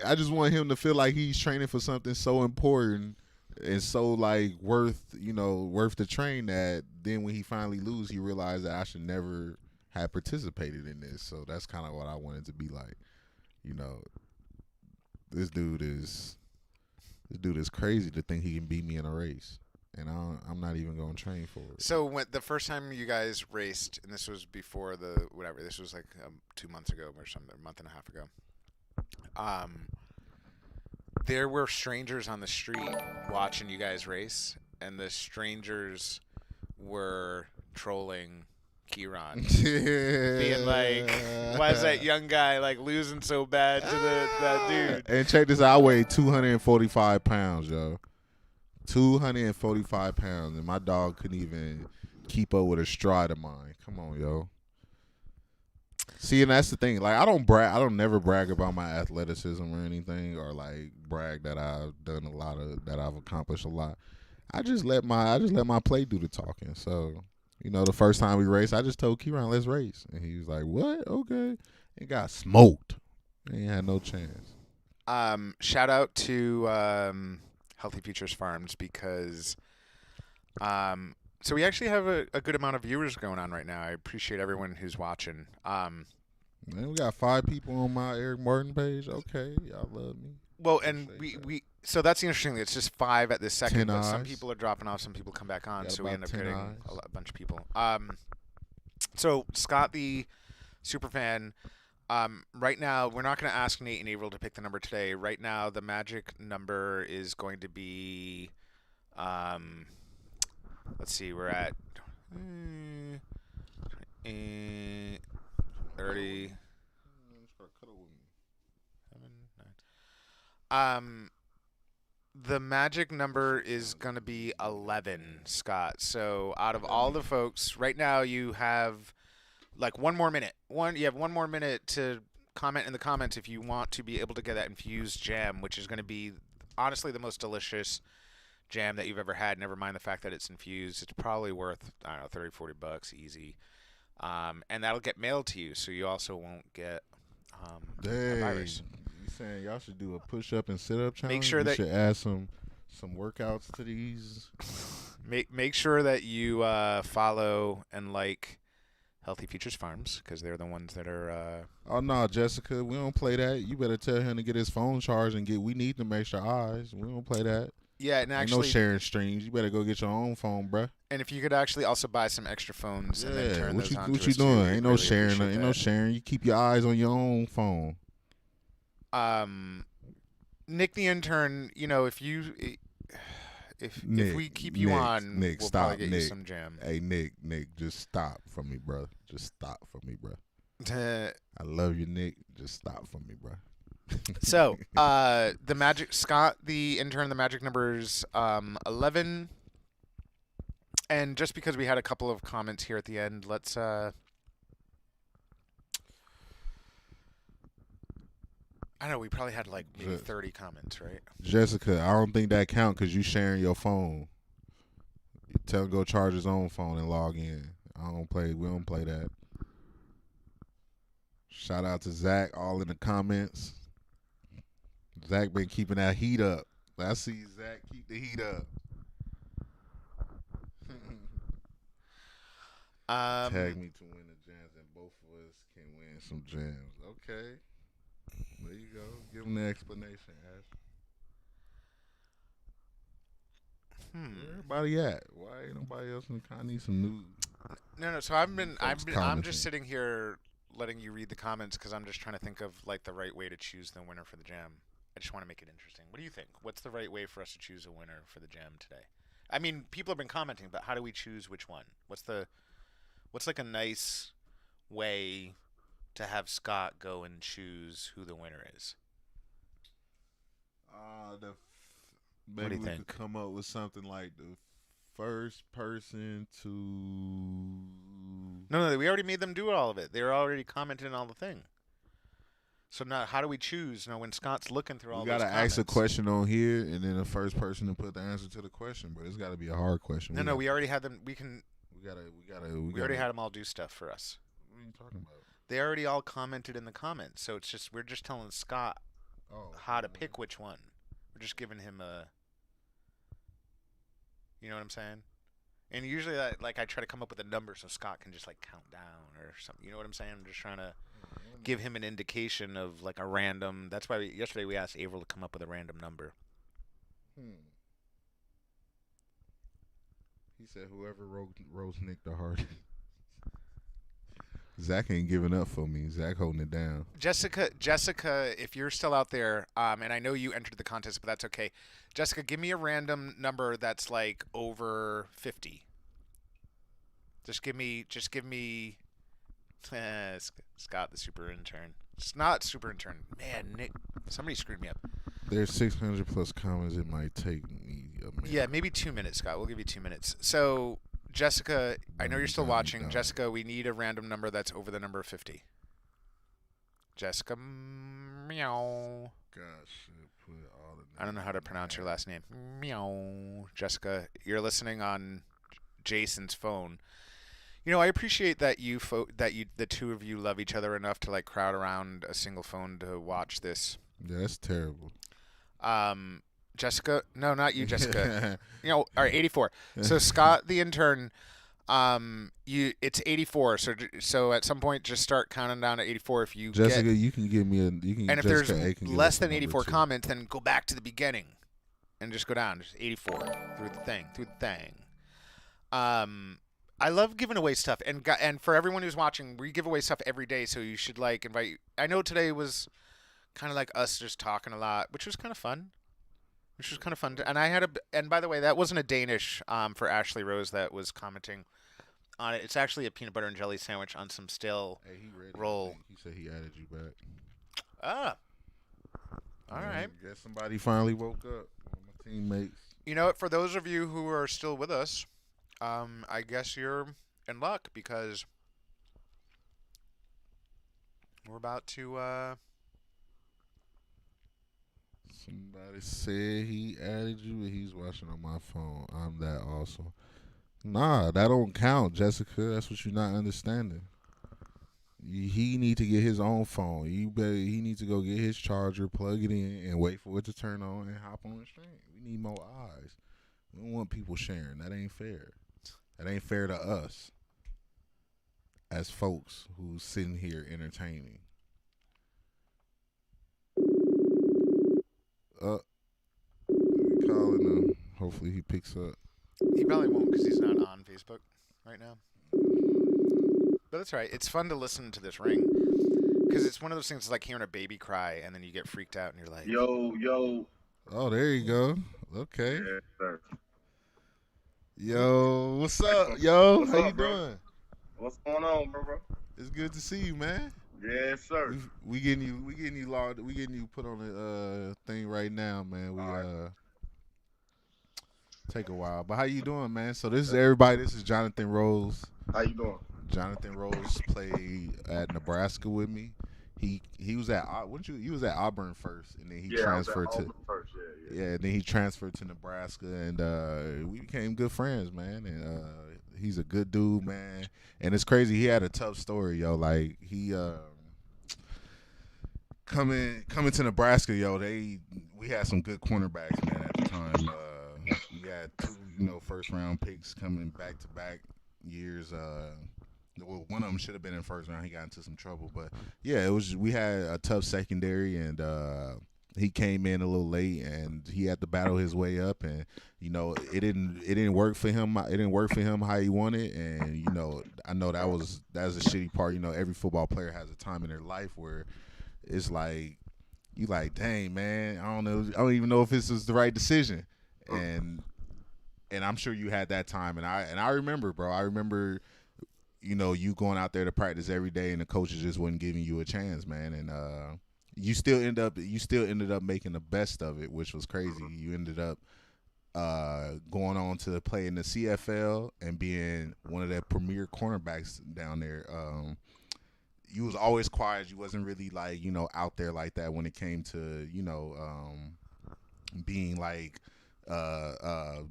Speaker 2: I just want him to feel like he's training for something so important. And so like worth the train that then when he finally lose, he realized that I should never have participated in this. So that's kind of what I wanted to be like. This dude is crazy to think he can beat me in a race, and I'm not even going to train for it.
Speaker 1: So when the first time you guys raced, and this was before this was like 2 months ago or something, a month and a half ago. There were strangers on the street watching you guys race, and the strangers were trolling Kieran, being like, "Why is that young guy like losing so bad to that dude?"
Speaker 2: And check this out, I weigh 245 pounds, yo. 245 pounds, and my dog couldn't even keep up with a stride of mine. Come on, yo. See, and that's the thing. Like, I don't never brag about my athleticism or anything, or like brag that I've done that I've accomplished a lot. I just let my play do the talking. So, the first time we raced, I just told Kieran, let's race, and he was like, "What? Okay," and got smoked. He had no chance.
Speaker 1: Shout out to Healthy Futures Farms because So we actually have a good amount of viewers going on right now. I appreciate everyone who's watching.
Speaker 2: Man, we got 5 people on my Eric Martin page. Okay, y'all love me.
Speaker 1: Well, and
Speaker 2: Appreciate that.
Speaker 1: we so that's the interesting thing. It's just 5 at this second,
Speaker 2: 10
Speaker 1: but some
Speaker 2: eyes.
Speaker 1: people are dropping off, some people come back on,
Speaker 2: Got
Speaker 1: so we
Speaker 2: about
Speaker 1: end up
Speaker 2: 10
Speaker 1: getting
Speaker 2: eyes.
Speaker 1: a bunch of people. So Scott, the super fan. Right now, we're not going to ask Nate and April to pick the number today. Right now, the magic number is going to be, let's see, we're at 30. The magic number is going to be 11, Scott. So out of all the folks, right now you have like 1 more minute. You have 1 more minute to comment in the comments if you want to be able to get that infused jam, which is going to be honestly the most delicious jam that you've ever had. Never mind the fact that it's infused. It's probably worth, I don't know, 30, 40 bucks easy. And that'll get mailed to you, so you also won't get a
Speaker 2: Dang.
Speaker 1: virus.
Speaker 2: You saying y'all should do a push-up and sit-up challenge?
Speaker 1: Make sure
Speaker 2: we
Speaker 1: that
Speaker 2: should add some workouts to these.
Speaker 1: make sure that you follow and like Healthy Futures Farms, because they're the ones that are.
Speaker 2: Oh no, Jessica, we don't play that. You better tell him to get his phone charged and get. We need them extra eyes. We don't play that.
Speaker 1: Yeah, and
Speaker 2: Ain't no
Speaker 1: actually,
Speaker 2: sharing streams. You better go get your own phone, bruh.
Speaker 1: and if you could actually also buy some extra phones and then
Speaker 2: Yeah,
Speaker 1: turn
Speaker 2: what
Speaker 1: those
Speaker 2: you
Speaker 1: on
Speaker 2: what
Speaker 1: to
Speaker 2: you
Speaker 1: us too,
Speaker 2: doing?
Speaker 1: we'd
Speaker 2: Ain't no
Speaker 1: really
Speaker 2: sharing.
Speaker 1: appreciate
Speaker 2: Ain't no
Speaker 1: that.
Speaker 2: sharing. You keep your eyes on your own phone.
Speaker 1: Nick the intern, if
Speaker 2: Nick,
Speaker 1: we keep you
Speaker 2: Nick,
Speaker 1: on,
Speaker 2: Nick,
Speaker 1: we'll
Speaker 2: stop,
Speaker 1: probably get you
Speaker 2: Nick.
Speaker 1: some jam.
Speaker 2: Hey, Nick, just stop for me, bruh. Just stop for me, bruh. I love you, Nick. Just stop for me, bruh.
Speaker 1: So, the magic Scott, the intern, the magic number's 11. And just because we had a couple of comments here at the end, let's I don't know, we probably had like maybe 30 comments, right?
Speaker 2: Jessica, I don't think that count because you sharing your phone. Tell him go charge his own phone and log in. We don't play that. Shout out to Zach, all in the comments. Zach been keeping that heat up. I see Zach keep the heat up. Tag me to win the jams, and both of us can win some jams. Okay. There you go. Give him the explanation, Ash. Where everybody at? Why ain't nobody else in the I need some news.
Speaker 1: No. So I'm
Speaker 2: commenting.
Speaker 1: just sitting here letting you read the comments because I'm just trying to think of like the right way to choose the winner for the jam. I just want to make it interesting. What do you think? What's the right way for us to choose a winner for the jam today? I mean, people have been commenting, but how do we choose which one? What's like a nice way to have Scott go and choose who the winner is?
Speaker 2: Maybe
Speaker 1: do you
Speaker 2: we
Speaker 1: think?
Speaker 2: could come up with something like the first person to.
Speaker 1: No, we already made them do all of it. They were already commenting on all the thing. So now, how do we choose? When Scott's looking through all
Speaker 2: We
Speaker 1: those
Speaker 2: gotta
Speaker 1: comments.
Speaker 2: ask a question on here, and then the first person to put the answer to the question. But it's got to be a hard question.
Speaker 1: No, we already had them. We already had them all do stuff for us.
Speaker 2: What are you talking about?
Speaker 1: They already all commented in the comments, so we're just telling Scott how to pick which one. We're just giving him a. You know what I'm saying? And usually, I try to come up with a number so Scott can just like count down or something. You know what I'm saying? I'm just trying to give him an indication of like a random. That's why yesterday we asked April to come up with a random number.
Speaker 2: He said whoever roast Nick the hardest. Zach ain't giving up for me. Zach holding it down.
Speaker 1: Jessica, if you're still out there, and I know you entered the contest, but that's okay. Jessica, give me a random number that's like over 50. Just give me Scott, the super intern. It's not super intern. Man, Nick, somebody screwed me up.
Speaker 2: There's 600 plus comments. It might take me a minute.
Speaker 1: Yeah, maybe 2 minutes, Scott. We'll give you 2 minutes. So, Jessica, I know you're still watching. Jessica, we need a random number that's over the number 50. Jessica, meow.
Speaker 2: Gosh, put all the.
Speaker 1: I don't know how to pronounce your last name. Meow. Jessica, you're listening on Jason's phone. I appreciate that the two of you love each other enough to like crowd around a single phone to watch this.
Speaker 2: Yeah, that's terrible.
Speaker 1: Jessica. No, not you, Jessica. All right, 84. So Scott, the intern, it's 84. So at some point, just start counting down to 84. If you get,
Speaker 2: Jessica, you can give me a. You can
Speaker 1: and if there's
Speaker 2: Jessica A can give
Speaker 1: less
Speaker 2: us a
Speaker 1: than
Speaker 2: number
Speaker 1: 84
Speaker 2: too.
Speaker 1: comments, then go back to the beginning, and just go down, just 84 through the thing. I love giving away stuff, and for everyone who's watching, we give away stuff every day. So you should like invite. I know today was kind of like us just talking a lot, which was kind of fun. And I had and by the way, that wasn't a Danish for Ashley Rose that was commenting on it. It's actually a peanut butter and jelly sandwich on some stale
Speaker 2: Hey, he ready.
Speaker 1: roll.
Speaker 2: He said he added you back.
Speaker 1: Ah, all right.
Speaker 2: Guess somebody finally woke up. One of my teammates.
Speaker 1: You know what? For those of you who are still with us, I guess you're in luck because we're about to.
Speaker 2: Somebody said he added you, and he's watching on my phone. I'm that also. Nah, that don't count, Jessica. That's what you're not understanding. He need to get his own phone. He needs to go get his charger, plug it in, and wait for it to turn on and hop on the stream. We need more eyes. We don't want people sharing. That ain't fair. That ain't fair to us as folks who's sitting here entertaining. We calling him. Hopefully he picks up.
Speaker 1: He probably won't because he's not on Facebook right now. But that's all right. It's fun to listen to this ring because it's one of those things. It's like hearing a baby cry, and then you get freaked out, and you're like,
Speaker 5: Yo.
Speaker 2: Oh, there you go. Okay.
Speaker 5: Yeah, sir.
Speaker 2: Yo, what's up? Yo,
Speaker 5: What's
Speaker 2: how
Speaker 5: up,
Speaker 2: you
Speaker 5: bro?
Speaker 2: doing?
Speaker 5: What's going on, bro?
Speaker 2: It's good to see you, man.
Speaker 5: Yes, sir.
Speaker 2: We getting you logged. We getting you put on the thing right now, man. We
Speaker 5: All right.
Speaker 2: take a while, but how you doing, man? So this is everybody. This is Jonathan Rose.
Speaker 5: How you doing?
Speaker 2: Jonathan Rose played at Nebraska with me. He was at you was at Auburn first, and then he transferred
Speaker 5: I was at
Speaker 2: to
Speaker 5: Auburn first. Yeah.
Speaker 2: yeah. Then he transferred to Nebraska, and we became good friends, man. And he's a good dude, man. And it's crazy. He had a tough story, yo. Like he coming to Nebraska, yo. We had some good cornerbacks, man. At the time, we had two first round picks coming back to back years. Well, one of them should have been in first round. He got into some trouble, but yeah, it was. We had a tough secondary, and he came in a little late, and he had to battle his way up, and it didn't work for him. It didn't work for him how he wanted, and I know that's a shitty part. Every football player has a time in their life where it's like you like, dang man, I don't even know if this was the right decision, and I'm sure you had that time, and I remember, bro. I remember. You going out there to practice every day, and the coaches just wasn't giving you a chance, man. And you still ended up making the best of it, which was crazy. You ended up going on to play in the CFL and being one of the premier cornerbacks down there. You was always quiet. You wasn't really like out there like that when it came to being like.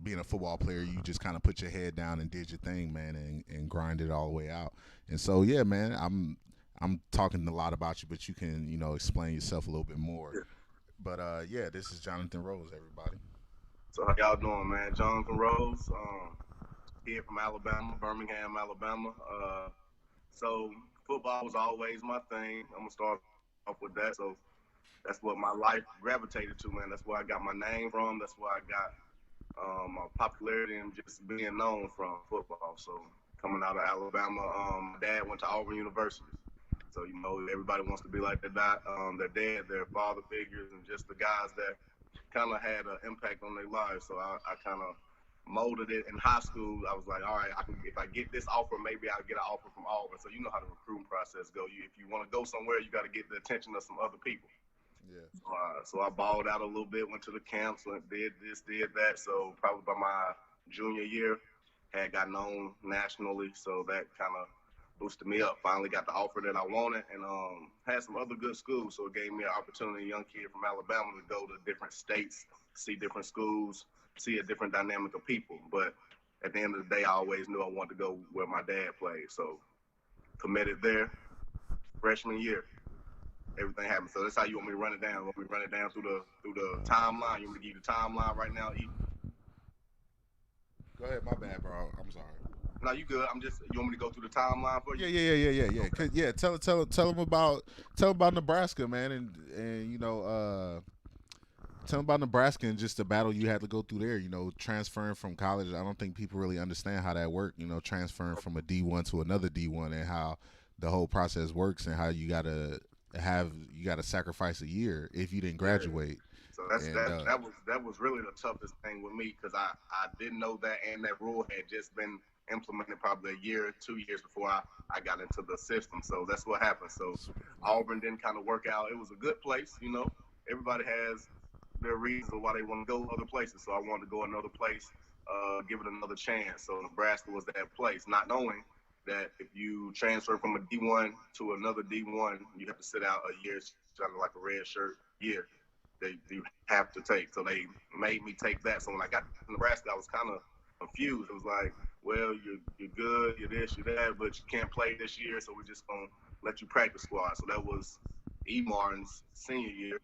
Speaker 2: Being a football player, you just kind of put your head down and did your thing, man, and grind it all the way out. And so, yeah, man, I'm talking a lot about you, but you can, explain yourself a little bit more.
Speaker 5: Yeah.
Speaker 2: But yeah, this is Jonathan Rose, everybody.
Speaker 5: So how y'all doing, man? Jonathan Rose, here from Alabama, Birmingham, Alabama. So football was always my thing. I'm gonna start off with that. So that's what my life gravitated to, man. That's where I got my name from. That's where I got my popularity and just being known from football. So coming out of Alabama, my dad went to Auburn University. So, everybody wants to be like their dad, their father figures, and just the guys that kind of had an impact on their lives. So I kind of molded it in high school. I was like, all right, if I get this offer, maybe I'll get an offer from Auburn. So you know how the recruiting process goes. If you want to go somewhere, you got to get the attention of some other people.
Speaker 2: Yeah.
Speaker 5: So I balled out a little bit, went to the camps, did this, did that. So probably by my junior year, had got known nationally. So that kind of boosted me up. Finally got the offer that I wanted, and had some other good schools. So it gave me an opportunity, a young kid from Alabama, to go to different states, see different schools, see a different dynamic of people. But at the end of the day, I always knew I wanted to go where my dad played. So committed there, freshman year. everything happened. So that's how you want me to run it down. You want me to run it down through the timeline? You want me to give you the timeline right now?
Speaker 2: Go ahead, my bad, bro. I'm sorry.
Speaker 5: No, you good. You want me to go through the timeline for you?
Speaker 2: Yeah. Okay. Tell them about Nebraska, man, and tell them about Nebraska and just the battle you had to go through there. Transferring from college. I don't think people really understand how that worked. Transferring from a D1 to another D1 and how the whole process works and how you gotta sacrifice a year if you didn't graduate.
Speaker 5: So that was really the toughest thing with me because I didn't know that, and that rule had just been implemented probably a year, 2 years before I got into the system. So that's what happened. So Auburn didn't kind of work out. It was a good place, Everybody has their reasons why they want to go other places. So I wanted to go another place, give it another chance. So Nebraska was that place, not knowing that if you transfer from a D1 to another D1, you have to sit out a year, kind of like a red shirt year. You have to take. So they made me take that. So when I got to Nebraska, I was kind of confused. It was like, well, you're good, you're this, you're that, but you can't play this year, so we're just going to let you practice squad. So that was E. Martin's senior year.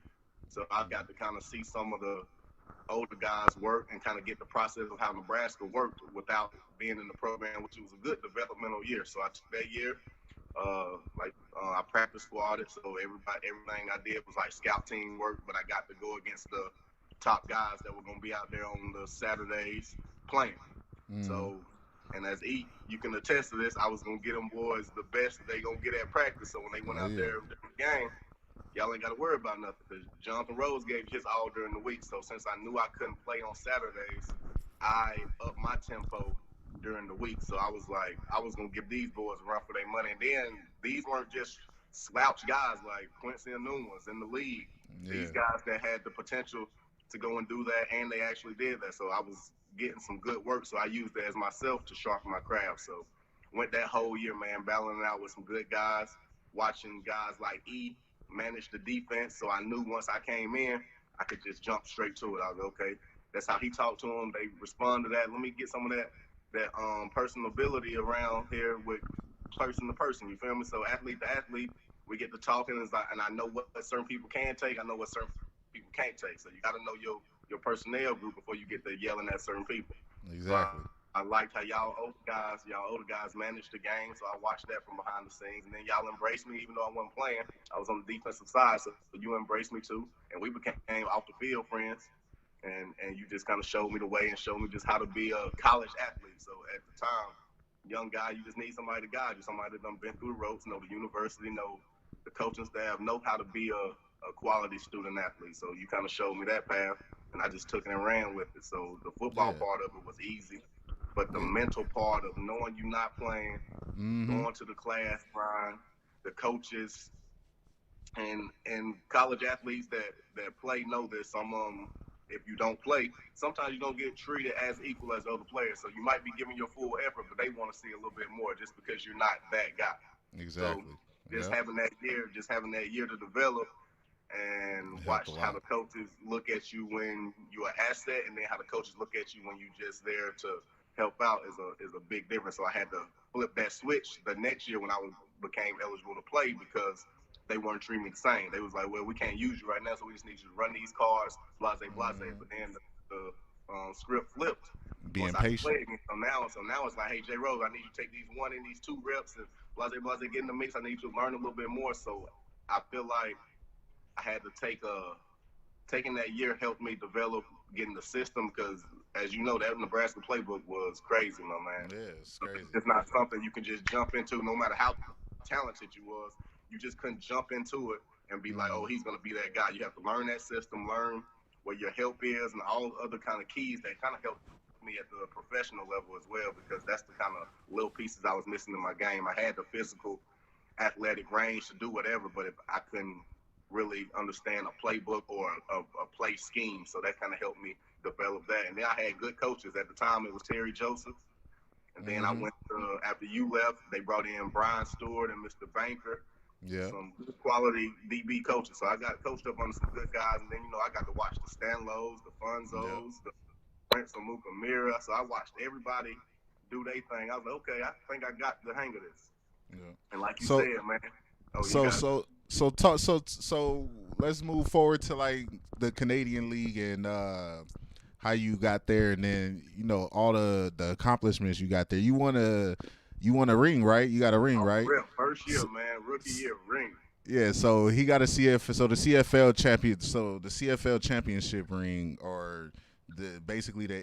Speaker 5: So I got to kind of see some of the older guys work and kind of get the process of how Nebraska worked without being in the program, which was a good developmental year. So I took that year. I practice squatted, so everything I did was like scout team work, but I got to go against the top guys that were going to be out there on the Saturdays playing. So, and as E, you can attest to this, I was going to get them boys the best they going to get at practice. So when they went out there in the game, y'all ain't got to worry about nothing because Jonathan Rose gave his all during the week. So since I knew I couldn't play on Saturdays, I upped my tempo during the week. So I was like, I was going to give these boys a run for their money. And then these weren't just slouch guys like Quincy Anumas in the league. Yeah. These guys that had the potential to go and do that, and they actually did that. So I was getting some good work. So I used it as myself to sharpen my craft. So went that whole year, man, battling it out with some good guys, watching guys like E manage the defense. So I knew once I came in, I could just jump straight to it. I was like, okay, that's how he talked to them. They respond to that. Let me get some of that personal ability around here with person to person. You feel me? So athlete to athlete, we get to talking, and I know what certain people can take. I know what certain people can't take. So you got to know your personnel group before you get to yelling at certain people.
Speaker 2: Exactly.
Speaker 5: So I liked how y'all older guys managed the game. So I watched that from behind the scenes, and then y'all embraced me even though I wasn't playing. I was on the defensive side, so you embraced me too, and we became off the field friends. And you just kind of showed me the way and showed me just how to be a college athlete. So at the time, young guy, you just need somebody to guide you, somebody that done been through the ropes, know the university, know the coaching staff, know how to be a quality student athlete. So you kind of showed me that path, and I just took it and ran with it. So the football part of it was easy, but the mental part of knowing you're not playing, going to the class, Brian, the coaches, and college athletes that play know this. If you don't play, sometimes you don't get treated as equal as other players. So you might be giving your full effort, but they want to see a little bit more just because you're not that guy.
Speaker 2: Exactly.
Speaker 5: So just having that year to develop and watch how the coaches look at you when you're an asset, and then how the coaches look at you when you're just there to help out is a big difference. So I had to flip that switch the next year when I became eligible to play because they weren't treating me the same. They was like, well, we can't use you right now, so we just need you to run these cards, blase. But then the script flipped.
Speaker 2: Being patient.
Speaker 5: So now it's like, hey, J. Rose, I need you to take these 1 and these 2 reps and blase, get in the mix. I need you to learn a little bit more. So I feel like I had to taking that year helped me develop getting the system because, as you know, that Nebraska playbook was crazy, my man.
Speaker 2: Yeah, it's crazy.
Speaker 5: It's not something you can just jump into no matter how talented you was. You just couldn't jump into it and be like, oh, he's going to be that guy. You have to learn that system, learn where your help is, and all other kind of keys that kind of help me at the professional level as well, because that's the kind of little pieces I was missing in my game. I had the physical, athletic range to do whatever, but if I couldn't really understand a playbook or a play scheme, so that kind of helped me develop that. And then I had good coaches. At the time, it was Terry Joseph. And then I went to, after you left, they brought in Brian Stewart and Mr. Banker.
Speaker 2: Yeah.
Speaker 5: Some good quality DB coaches. So I got coached up under some good guys. And then, I got to watch the Stanlows, the Funzos, the Prince Amuka Mira. So I watched everybody do their thing. I was like, okay, I think I got the hang of this.
Speaker 2: Yeah.
Speaker 5: And like you said, man.
Speaker 2: So let's move forward to like the Canadian League and how you got there, and then all the accomplishments you got there. You want a ring, right? You got a ring,
Speaker 5: Off
Speaker 2: right?
Speaker 5: rip, first year,
Speaker 2: S-
Speaker 5: man, rookie year, ring.
Speaker 2: Yeah, so he got a So the CFL champion. So the CFL championship ring, or basically the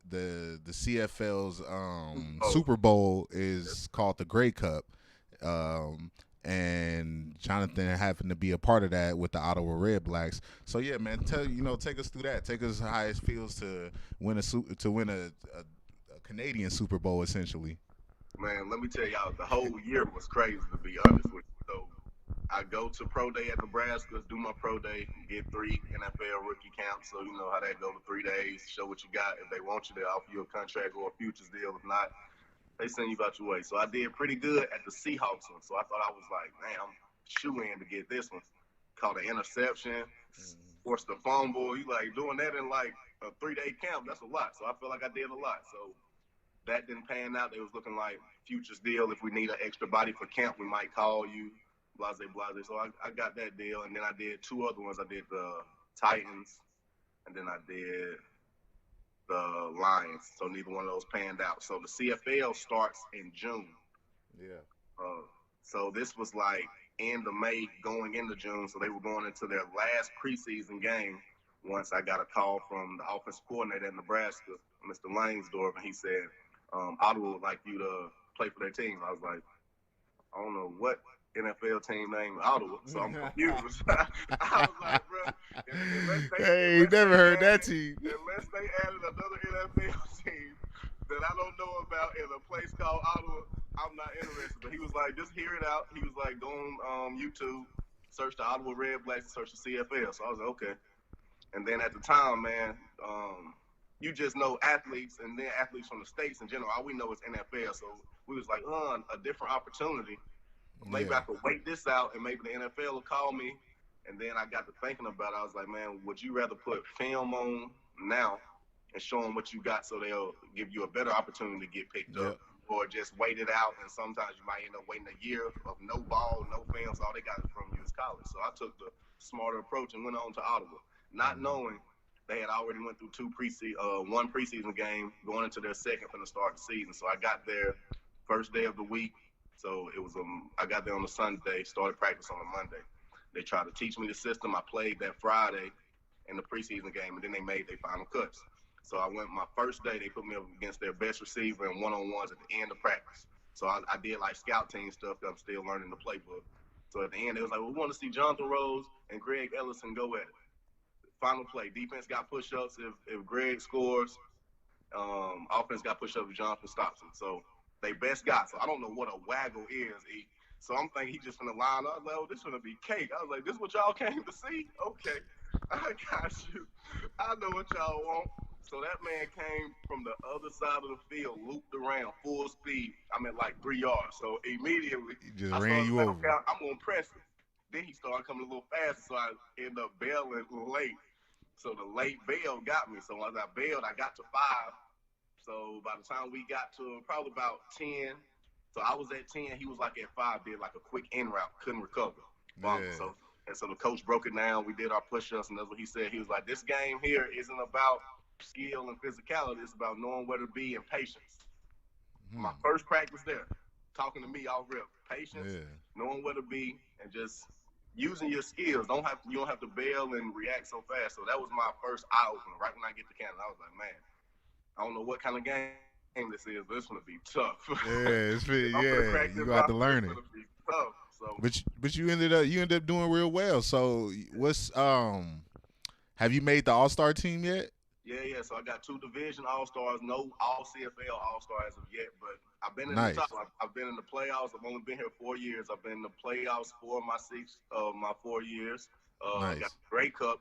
Speaker 2: the CFL's
Speaker 5: Oh,
Speaker 2: Super Bowl is called the Grey Cup. Um, and Jonathan happened to be a part of that with the Ottawa Red Blacks. So yeah, man, take us through that. Take us how it feels to win a Canadian Super Bowl essentially.
Speaker 5: man, let me tell y'all, the whole year was crazy to be honest with you. So I go to pro day at Nebraska, do my pro day, get 3 NFL rookie camps. So you know how that go to 3 days, show what you got. If they want you, they offer you a contract or a futures deal. If not, they send you about your way. So I did pretty good at the Seahawks one. So I thought I was like, man, I'm shoe in to get this one. Caught an interception, forced a fumble. You like doing that in like a 3 day camp? That's a lot. So I feel like I did a lot. So that didn't pan out. They was looking like futures deal. If we need an extra body for camp, we might call you. Blase, blase. So I got that deal, and then I did 2 other ones. I did the Titans, and then I did the Lions. So neither one of those panned out. So the CFL starts in June.
Speaker 2: Yeah.
Speaker 5: Uh, so this was like end of May going into June. So they were going into their last preseason game once I got a call from the offensive coordinator at Nebraska, Mr. Langsdorf, and he said, Ottawa would like you to play for their team. I was like, I don't know what NFL team named Ottawa, so I'm confused. I was like, bro,
Speaker 2: Hey, never heard that team.
Speaker 5: unless they added another NFL team that I don't know about in a place called Ottawa, I'm not interested. But he was like, just hear it out. He was like, go on YouTube, search the Ottawa Red Blacks, search the CFL. So I was like, okay. And then at the time, man, you just know athletes and then athletes from the States in general. All we know is NFL. So we was like, a different opportunity. Maybe I
Speaker 2: Yeah.
Speaker 5: could wait this out and maybe the NFL will call me. And then I got to thinking about it. I was like, man, would you rather put film on now and show them what you got so they'll give you a better opportunity to get picked up,
Speaker 2: Yep.
Speaker 5: or just wait it out and sometimes you might end up waiting a year of no ball, no film, so all they got from you is college. So I took the smarter approach and went on to Ottawa, not knowing they had already went through one preseason game going into their second from the start of the season. So I got there first day of the week. So it was I got there on a Sunday, started practice on a Monday. They tried to teach me the system. I played that Friday in the preseason game, and then they made their final cuts. So I went my first day. They put me up against their best receiver in one-on-ones at the end of practice. So I did like scout team stuff that I'm still learning the playbook. So at the end, it was like, we want to see Jonathan Rose and Greg Ellison go at it. Final play. Defense got push-ups if Greg scores. Offense got push-ups if Jonathan stops him. So they best got. So I don't know what a waggle is. So I'm thinking he just finna line up. I was like, oh, this finna be cake. I was like, this what y'all came to see? Okay, I got you. I know what y'all want. So that man came from the other side of the field, looped around full speed. I'm at like 3 yards. So immediately
Speaker 2: He just
Speaker 5: I
Speaker 2: ran
Speaker 5: started
Speaker 2: you
Speaker 5: saying,
Speaker 2: over.
Speaker 5: okay, I'm gonna press him. Then he started coming a little faster, so I ended up bailing late. So the late bail got me. So as I bailed, I got to 5. So by the time we got to probably about 10, so I was at 10, he was like at 5, did like a quick in route, couldn't recover.
Speaker 2: Yeah.
Speaker 5: So the coach broke it down. We did our push-ups, and that's what he said. He was like, this game here isn't about skill and physicality. It's about knowing where to be and patience. My first practice there, talking to me all rip. Patience,
Speaker 2: Yeah.
Speaker 5: knowing where to be, and just using your skills. You don't have to bail and react so fast. So that was my first eye opener. Right when I get to Canada, I was like, man, I don't know what kind of game this is, but it's gonna be tough.
Speaker 2: Yeah,
Speaker 5: I'm
Speaker 2: you got to learn
Speaker 5: it's
Speaker 2: it.
Speaker 5: gonna be tough. So
Speaker 2: But you ended up doing real well. So what's have you made the All-Star team yet?
Speaker 5: yeah. So I got 2 division All Stars, no all CFL All Stars as of yet, but I've been in the
Speaker 2: Nice.
Speaker 5: top. I've been in the playoffs. I've only been here 4 years. I've been in the playoffs for my 4 years. Got
Speaker 2: Nice.
Speaker 5: the Grey Cup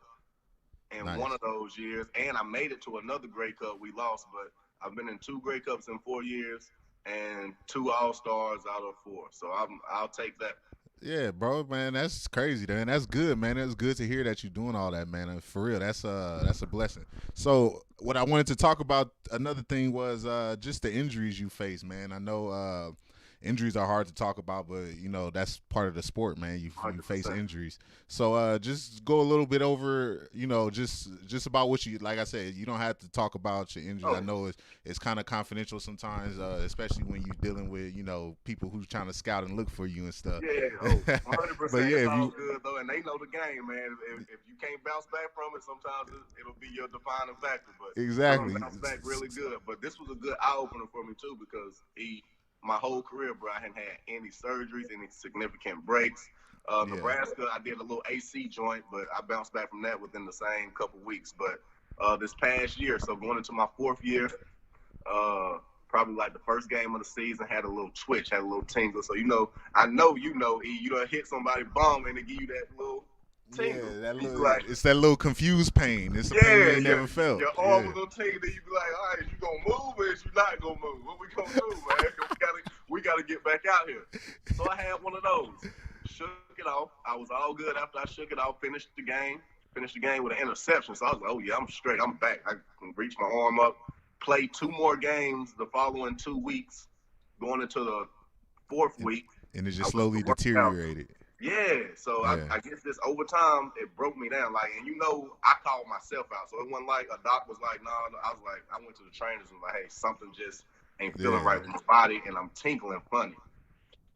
Speaker 5: in
Speaker 2: Nice.
Speaker 5: one of those years, and I made it to another Grey Cup. We lost, but I've been in 2 Grey Cups in 4 years and 2 All Stars out of 4. So I'll take that.
Speaker 2: Yeah, bro, man, that's crazy, man. That's good, man. It's good to hear that you're doing all that, man. For real, that's a blessing. So, what I wanted to talk about, another thing was just the injuries you face, man. I know injuries are hard to talk about, but you know that's part of the sport, man. You face
Speaker 5: 100%.
Speaker 2: injuries. So just go a little bit over, you know, just about what you, like I said, you don't have to talk about your injuries. I
Speaker 5: Oh,
Speaker 2: know it's kind of confidential sometimes, especially when you're dealing with, you know, people who's trying to scout and look for you and stuff.
Speaker 5: yeah, oh,
Speaker 2: But
Speaker 5: 100%.
Speaker 2: yeah,
Speaker 5: It's
Speaker 2: if
Speaker 5: all
Speaker 2: you,
Speaker 5: good though, and they know the game, man. If you can't bounce back from it, sometimes it'll be your defining factor. But I'm gonna
Speaker 2: exactly.
Speaker 5: bounce back really good. But this was a good eye opener for me too because my whole career, bro, I hadn't had any surgeries, any significant breaks.
Speaker 2: Yeah.
Speaker 5: Nebraska, I did a little AC joint, but I bounced back from that within the same couple weeks. But this past year, so going into my 4th year, probably like the first game of the season, had a little twitch, had a little tingle. So I know you done hit somebody bum and they give you that little tingle.
Speaker 2: Yeah, that
Speaker 5: You be
Speaker 2: little,
Speaker 5: like,
Speaker 2: it's that little confused pain. It's a pain you ain't never felt.
Speaker 5: your arm was gonna tingle. Then you be like, all right, is you gonna move or is you not gonna move? What we gonna do, man? We gotta get back out here. So I had one of those. Shook it off. I was all good after I shook it off. Finished the game with an interception. So I was like, oh yeah, I'm straight. I'm back. I can reach my arm up. Played 2 more games the following 2 weeks, going into the 4th week.
Speaker 2: And it just slowly deteriorated.
Speaker 5: Yeah, so
Speaker 2: Yeah.
Speaker 5: I guess this over time, it broke me down. Like, and I called myself out. So it wasn't like a doc was like, no, I was like, I went to the trainers and was like, hey, something just ain't feeling right with my body and I'm tinkling funny.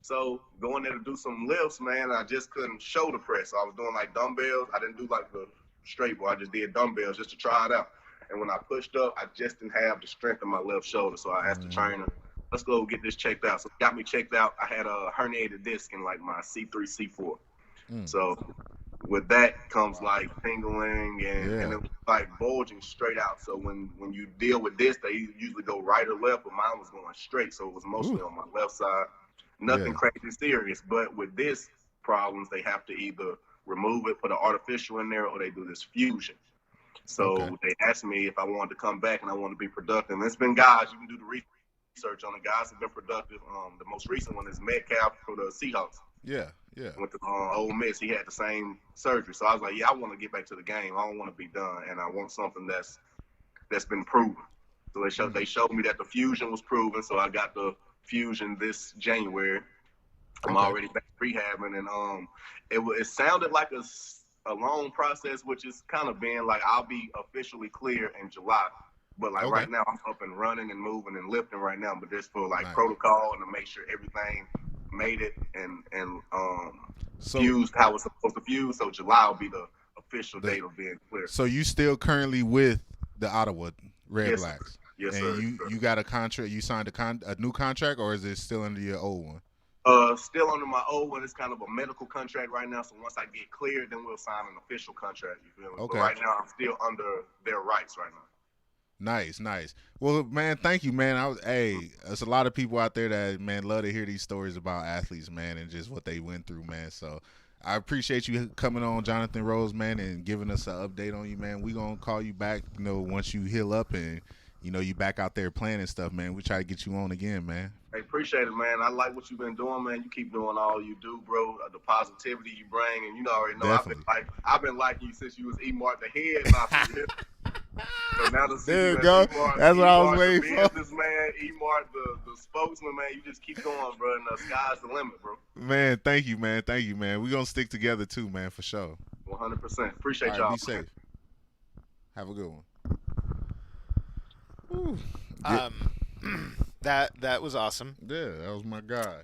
Speaker 5: So going there to do some lifts, man, I just couldn't shoulder press. So I was doing like dumbbells. I didn't do like the straight bar. I just did dumbbells just to try it out. And when I pushed up, I just didn't have the strength in my left shoulder. So I asked the trainer, let's go get this checked out. So he got me checked out. I had a herniated disc in like my C3, C4. So with that comes like tingling and it was like bulging straight out. So when you deal with this, they usually go right or left, but mine was going straight. So it was mostly on my left side. Nothing crazy serious. But with this problems, they have to either remove it, put an artificial in there, or they do this fusion. So they asked me if I wanted to come back and I wanted to be productive. And it's been guys, you can do the research on it. Guys have been productive. The most recent one is Metcalf for the Seahawks.
Speaker 2: Yeah.
Speaker 5: With the Ole Miss, he had the same surgery. So I was like, yeah, I want to get back to the game. I don't want to be done, and I want something that's been proven. So they showed me that the fusion was proven. So I got the fusion this January. I'm already back rehabbing, and it sounded like a long process, which is kind of being like I'll be officially clear in July. But like right now, I'm up and running and moving and lifting right now. But just for like protocol and to make sure everything made it and fused how it's supposed to fuse. So July will be the official date of being clear.
Speaker 2: So you still currently with the Ottawa Red Blacks?
Speaker 5: Yes,
Speaker 2: and
Speaker 5: sir.
Speaker 2: you got a contract? You signed a new contract, or is it still under your old one?
Speaker 5: Still under my old one. It's kind of a medical contract right now. So once I get cleared, then we'll sign an official contract. You feel me?
Speaker 2: Okay.
Speaker 5: But right now, I'm still under their rights right now.
Speaker 2: Nice. Well, man, thank you, man. There's a lot of people out there that, man, love to hear these stories about athletes, man, and just what they went through, man. So I appreciate you coming on, Jonathan Rose, man, and giving us an update on you, man. We gonna call you back, once you heal up and you back out there playing and stuff, man. We try to get you on again, man.
Speaker 5: I appreciate it, man. I like what you've been doing, man. You keep doing all you do, bro. The positivity you bring, and already know I've been liking you since you was E-Mart the head. So now to see
Speaker 2: there
Speaker 5: you
Speaker 2: you go.
Speaker 5: E-Mart,
Speaker 2: That's what I was
Speaker 5: E-Mart,
Speaker 2: waiting
Speaker 5: the
Speaker 2: for.
Speaker 5: businessman, E-Mart, the spokesman, man. You just keep going, bro, and the sky's the limit, bro.
Speaker 2: Man, thank you, man. We're gonna stick together too, man, for sure.
Speaker 5: 100%. Appreciate
Speaker 2: all right,
Speaker 5: y'all.
Speaker 2: Be safe. Have a good one. Whew.
Speaker 1: That was awesome.
Speaker 2: Yeah, that was my guy.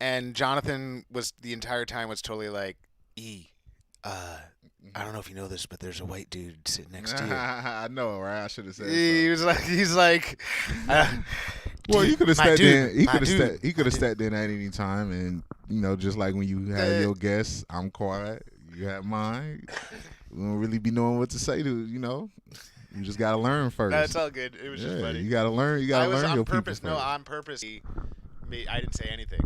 Speaker 1: And Jonathan was the entire time was totally like, I don't know if you know this, but there's a white dude sitting next to you.
Speaker 2: I know, right? I should have said.
Speaker 1: He's like.
Speaker 2: Well, you could have stepped in. He could have
Speaker 1: stepped
Speaker 2: stepped in at any time, and just like when you have your guests, I'm quiet. You have mine. We don't really be knowing what to say to you just gotta learn first.
Speaker 1: That's all good. It was just funny.
Speaker 2: You gotta learn. You gotta learn your
Speaker 1: purpose.
Speaker 2: people first.
Speaker 1: No, on purpose. I didn't say anything.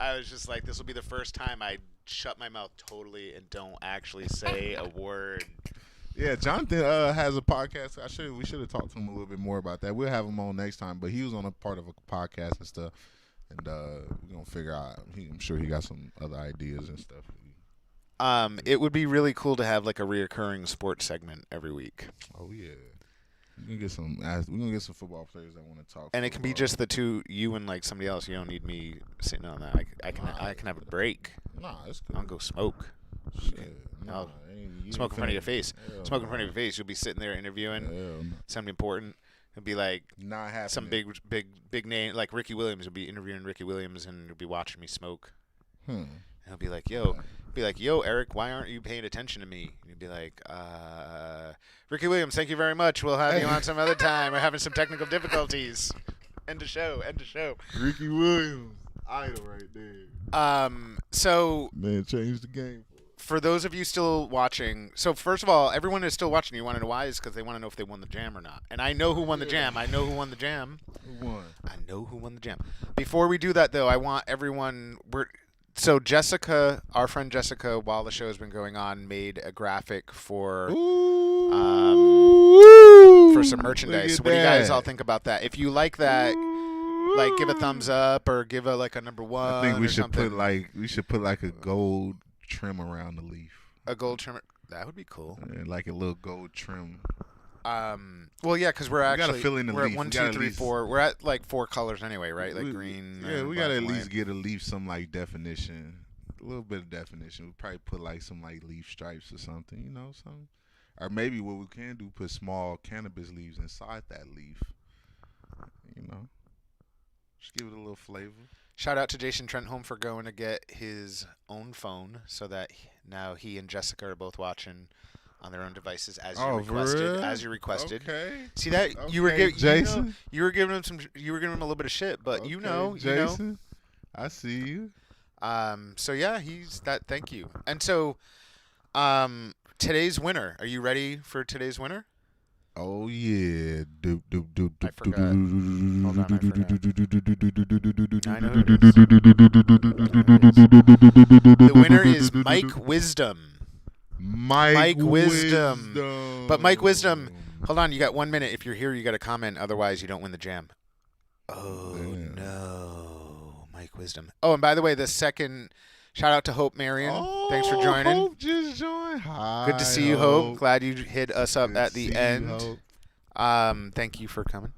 Speaker 1: I was just like, this will be the first time I shut my mouth totally and don't actually say a word.
Speaker 2: Yeah, Jonathan has a podcast. We should have talked to him a little bit more about that. We'll have him on next time. But he was on a part of a podcast and stuff, and we're gonna figure out. I'm sure he got some other ideas and stuff.
Speaker 1: It would be really cool to have like a reoccurring sports segment every week.
Speaker 2: Oh yeah. We gonna get some football players that want to talk.
Speaker 1: And it can be
Speaker 2: football.
Speaker 1: just the two, you and like somebody else. You don't need me sitting on that. I can have a break.
Speaker 2: Nah, it's cool.
Speaker 1: I'll go smoke.
Speaker 2: Shit,
Speaker 1: I'll
Speaker 2: you
Speaker 1: smoke in front of your
Speaker 2: finna-
Speaker 1: face.
Speaker 2: hell
Speaker 1: Smoke in
Speaker 2: no.
Speaker 1: front of your face. You'll be sitting there interviewing
Speaker 2: Hell no.
Speaker 1: something important. It'll be like
Speaker 2: Not happening.
Speaker 1: some big name, like Ricky Williams. Will be interviewing Ricky Williams, and you'll be watching me smoke. And he'll be like, yo, Eric, why aren't you paying attention to me? And you'd be like, Ricky Williams, thank you very much. We'll have you on some other time. We're having some technical difficulties. End of show.
Speaker 2: Ricky Williams, idol right there.
Speaker 1: So
Speaker 2: Man, changed the game.
Speaker 1: for those of you still watching, so first of all, everyone is still watching. You want to know why? Is because they want to know if they won the jam or not. And I know who won the jam.
Speaker 2: Who won?
Speaker 1: I know who won the jam. Before we do that, though, I want everyone. So Jessica, our friend Jessica, while the show has been going on, made a graphic for some merchandise. What do you guys all think about that? If you like that, like give a thumbs up or give a like a number one.
Speaker 2: I think we
Speaker 1: or
Speaker 2: should
Speaker 1: something.
Speaker 2: put like a gold trim around the leaf.
Speaker 1: A gold trimmer. That would be cool.
Speaker 2: And like a little gold trim.
Speaker 1: Well, yeah, because we're
Speaker 2: gotta
Speaker 1: actually
Speaker 2: fill in the
Speaker 1: we're
Speaker 2: leaf.
Speaker 1: at 1,
Speaker 2: We
Speaker 1: 2,
Speaker 2: gotta
Speaker 1: 3,
Speaker 2: at least-
Speaker 1: 4. We're at like 4 colors anyway, right? Like green.
Speaker 2: Yeah, we
Speaker 1: black
Speaker 2: gotta at
Speaker 1: and
Speaker 2: least
Speaker 1: white.
Speaker 2: get a leaf some like definition. A little bit of definition. We'll probably put like some like leaf stripes or something, something. Or maybe what we can do, put small cannabis leaves inside that leaf. Just give it a little flavor.
Speaker 1: Shout out to Jason Trentholm for going to get his own phone so that now he and Jessica are both watching on their own devices as you requested.
Speaker 2: real?
Speaker 1: As you requested.
Speaker 2: Okay.
Speaker 1: See that you were
Speaker 2: Okay,
Speaker 1: giving
Speaker 2: Jason.
Speaker 1: you were giving him a little bit of shit, but
Speaker 2: Okay,
Speaker 1: you know.
Speaker 2: Jason. I see you.
Speaker 1: So yeah, he's that. Thank you. And so, today's winner. Are you ready for today's winner?
Speaker 2: Oh yeah.
Speaker 1: I forgot. Hold on, I forgot. I know who The winner is Mike Wisdom.
Speaker 2: Mike
Speaker 1: Wisdom. But Mike Wisdom, hold on, you got 1 minute. If you're here, you got to comment. Otherwise, you don't win the jam. Oh,
Speaker 2: Damn.
Speaker 1: no. Mike Wisdom. Oh, and by the way, the second shout out to Hope Marion.
Speaker 2: Oh,
Speaker 1: Thanks for joining.
Speaker 2: Hope just joined. Hi,
Speaker 1: Good to see you, Hope. Glad you hit us up
Speaker 2: Good
Speaker 1: at
Speaker 2: to
Speaker 1: the
Speaker 2: see you,
Speaker 1: end.
Speaker 2: Hope.
Speaker 1: Thank you for coming.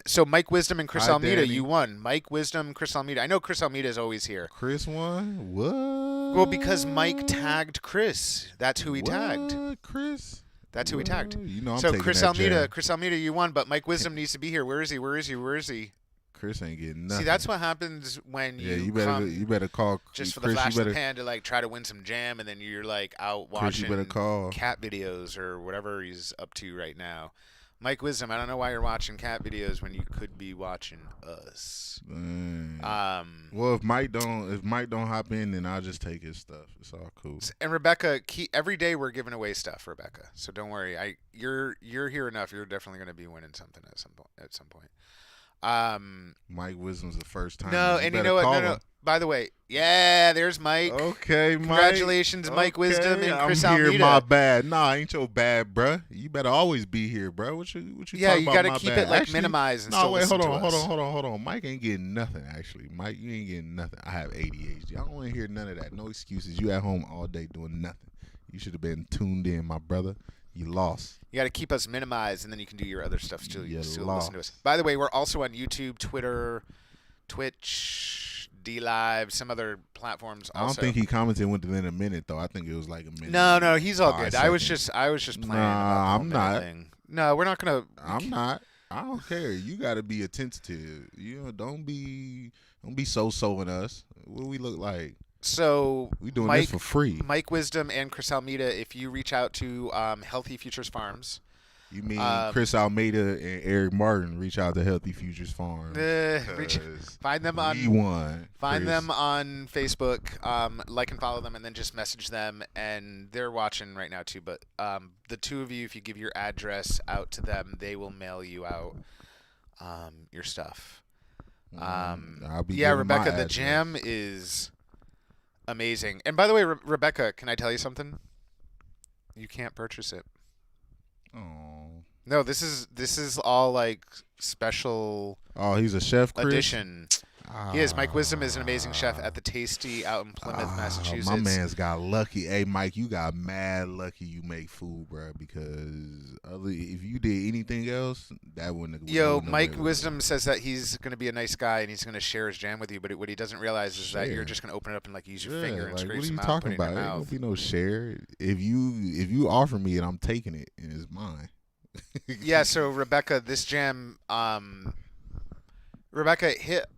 Speaker 1: So Mike Wisdom and Chris
Speaker 2: Hi,
Speaker 1: Almeida,
Speaker 2: Danny.
Speaker 1: you won. Mike Wisdom, Chris Almeida. I know Chris Almeida is always here.
Speaker 2: Chris won? What?
Speaker 1: Well, because Mike tagged Chris. That's who he tagged.
Speaker 2: What, Chris?
Speaker 1: That's who he tagged.
Speaker 2: I'm
Speaker 1: So
Speaker 2: taking
Speaker 1: Chris
Speaker 2: that
Speaker 1: Almeida,
Speaker 2: jam.
Speaker 1: Chris Almeida, you won, but Mike Wisdom needs to be here. Where is he?
Speaker 2: Chris ain't getting nothing.
Speaker 1: See, that's what happens when
Speaker 2: you
Speaker 1: come
Speaker 2: better call
Speaker 1: just for
Speaker 2: Chris,
Speaker 1: the flash
Speaker 2: you
Speaker 1: of
Speaker 2: better,
Speaker 1: the pan to like try to win some jam, and then you're like out
Speaker 2: Chris, you
Speaker 1: watching
Speaker 2: better call.
Speaker 1: cat videos or whatever he's up to right now. Mike Wisdom, I don't know why you're watching cat videos when you could be watching us.
Speaker 2: Well, if Mike don't hop in, then I'll just take his stuff. It's all cool.
Speaker 1: And Rebecca, every day we're giving away stuff, Rebecca. So don't worry. You're here enough. You're definitely going to be winning something at some point.
Speaker 2: Mike Wisdom's the first time.
Speaker 1: No, and you know what? No. By the way, yeah, there's Mike.
Speaker 2: Okay, Mike.
Speaker 1: Congratulations, Mike Wisdom and Chris
Speaker 2: I'm here,
Speaker 1: Almeida.
Speaker 2: my bad. Nah, ain't your bad, bruh. You better always be here, bruh. What you
Speaker 1: Yeah,
Speaker 2: talking
Speaker 1: you
Speaker 2: about?
Speaker 1: gotta
Speaker 2: My
Speaker 1: keep
Speaker 2: bad?
Speaker 1: it like
Speaker 2: Actually,
Speaker 1: minimized and
Speaker 2: no,
Speaker 1: still
Speaker 2: wait,
Speaker 1: listen
Speaker 2: hold
Speaker 1: to us.
Speaker 2: on. Mike ain't getting nothing. Actually, Mike, you ain't getting nothing. I have ADHD. I don't want to hear none of that. No excuses. You at home all day doing nothing. You should have been tuned in, my brother. You lost.
Speaker 1: You got to keep us minimized, and then you can do your other stuff too. You
Speaker 2: You
Speaker 1: still
Speaker 2: lost.
Speaker 1: listen to us. By the way, we're also on YouTube, Twitter, Twitch, D Live, some other platforms. Also.
Speaker 2: I don't think he commented within a minute though. I think it was like a minute.
Speaker 1: No, he's all
Speaker 2: 5
Speaker 1: good.
Speaker 2: seconds.
Speaker 1: I was just playing.
Speaker 2: Nah,
Speaker 1: about the
Speaker 2: I'm
Speaker 1: whole
Speaker 2: not.
Speaker 1: thing. No, we're not gonna.
Speaker 2: I'm not. I don't care. You got to be attentive. Don't be so-soing us. What we look like?
Speaker 1: So
Speaker 2: We doing
Speaker 1: Mike,
Speaker 2: this for free.
Speaker 1: Mike Wisdom and Chris Almeida, if you reach out to Healthy Futures Farms,
Speaker 2: You mean Chris Almeida and Eric Martin reach out to Healthy Futures Farm?
Speaker 1: find them on
Speaker 2: We won.
Speaker 1: Find
Speaker 2: Chris.
Speaker 1: them on Facebook, like and follow them, and then just message them. And they're watching right now too. But the two of you, if you give your address out to them, they will mail you out your stuff.
Speaker 2: I'll be
Speaker 1: Yeah,
Speaker 2: giving my
Speaker 1: Rebecca, the
Speaker 2: address.
Speaker 1: jam is amazing. And by the way, Rebecca, can I tell you something? You can't purchase it.
Speaker 2: Oh.
Speaker 1: No, this is all like special
Speaker 2: Oh, he's a chef, Chris.
Speaker 1: edition. He is. Mike Wisdom is an amazing chef at the Tasty out in Plymouth, Massachusetts.
Speaker 2: My man's got lucky. Hey, Mike, you got mad lucky you make food, bro. Because if you did anything else, that wouldn't.
Speaker 1: Yo, Mike Wisdom says that he's going to be a nice guy and he's going to share his jam with you. But what he doesn't realize is that you're just going to open it up and like use your finger and scrape some out.
Speaker 2: What are you talking about? Ain't gonna be no share. If you offer me it, I'm taking it and it's mine.
Speaker 1: Yeah. So Rebecca, this jam. Rebecca, hit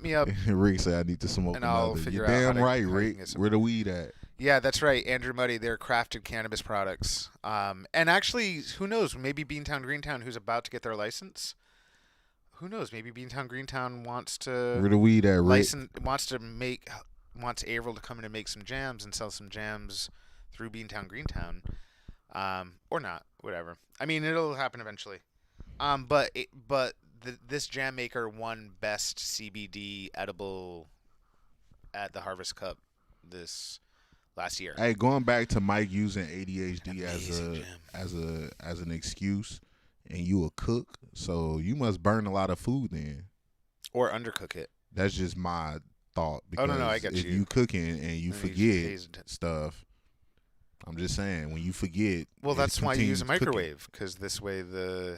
Speaker 1: me up.
Speaker 2: Rick said I need to smoke
Speaker 1: and I'll
Speaker 2: another.
Speaker 1: figure
Speaker 2: You're
Speaker 1: out
Speaker 2: damn
Speaker 1: how to,
Speaker 2: right,
Speaker 1: how
Speaker 2: Rick. Where the weed at?
Speaker 1: Yeah, that's right. Andrew Muddy, they're crafted cannabis products. And actually, who knows? Maybe Beantown Greentown, who's about to get their license. Who knows? Maybe Beantown Greentown wants to
Speaker 2: where the weed at, Rick?
Speaker 1: wants Averill to come in and make some jams and sell some jams through Beantown Greentown, or not. Whatever. I mean, it'll happen eventually. This jam maker won best CBD edible at the Harvest Cup this last year.
Speaker 2: Hey, going back to Mike using ADHD as an excuse, and you a cook, so you must burn a lot of food then,
Speaker 1: or undercook it.
Speaker 2: That's just my thought. Because
Speaker 1: no, I get
Speaker 2: if
Speaker 1: you.
Speaker 2: you cooking and you forget stuff. I'm just saying, when you forget.
Speaker 1: Well, that's why you use a microwave, because this way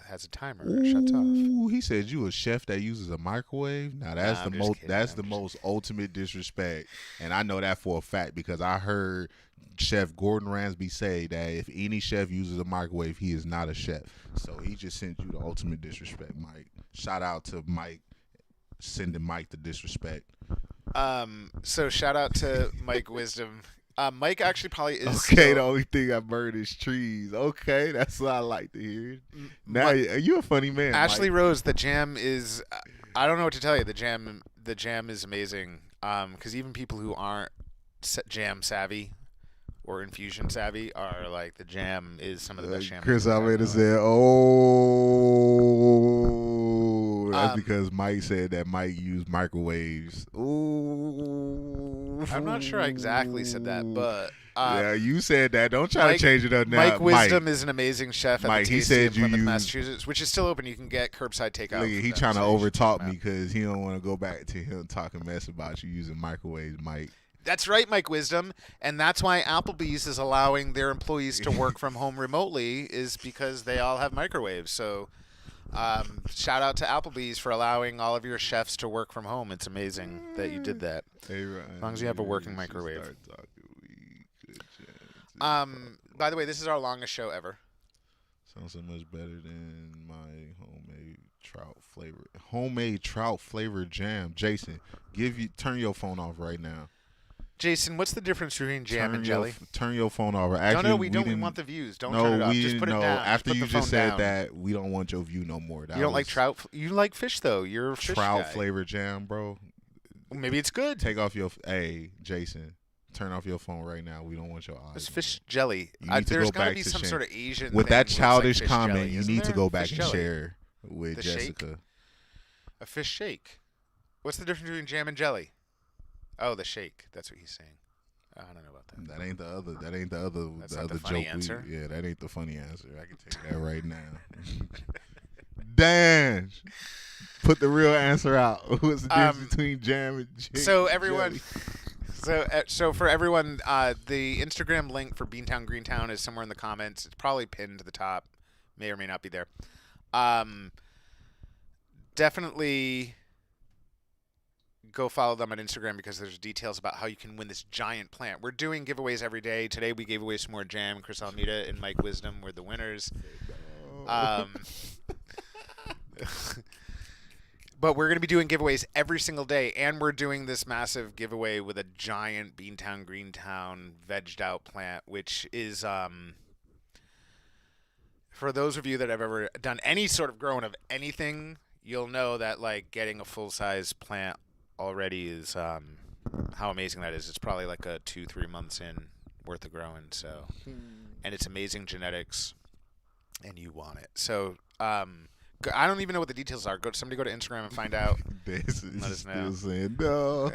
Speaker 1: has a timer.
Speaker 2: Ooh,
Speaker 1: it shuts off.
Speaker 2: He said you a chef that uses a microwave. Now that's the most ultimate disrespect, and I know that for a fact because I heard Chef Gordon Ramsay say that if any chef uses a microwave, he is not a chef. So he just sent you the ultimate disrespect, Mike. Shout out to Mike sending Mike the disrespect.
Speaker 1: So shout out to Mike Wisdom. Mike actually probably is.
Speaker 2: Okay, the only thing I burn is trees. Okay, that's what I like to hear. Now you're a funny man,
Speaker 1: Ashley
Speaker 2: Mike.
Speaker 1: Rose. The jam is. I don't know what to tell you. The jam is amazing. Because even people who aren't jam savvy or infusion savvy are like, the jam is some of the best jam.
Speaker 2: Chris Almeida said, "Oh, that's because Mike said that Mike used microwaves." Ooh,
Speaker 1: I'm not sure I exactly said that, but
Speaker 2: yeah, you said that. Don't try to change it up now.
Speaker 1: Mike Wisdom is an amazing chef at
Speaker 2: Mike,
Speaker 1: the
Speaker 2: he
Speaker 1: Tasty
Speaker 2: said
Speaker 1: in Plymouth, Massachusetts, which is still open. You can get curbside takeout.
Speaker 2: Look, he trying to overtalk me because he don't want to go back to him talking mess about you using microwaves, Mike.
Speaker 1: That's right, Mike Wisdom, and that's why Applebee's is allowing their employees to work from home remotely, is because they all have microwaves. So shout out to Applebee's for allowing all of your chefs to work from home. It's amazing that you did that.
Speaker 2: Hey, Ryan,
Speaker 1: as long as you have a working microwave. By the way, this is our longest show ever.
Speaker 2: Sounds so much better than my homemade trout flavored jam. Jason, turn your phone off right now.
Speaker 1: Jason, what's the difference between jam and jelly?
Speaker 2: Turn your phone off. Actually,
Speaker 1: no, we don't. We want the views. Don't turn it off. Just put it down.
Speaker 2: After you just said
Speaker 1: down.
Speaker 2: that, we don't want your view no more.
Speaker 1: You don't like trout? You like fish, though. You're a fish
Speaker 2: trout
Speaker 1: guy.
Speaker 2: flavored jam, bro.
Speaker 1: Maybe it's good.
Speaker 2: Take off your. Hey, Jason, turn off your phone right now. We don't want your eyes.
Speaker 1: It's fish jelly.
Speaker 2: There's
Speaker 1: got to be some sort of Asian.
Speaker 2: With that childish
Speaker 1: like
Speaker 2: comment,
Speaker 1: jelly,
Speaker 2: you need to go back
Speaker 1: fish
Speaker 2: and
Speaker 1: jelly.
Speaker 2: share with
Speaker 1: The
Speaker 2: Jessica.
Speaker 1: Shake? A fish shake. What's the difference between jam and jelly? Oh, the shake. That's what he's saying. I don't know about that.
Speaker 2: That ain't the other.
Speaker 1: That's
Speaker 2: the
Speaker 1: not
Speaker 2: other
Speaker 1: the funny
Speaker 2: joke.
Speaker 1: answer?
Speaker 2: Yeah, that ain't the funny answer. I can take that right now. Dan, put the real answer out. What's the difference between jam and jelly?
Speaker 1: So everyone, so for everyone, the Instagram link for Beantown Greentown is somewhere in the comments. It's probably pinned to the top. May or may not be there. Definitely go follow them on Instagram because there's details about how you can win this giant plant. We're doing giveaways every day. Today we gave away some more jam. Chris Almeida and Mike Wisdom were the winners. But we're going to be doing giveaways every single day, and we're doing this massive giveaway with a giant Beantown Greentown vegged out plant, which is for those of you that have ever done any sort of growing of anything, you'll know that like getting a full-size plant already is how amazing that is. It's probably like a 2-3 months in worth of growing. So, and it's amazing genetics, and you want it. So, I don't even know what the details are. Somebody go to Instagram and find out.
Speaker 2: Let us
Speaker 1: know.
Speaker 2: Still saying no.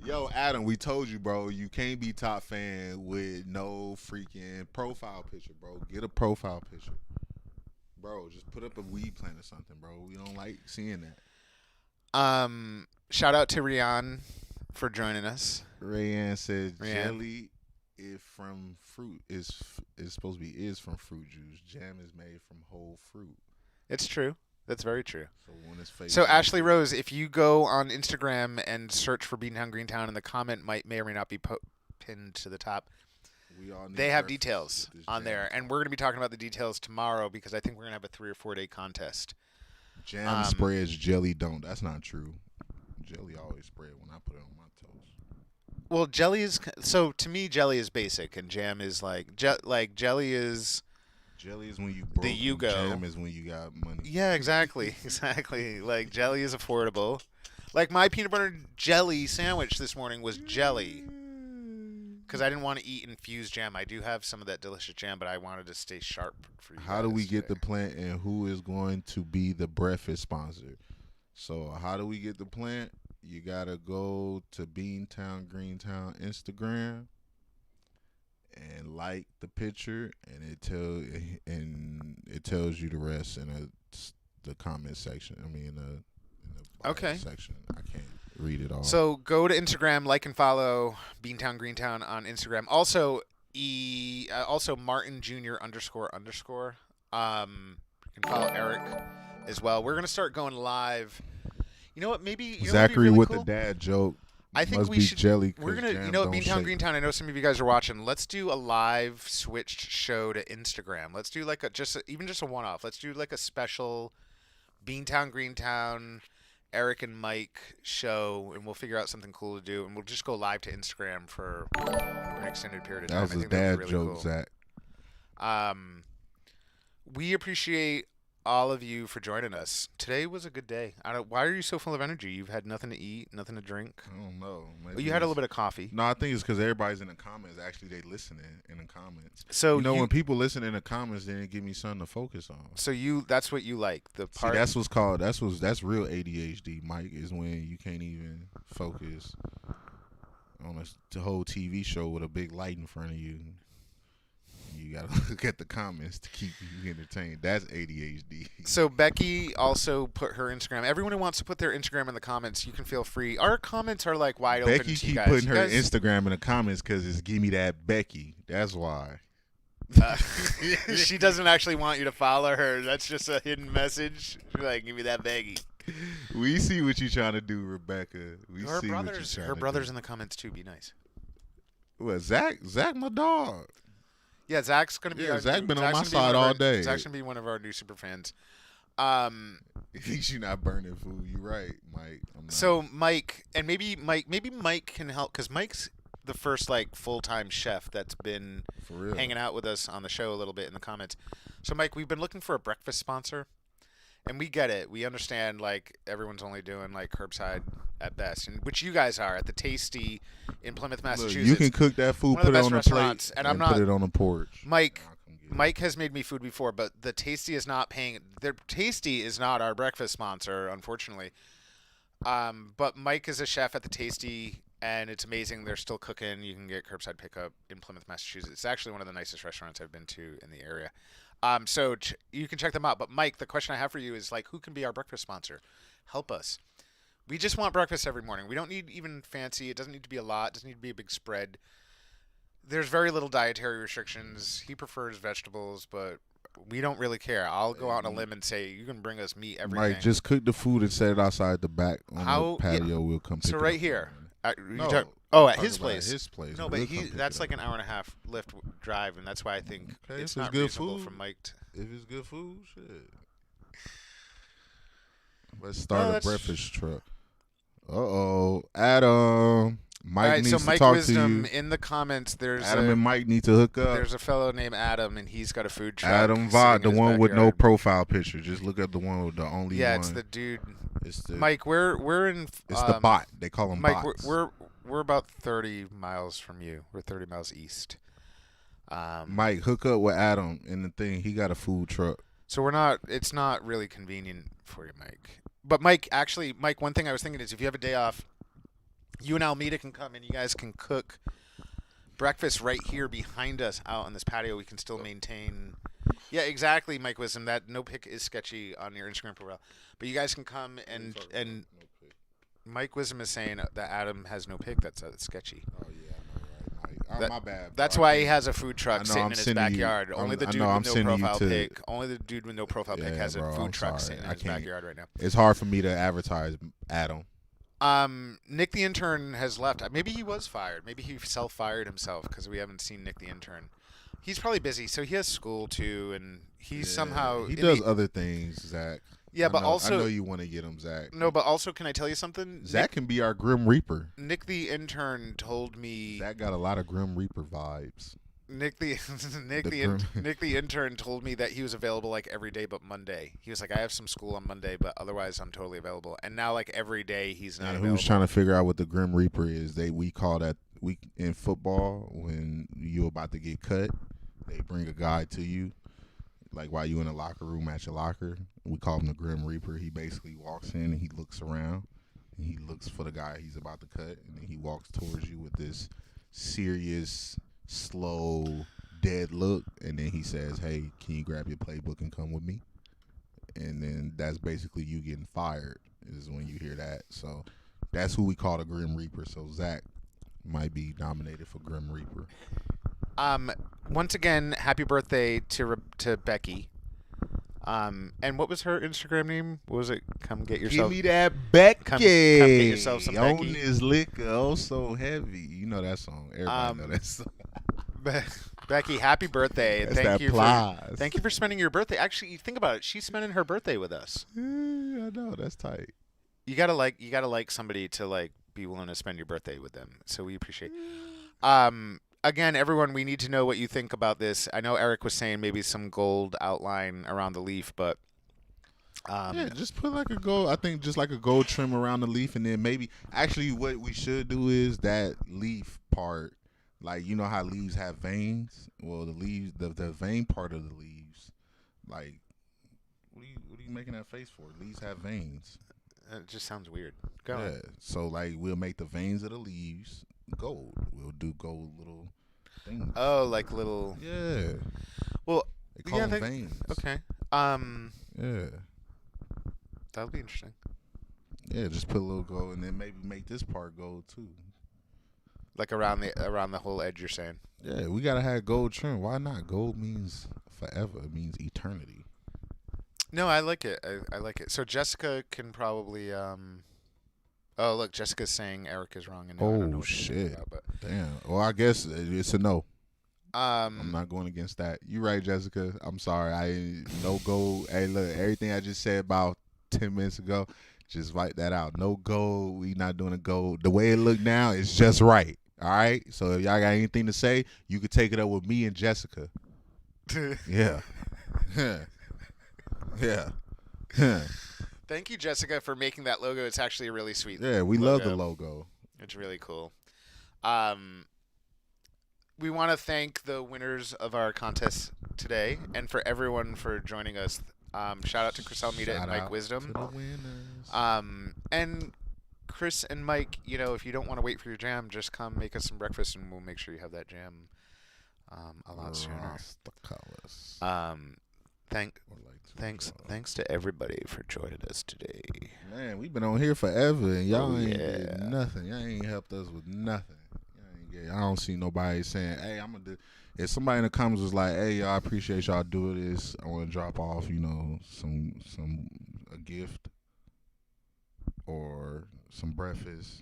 Speaker 2: Yo, Adam, we told you, bro, you can't be top fan with no freaking profile picture, bro. Get a profile picture. Bro, just put up a weed plant or something, bro. We don't like seeing that.
Speaker 1: Shout out to Rian for joining us.
Speaker 2: Rayanne said
Speaker 1: Rayanne.
Speaker 2: jelly if from fruit is supposed to be is from fruit juice. Jam is made from whole fruit.
Speaker 1: It's true. That's very true.
Speaker 2: So when it's fake.
Speaker 1: So Ashley Rose, if you go on Instagram and search for Beantown Greentown, and the comment may or may not be pinned to the top,
Speaker 2: we all need
Speaker 1: they have
Speaker 2: breakfast
Speaker 1: details
Speaker 2: with this
Speaker 1: on
Speaker 2: jam.
Speaker 1: there, and we're going to be talking about the details tomorrow because I think we're going to have a 3 or 4 day contest.
Speaker 2: Jam spreads, jelly don't. That's not true. Jelly always spread when I put it on my toast.
Speaker 1: Well, jelly is so to me. Jelly is basic, and jam is like jelly is.
Speaker 2: Jelly is when you broke.
Speaker 1: The Yugo.
Speaker 2: Jam is when you got money.
Speaker 1: Yeah, exactly, exactly. Like jelly is affordable. Like my peanut butter jelly sandwich this morning was jelly because I didn't want to eat infused jam. I do have some of that delicious jam, but I wanted to stay sharp for you.
Speaker 2: How do we get
Speaker 1: today.
Speaker 2: the plant, and who is going to be the breakfast sponsor? So how do we get the plant? You gotta go to Beantown Greentown Instagram and like the picture, and it tells you the rest in the comment section. I mean, in the bio
Speaker 1: Okay.
Speaker 2: section. I can't read it all.
Speaker 1: So go to Instagram, like and follow Beantown Greentown on Instagram. Also, also Martin Jr. __. You can follow Eric as well. We're gonna start going live. You know what? Maybe you know what'd be
Speaker 2: Zachary
Speaker 1: really
Speaker 2: with
Speaker 1: cool?
Speaker 2: the dad joke.
Speaker 1: I think
Speaker 2: must
Speaker 1: we
Speaker 2: be
Speaker 1: should.
Speaker 2: jelly.
Speaker 1: We're
Speaker 2: 'cause
Speaker 1: gonna,
Speaker 2: jam
Speaker 1: you know, at
Speaker 2: don't
Speaker 1: Beantown
Speaker 2: shake.
Speaker 1: Greentown. I know some of you guys are watching. Let's do a live switched show to Instagram. Let's do like even just a one-off. Let's do like a special Beantown Greentown, Eric and Mike show, and we'll figure out something cool to do, and we'll just go live to Instagram for an extended period of time.
Speaker 2: That was
Speaker 1: I
Speaker 2: his
Speaker 1: think that would
Speaker 2: dad
Speaker 1: be
Speaker 2: joke,
Speaker 1: really cool.
Speaker 2: Zach.
Speaker 1: We appreciate all of you for joining us. Today was a good day. Why are you so full of energy? You've had nothing to eat, nothing to drink.
Speaker 2: I don't know.
Speaker 1: Well,
Speaker 2: Maybe
Speaker 1: you had a
Speaker 2: it's-
Speaker 1: little bit of coffee.
Speaker 2: No, I think it's because everybody's in the comments. Actually, they listening in the comments.
Speaker 1: So
Speaker 2: You know, when people listen in the comments, they didn't give me something to focus on.
Speaker 1: So that's what you like. The
Speaker 2: See,
Speaker 1: part
Speaker 2: that's what's called. That's real ADHD, Mike. Is when you can't even focus on the whole TV show with a big light in front of you. You gotta look at the comments to keep you entertained. That's ADHD.
Speaker 1: So Becky also put her Instagram. Everyone who wants to put their Instagram in the comments, you can feel free. Our comments are like wide open
Speaker 2: Becky
Speaker 1: to you
Speaker 2: keep
Speaker 1: guys.
Speaker 2: putting
Speaker 1: You
Speaker 2: her
Speaker 1: guys-
Speaker 2: Instagram in the comments because it's give me that Becky. That's why.
Speaker 1: She doesn't actually want you to follow her. That's just a hidden message. She's like, give me that Becky.
Speaker 2: We see what you trying to do, Rebecca. We
Speaker 1: Her
Speaker 2: see
Speaker 1: brothers,
Speaker 2: what you trying
Speaker 1: her
Speaker 2: to
Speaker 1: brothers
Speaker 2: do.
Speaker 1: in the comments too. Be nice.
Speaker 2: What, Zach, my dog.
Speaker 1: Yeah, Zach's gonna be.
Speaker 2: Yeah,
Speaker 1: our
Speaker 2: Zach
Speaker 1: new-
Speaker 2: been on
Speaker 1: Zach's
Speaker 2: my
Speaker 1: gonna be one
Speaker 2: side
Speaker 1: of
Speaker 2: all
Speaker 1: our-
Speaker 2: day.
Speaker 1: Zach's gonna be one of our new super fans.
Speaker 2: At least you're not burning food. You're right, Mike. I'm not.
Speaker 1: So Mike, and maybe Mike can help because Mike's the first like full-time chef that's been
Speaker 2: for real.
Speaker 1: hanging out with us on the show a little bit in the comments. So Mike, we've been looking for a breakfast sponsor, and we get it. We understand like everyone's only doing like curbside at best, and which you guys are at the Tasty in Plymouth,
Speaker 2: Look,
Speaker 1: Massachusetts.
Speaker 2: you can cook that food,
Speaker 1: one of the
Speaker 2: put it
Speaker 1: best
Speaker 2: on a
Speaker 1: restaurants,
Speaker 2: plate,
Speaker 1: and I'm not-
Speaker 2: put it on the porch.
Speaker 1: Mike.
Speaker 2: I'll come get it.
Speaker 1: Mike has made me food before, but the Tasty is not paying. Their Tasty is not our breakfast sponsor, unfortunately. But Mike is a chef at the Tasty, and it's amazing. They're still cooking. You can get curbside pickup in Plymouth, Massachusetts. It's actually one of the nicest restaurants I've been to in the area. So you can check them out. But Mike, the question I have for you is like, who can be our breakfast sponsor? Help us. We just want breakfast every morning. We don't need even fancy. It doesn't need to be a lot. It doesn't need to be a big spread. There's very little dietary restrictions. He prefers vegetables, but we don't really care. I'll go out on a limb and say you can bring us meat, everything.
Speaker 2: Mike, just cook the food and set it outside the back on
Speaker 1: How-
Speaker 2: the patio. We'll come pick
Speaker 1: so
Speaker 2: it
Speaker 1: right
Speaker 2: up.
Speaker 1: here. At
Speaker 2: No,
Speaker 1: at
Speaker 2: talking
Speaker 1: his
Speaker 2: about
Speaker 1: place.
Speaker 2: His place.
Speaker 1: No,
Speaker 2: We'll
Speaker 1: but
Speaker 2: come pick
Speaker 1: that's
Speaker 2: it
Speaker 1: like
Speaker 2: up.
Speaker 1: an hour and a half lift drive, and that's why I think
Speaker 2: Okay,
Speaker 1: it's
Speaker 2: if it's
Speaker 1: not
Speaker 2: good
Speaker 1: reasonable
Speaker 2: food.
Speaker 1: for Mike.
Speaker 2: If it's good food, shit. Let's
Speaker 1: No,
Speaker 2: start a
Speaker 1: that's-
Speaker 2: breakfast truck. Adam. Mike
Speaker 1: All right,
Speaker 2: needs
Speaker 1: so
Speaker 2: to
Speaker 1: Mike
Speaker 2: talk
Speaker 1: Wisdom
Speaker 2: to you.
Speaker 1: in the comments. There's
Speaker 2: Adam and Mike need to hook up.
Speaker 1: there's a fellow named Adam, and he's got a food truck.
Speaker 2: Adam
Speaker 1: sitting
Speaker 2: Vaught,
Speaker 1: in
Speaker 2: the
Speaker 1: his
Speaker 2: one with no
Speaker 1: backyard.
Speaker 2: profile picture. Just look at the one with the only
Speaker 1: Yeah,
Speaker 2: one.
Speaker 1: it's the dude.
Speaker 2: It's the
Speaker 1: Mike, we're in.
Speaker 2: It's the bot. They call him
Speaker 1: Mike,
Speaker 2: bots.
Speaker 1: we're about 30 miles from you. We're 30 miles east.
Speaker 2: Mike, hook up with Adam and the thing. He got a food truck.
Speaker 1: So we're not. It's not really convenient for you, Mike. But Mike, actually, Mike, one thing I was thinking is if you have a day off, you and Almeida can come and you guys can cook breakfast right here behind us out on this patio. We can still maintain Yeah, exactly, Mike Wisdom. That no pick is sketchy on your Instagram profile, but you guys can come and Mike Wisdom is saying that Adam has no pick. That's sketchy.
Speaker 2: Oh yeah, I know, right? Mike.
Speaker 1: That-
Speaker 2: My bad. Bro.
Speaker 1: That's
Speaker 2: I
Speaker 1: why he
Speaker 2: can't-
Speaker 1: has a food
Speaker 2: I
Speaker 1: truck
Speaker 2: know,
Speaker 1: sitting
Speaker 2: I'm
Speaker 1: in his
Speaker 2: sending you-
Speaker 1: backyard. Only the
Speaker 2: I
Speaker 1: dude
Speaker 2: know, I'm
Speaker 1: with no
Speaker 2: sending you
Speaker 1: profile
Speaker 2: to-
Speaker 1: pic. Only the dude with no profile pic
Speaker 2: Yeah,
Speaker 1: has
Speaker 2: bro,
Speaker 1: a food
Speaker 2: I'm
Speaker 1: truck
Speaker 2: sorry.
Speaker 1: sitting in
Speaker 2: I
Speaker 1: his
Speaker 2: can't.
Speaker 1: backyard right now.
Speaker 2: It's hard for me to advertise Adam.
Speaker 1: Nick the intern has left. Maybe he was fired. Maybe he self-fired himself because we haven't seen Nick the intern. He's probably busy, so he has school too, and he's somehow
Speaker 2: he
Speaker 1: in
Speaker 2: does
Speaker 1: the-
Speaker 2: other things, Zach.
Speaker 1: Yeah, but
Speaker 2: I know
Speaker 1: also
Speaker 2: you want to get him, Zach.
Speaker 1: no, but also can I tell you something?
Speaker 2: Zach can be our Grim Reaper.
Speaker 1: Nick the intern told me
Speaker 2: Zach got a lot of Grim Reaper vibes.
Speaker 1: Nick the Nick the intern told me that he was available like every day but Monday. He was like, I have some school on Monday, but otherwise I'm totally available. And now like every day he's not
Speaker 2: And
Speaker 1: available.
Speaker 2: who's trying to figure out what the Grim Reaper is? We call that in football when you about to get cut. They bring a guy to you, like while you in the locker room at your locker. We call him the Grim Reaper. He basically walks in and he looks around and he looks for the guy he's about to cut, and then he walks towards you with this serious, slow, dead look, and then he says, "Hey, can you grab your playbook and come with me?" And then that's basically you getting fired. Is when you hear that. So that's who we call the Grim Reaper. So Zach might be nominated for Grim Reaper.
Speaker 1: Once again, happy birthday to Becky. And what was her Instagram name? What was it? Come get yourself.
Speaker 2: Give me that Becky.
Speaker 1: Come get yourself some
Speaker 2: On
Speaker 1: Becky.
Speaker 2: this liquor, oh so heavy. You know that song. Everybody know that song.
Speaker 1: Becky, happy birthday! And
Speaker 2: That's
Speaker 1: thank
Speaker 2: that
Speaker 1: you
Speaker 2: plies.
Speaker 1: thank you for spending your birthday. Actually, you think about it. She's spending her birthday with us.
Speaker 2: I know that's tight.
Speaker 1: You gotta like somebody to like be willing to spend your birthday with them. So we appreciate. Again, everyone, we need to know what you think about this. I know Eric was saying maybe some gold outline around the leaf, but
Speaker 2: Yeah, just put like a gold. I think just like a gold trim around the leaf, and then maybe actually what we should do is that leaf part. Like, you know how leaves have veins? Well, the leaves, the vein part of the leaves, like, what are you making that face for? Leaves have veins.
Speaker 1: it just sounds weird. Go
Speaker 2: Yeah.
Speaker 1: on.
Speaker 2: So like we'll make the veins of the leaves gold. We'll do gold little things.
Speaker 1: Oh, like little.
Speaker 2: Yeah.
Speaker 1: Well,
Speaker 2: They call
Speaker 1: yeah,
Speaker 2: them veins.
Speaker 1: okay.
Speaker 2: Yeah.
Speaker 1: That'll be interesting.
Speaker 2: Yeah, just put a little gold and then maybe make this part gold too.
Speaker 1: Like around the whole edge, you're saying.
Speaker 2: Yeah, we gotta have gold trim. Why not? Gold means forever. It means eternity.
Speaker 1: No, I like it. I like it. So Jessica can probably. Oh, look, Jessica's saying Eric is wrong, and now I don't know
Speaker 2: Oh
Speaker 1: what she's talking
Speaker 2: shit!
Speaker 1: about, but
Speaker 2: Damn. Well, I guess it's a no. I'm
Speaker 1: I'm
Speaker 2: not going against that. You're right, Jessica. I'm sorry. No gold. Hey, look, everything I just said about 10 minutes ago, just write that out. No gold. We not doing a gold. The way it look now is just right. All right. So if y'all got anything to say, you could take it up with me and Jessica. Yeah. Yeah. Yeah.
Speaker 1: Thank you, Jessica, for making that logo. It's actually a really sweet.
Speaker 2: Yeah. We love the logo.
Speaker 1: It's really cool. We want to thank the winners of our contest today, and for everyone for joining us. Shout out to Chris Almeida and
Speaker 2: Shout
Speaker 1: Mike
Speaker 2: out
Speaker 1: Wisdom.
Speaker 2: to the winners.
Speaker 1: And Chris and Mike, if you don't want to wait for your jam, just come make us some breakfast, and we'll make sure you have that jam a lot sooner.
Speaker 2: Rasta colors.
Speaker 1: Thanks to everybody for joining us today.
Speaker 2: Man, we've been on here forever, and y'all
Speaker 1: Oh,
Speaker 2: ain't
Speaker 1: yeah.
Speaker 2: did nothing. Y'all ain't helped us with nothing. I don't see nobody saying, "Hey, I'm gonna do." If somebody in the comments was like, "Hey, y'all, I appreciate y'all doing this. I want to drop off, a gift or some breakfast,"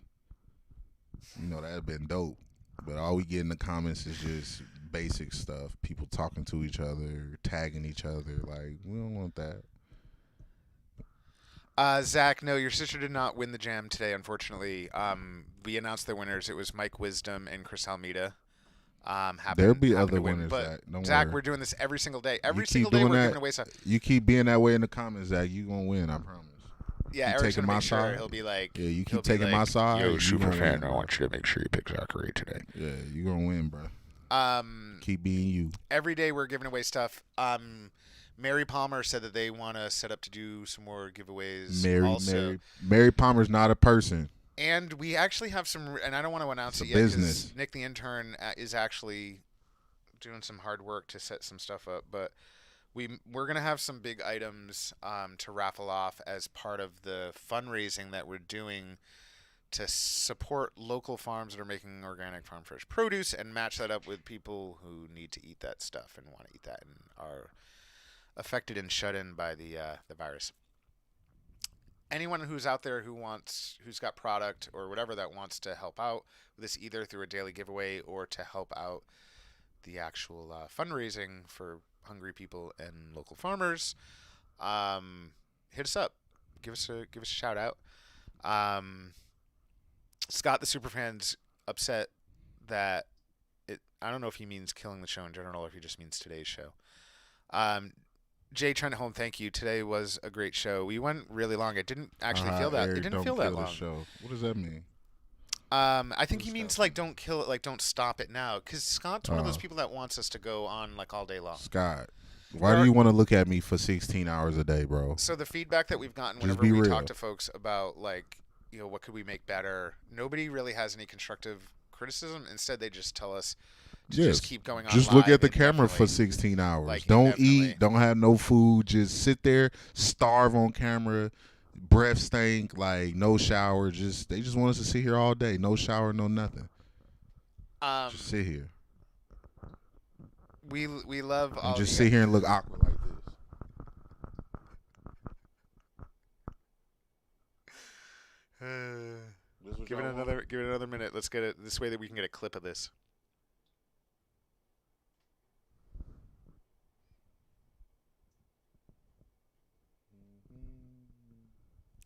Speaker 2: that'd been dope. But all we get in the comments is just basic stuff. People talking to each other, tagging each other. Like, we don't want that.
Speaker 1: Zach, no, your sister did not win the jam today, unfortunately. We announced the winners. It was Mike Wisdom and Chris Almeida.
Speaker 2: There'll be
Speaker 1: happened
Speaker 2: other
Speaker 1: to win,
Speaker 2: winners,
Speaker 1: but
Speaker 2: Zach. Don't
Speaker 1: Zach,
Speaker 2: worry.
Speaker 1: we're doing this every single day. Every
Speaker 2: You
Speaker 1: single
Speaker 2: keep
Speaker 1: day we're
Speaker 2: doing that,
Speaker 1: giving away stuff.
Speaker 2: You keep being that way in the comments, Zach. You gonna win. I promise.
Speaker 1: Yeah,
Speaker 2: keep
Speaker 1: Eric's
Speaker 2: taking
Speaker 1: gonna
Speaker 2: my
Speaker 1: make sure.
Speaker 2: side.
Speaker 1: He'll be like,
Speaker 2: Yeah, you
Speaker 1: he'll
Speaker 2: keep
Speaker 1: be
Speaker 2: taking
Speaker 1: like,
Speaker 2: my side.
Speaker 1: Yo,
Speaker 2: you
Speaker 1: super
Speaker 2: gonna
Speaker 1: fan,
Speaker 2: win.
Speaker 1: I want you to make sure you pick Zachary today.
Speaker 2: Yeah, you gonna win, bro.
Speaker 1: Um,
Speaker 2: Keep being you.
Speaker 1: every day we're giving away stuff. Mary Palmer said that they want to set up to do some more giveaways.
Speaker 2: Mary Palmer's not a person.
Speaker 1: And we actually have some, and I don't want to announce
Speaker 2: It's
Speaker 1: it
Speaker 2: a
Speaker 1: yet
Speaker 2: business.
Speaker 1: because Nick the intern is actually doing some hard work to set some stuff up. But we're gonna have some big items to raffle off as part of the fundraising that we're doing to support local farms that are making organic farm fresh produce and match that up with people who need to eat that stuff and want to eat that and are affected and shut in by the virus. Anyone who's out there who's got product or whatever that wants to help out with this either through a daily giveaway or to help out the actual fundraising for hungry people and local farmers, hit us up. Give us a shout out. Scott the Superfan's upset that I don't know if he means killing the show in general or if he just means today's show. Jay Trent Home, thank you. Today was a great show. We went really long. It didn't actually feel that. It didn't feel that long.
Speaker 2: Show. What does that mean?
Speaker 1: I think he means like don't kill it, like don't stop it now. Because Scott's one of those people that wants us to go on like all day long.
Speaker 2: Scott, why do you want to look at me for 16 hours a day, bro?
Speaker 1: So the feedback that we've gotten whenever we talk to folks about like, you know, what could we make better? Nobody really has any constructive criticism. Instead, they just tell us to just keep going on.
Speaker 2: Just look at the camera for 16 hours. Like, don't eat. Don't have no food. Just sit there, starve on camera. Breath stink, like no shower. They just want us to sit here all day. No shower, no nothing. Just sit here.
Speaker 1: We love all.
Speaker 2: And just sit here and look awkward like
Speaker 1: this. Give it another minute. Let's get it this way that we can get a clip of this.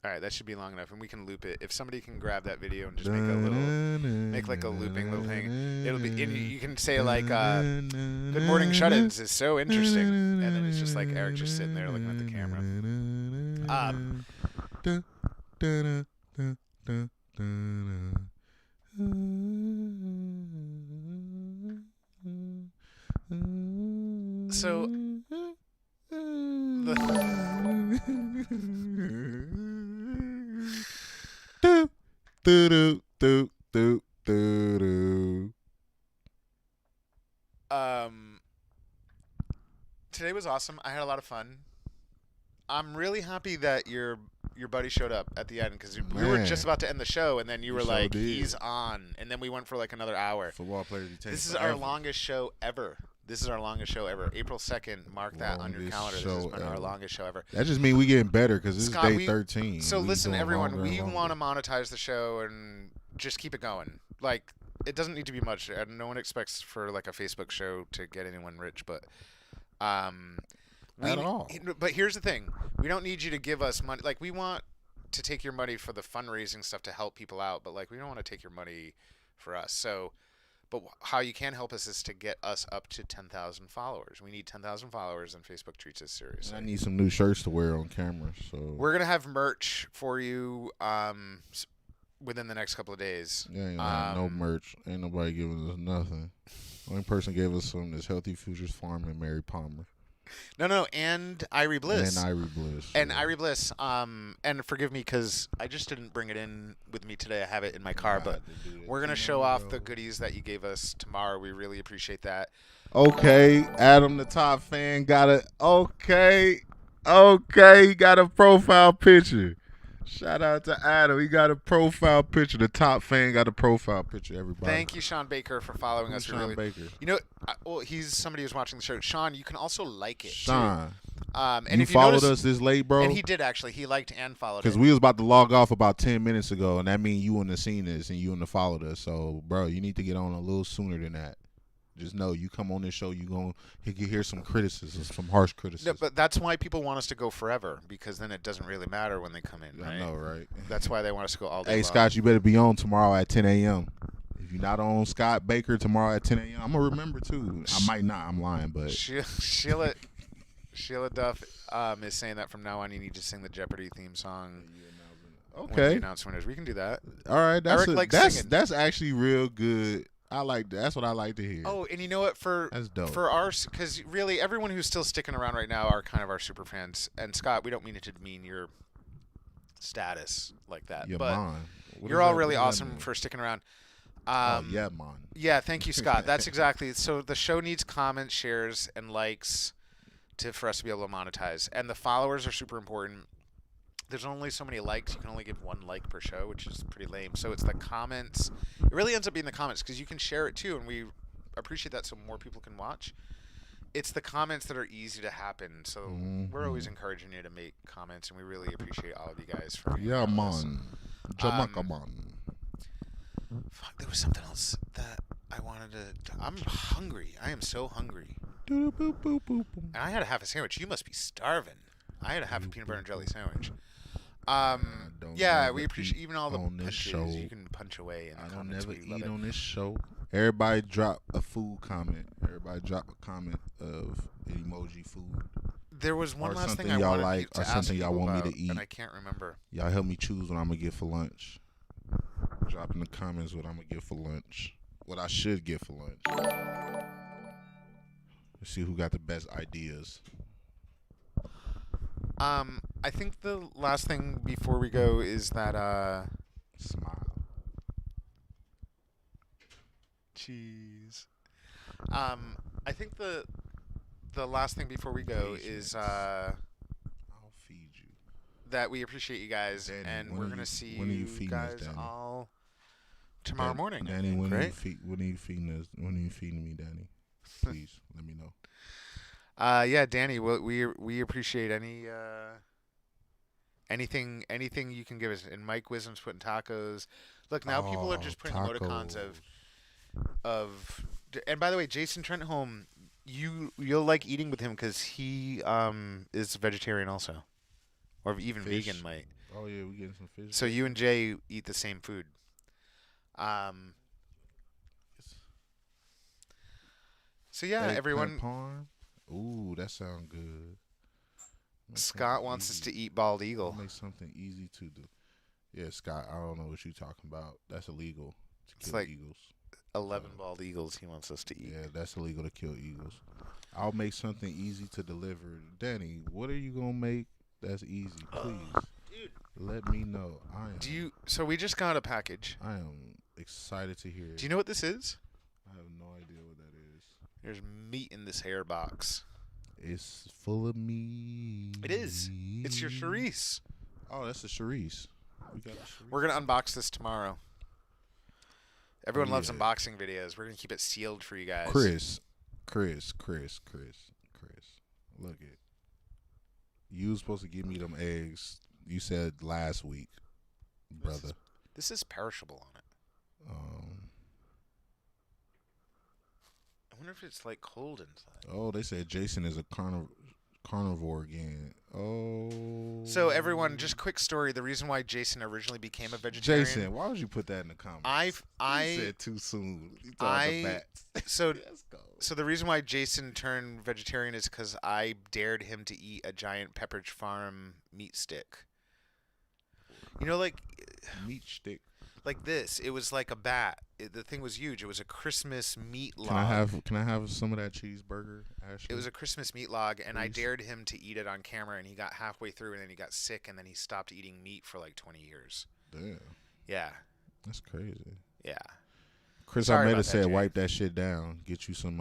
Speaker 1: All right, that should be long enough, and we can loop it. If somebody can grab that video and just make like a looping little thing, it'll be. And you can say like, "Good morning, shut-ins is so interesting," and then it's just like Eric just sitting there looking at the camera. So today was awesome. I had a lot of fun. I'm really happy that your buddy showed up at the end because we were just about to end the show and then you were like, he's on, and then we went for like another hour.
Speaker 2: Football players,
Speaker 1: this is our longest show ever. April 2nd. Mark that on your calendar. This has been our longest show ever.
Speaker 2: That just means we getting better because this is day 13.
Speaker 1: So listen, everyone, we want to monetize the show and just keep it going. Like, it doesn't need to be much. No one expects for like a Facebook show to get anyone rich, but
Speaker 2: at all.
Speaker 1: But here's the thing: we don't need you to give us money. Like, we want to take your money for the fundraising stuff to help people out, but like, we don't want to take your money for us. So. But how you can help us is to get us up to 10,000 followers. We need 10,000 followers, and Facebook treats us seriously.
Speaker 2: I need some new shirts to wear on camera. So
Speaker 1: we're gonna have merch for you within the next couple of days.
Speaker 2: Yeah, no merch. Ain't nobody giving us nothing. Only person gave us some is Healthy Futures Farm and Mary Palmer.
Speaker 1: No, and Irie Bliss.
Speaker 2: And
Speaker 1: Irie Bliss. And forgive me because I just didn't bring it in with me today. I have it in my car, but we're going to show off the goodies that you gave us tomorrow. We really appreciate that.
Speaker 2: Okay, Adam the Top Fan got a he got a profile picture. Shout out to Adam. He got a profile picture. The Top Fan got a profile picture, everybody.
Speaker 1: Thank you, Sean Baker, for following us.
Speaker 2: Sean Baker.
Speaker 1: You know, well, he's somebody who's watching the show. Sean, you can also like it,
Speaker 2: Sean,
Speaker 1: too. And
Speaker 2: you
Speaker 1: if
Speaker 2: followed us this late, bro?
Speaker 1: And he did, actually. He liked and followed
Speaker 2: because we was about to log off about 10 minutes ago, and that means you wouldn't have seen this and you wouldn't have followed us. So, bro, you need to get on a little sooner than that. Just know you come on this show, you can hear some criticism, some harsh criticism.
Speaker 1: No, but that's why people want us to go forever, because then it doesn't really matter when they come in, right?
Speaker 2: I know, right?
Speaker 1: That's why they want us to go all day
Speaker 2: long. Scott, you better be on tomorrow at 10 a.m. If you're not on Scott Baker tomorrow at 10 a.m., I'm going to remember, too. I might not. I'm lying, but.
Speaker 1: Sheila Duff is saying that from now on you need to sing the Jeopardy theme song.
Speaker 2: Okay.
Speaker 1: When you announce winners. We can do that.
Speaker 2: All right.
Speaker 1: That's
Speaker 2: actually real good. I like that. That's what I like to hear.
Speaker 1: Oh, and you know what?
Speaker 2: That's dope.
Speaker 1: For ours, because really everyone who's still sticking around right now are kind of our super fans. And Scott, we don't mean it to demean your status like that. But you're all really awesome for sticking around.
Speaker 2: Man.
Speaker 1: Yeah, thank you, Scott. That's exactly. So the show needs comments, shares, and likes for us to be able to monetize. And the followers are super important. There's only so many likes. You can only give 1 like per show, which is pretty lame. So it's the comments. It really ends up being the comments because you can share it too, and we appreciate that so more people can watch. It's the comments that are easy to happen. So we're always encouraging you to make comments, and we really appreciate all of you guys for hanging
Speaker 2: Yeah,
Speaker 1: out with us.
Speaker 2: man. Jamaica, man.
Speaker 1: Fuck, there was something else that I wanted to. I'm hungry. I am so hungry. And I had a half a sandwich. You must be starving. I had a half a peanut butter and jelly sandwich.
Speaker 2: don't
Speaker 1: Yeah,
Speaker 2: never
Speaker 1: we appreciate
Speaker 2: eat
Speaker 1: even all the
Speaker 2: on this
Speaker 1: punches.
Speaker 2: show.
Speaker 1: You can punch away in the
Speaker 2: I don't
Speaker 1: comments.
Speaker 2: never
Speaker 1: We love
Speaker 2: eat
Speaker 1: it.
Speaker 2: on this show. Everybody drop a food comment. Everybody drop a comment of an emoji food.
Speaker 1: There was one
Speaker 2: or
Speaker 1: last thing
Speaker 2: something
Speaker 1: I
Speaker 2: y'all
Speaker 1: wanted
Speaker 2: like,
Speaker 1: to
Speaker 2: or
Speaker 1: ask
Speaker 2: something y'all
Speaker 1: people
Speaker 2: want me
Speaker 1: about,
Speaker 2: to eat.
Speaker 1: and I can't remember.
Speaker 2: Y'all help me choose what I'm gonna get for lunch. Drop in the comments what I'm gonna get for lunch. What I should get for lunch. Let's see who got the best ideas.
Speaker 1: I think the last thing before we go is that
Speaker 2: Smile.
Speaker 1: cheese. I think the last thing before we go is
Speaker 2: I'll feed you.
Speaker 1: that we appreciate you guys,
Speaker 2: Danny,
Speaker 1: and
Speaker 2: when
Speaker 1: we're
Speaker 2: are
Speaker 1: gonna
Speaker 2: you-
Speaker 1: see
Speaker 2: when are you
Speaker 1: you
Speaker 2: feeding us,
Speaker 1: guys
Speaker 2: Danny?
Speaker 1: all tomorrow morning. I
Speaker 2: Danny,
Speaker 1: think,
Speaker 2: when are
Speaker 1: right?
Speaker 2: you feeding us? When are you feeding me, Danny? Please let me know.
Speaker 1: Yeah, Danny, we appreciate anything you can give us. And Mike Wisdom's putting tacos. Look, now people are just putting emoticons of. And by the way, Jason Trentholm, you'll like eating with him because he is vegetarian also, or even
Speaker 2: Fish.
Speaker 1: vegan might.
Speaker 2: Oh yeah, we getting some fish.
Speaker 1: So you and Jay eat the same food. So yeah,
Speaker 2: Egg
Speaker 1: everyone.
Speaker 2: plant parm. Ooh, that sounds good. Make
Speaker 1: Scott
Speaker 2: something
Speaker 1: wants us
Speaker 2: easy.
Speaker 1: to eat bald eagle.
Speaker 2: Make something easy to do. Yeah, Scott, I don't know what you're talking about. That's illegal to
Speaker 1: It's
Speaker 2: kill
Speaker 1: like-
Speaker 2: eagles.
Speaker 1: 11 bald eagles he wants us to eat.
Speaker 2: Yeah, that's illegal to kill eagles. I'll make something easy to deliver. Danny, what are you gonna make that's easy? Please,
Speaker 1: Dude,
Speaker 2: let me know.
Speaker 1: so we just got a package.
Speaker 2: I am excited to hear.
Speaker 1: Do you know what this is?
Speaker 2: I have no idea what that is.
Speaker 1: There's meat in this hair box.
Speaker 2: It's full of meat.
Speaker 1: It is. It's your Charisse.
Speaker 2: Oh, that's a Charisse. We got a Charisse.
Speaker 1: We're going to unbox this tomorrow. Everyone loves
Speaker 2: yeah.
Speaker 1: unboxing videos. We're going to keep it sealed for you guys.
Speaker 2: Chris. Look it. You was supposed to give me them eggs. You said last week, brother.
Speaker 1: This is perishable on it. I wonder if it's like cold inside.
Speaker 2: Oh, they said Jason is a carnivore again. Oh.
Speaker 1: So everyone, just quick story. The reason why Jason originally became a vegetarian.
Speaker 2: Jason, why would you put that in the comments?
Speaker 1: I
Speaker 2: You said too soon. You thought the bats.
Speaker 1: So
Speaker 2: Let's go.
Speaker 1: So the reason why Jason turned vegetarian is because I dared him to eat a giant Pepperidge Farm meat stick. You know, like
Speaker 2: Meat stick.
Speaker 1: this. It was like a bat. The thing was huge. It was a Christmas meat log.
Speaker 2: Can I have some of that cheeseburger, Ashley?
Speaker 1: It was a Christmas meat log, and I
Speaker 2: Please.
Speaker 1: dared him to eat it on camera, and he got halfway through, and then he got sick, and then he stopped eating meat for like 20 years.
Speaker 2: Damn.
Speaker 1: Yeah.
Speaker 2: That's crazy.
Speaker 1: Yeah.
Speaker 2: Chris
Speaker 1: Sorry
Speaker 2: Almeida
Speaker 1: about that,
Speaker 2: said,
Speaker 1: Jay.
Speaker 2: wipe that shit down. Get you some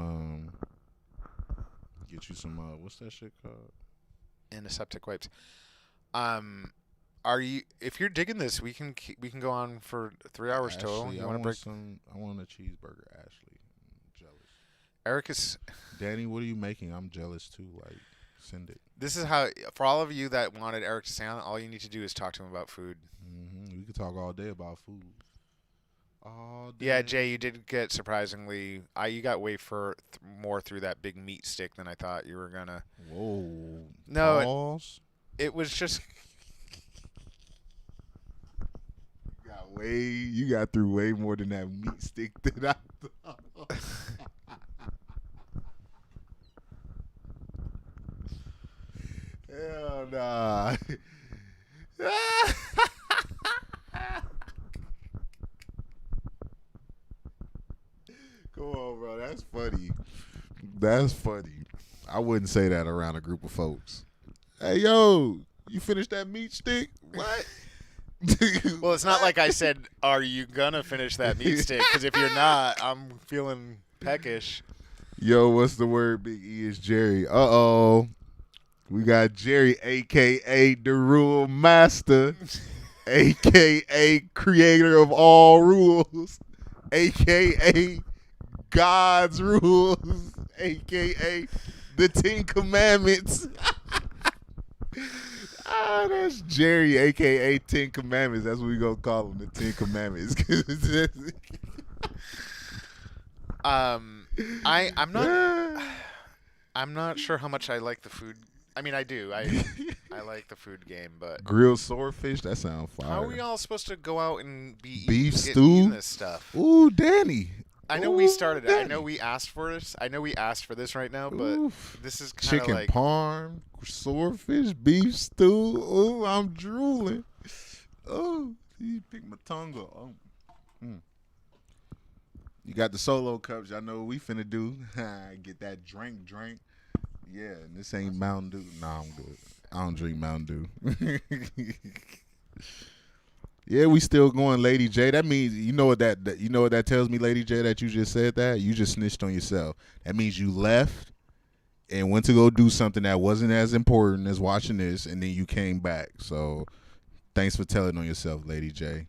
Speaker 2: what's that shit called?
Speaker 1: Antiseptic wipes. Are you? If you're digging this, we can go on for 3 hours total.
Speaker 2: Ashley,
Speaker 1: You
Speaker 2: I
Speaker 1: want to break?
Speaker 2: I want a cheeseburger, Ashley. I'm jealous.
Speaker 1: Eric is.
Speaker 2: Danny, what are you making? I'm jealous too. Like, send it.
Speaker 1: This is how. For all of you that wanted Eric to stay on, all you need to do is talk to him about food.
Speaker 2: We could talk all day about food. All day.
Speaker 1: Yeah, Jay, you did get surprisingly. You got way more through that big meat stick than I thought you were gonna.
Speaker 2: Whoa.
Speaker 1: No,
Speaker 2: Pause.
Speaker 1: it was just.
Speaker 2: You got through way more than that meat stick than I thought. Hell nah. Come on, bro. That's funny. That's funny. I wouldn't say that around a group of folks. Hey, yo, you finished that meat stick? What?
Speaker 1: Well, it's not like I said, "Are you gonna finish that meat stick?" Because if you're not, I'm feeling peckish.
Speaker 2: Yo, what's the word? Big E is Jerry. Uh-oh. We got Jerry, a.k.a. the Rule Master, a.k.a. creator of all rules, a.k.a. God's rules, a.k.a. the Ten Commandments. That's Jerry, a.k.a. Ten Commandments. That's what we going to call him, the Ten Commandments.
Speaker 1: I'm not sure how much I like the food. I mean, I do. I like the food game, but
Speaker 2: Grilled swordfish, that sounds fire.
Speaker 1: how are we all supposed to go out and be
Speaker 2: Beef
Speaker 1: get
Speaker 2: stew?
Speaker 1: eating this stuff?
Speaker 2: Ooh, Danny.
Speaker 1: I know
Speaker 2: Ooh,
Speaker 1: we started it. I
Speaker 2: Danny.
Speaker 1: know we asked for this. I know we asked for this right now, but
Speaker 2: Oof.
Speaker 1: this is kind of
Speaker 2: Chicken
Speaker 1: like
Speaker 2: parm, swordfish, beef stew. Ooh, I'm drooling. Oh, you picked my tongue up. Oh. You got the solo cups. Y'all know what we finna do. Get that drink. Yeah, and this ain't Mountain Dew. Nah, I'm good. I don't drink Mountain Dew. Yeah, we still going, Lady J. That means you know what that tells me, Lady J, that you just said that? You just snitched on yourself. That means you left and went to go do something that wasn't as important as watching this, and then you came back. So thanks for telling on yourself, Lady J.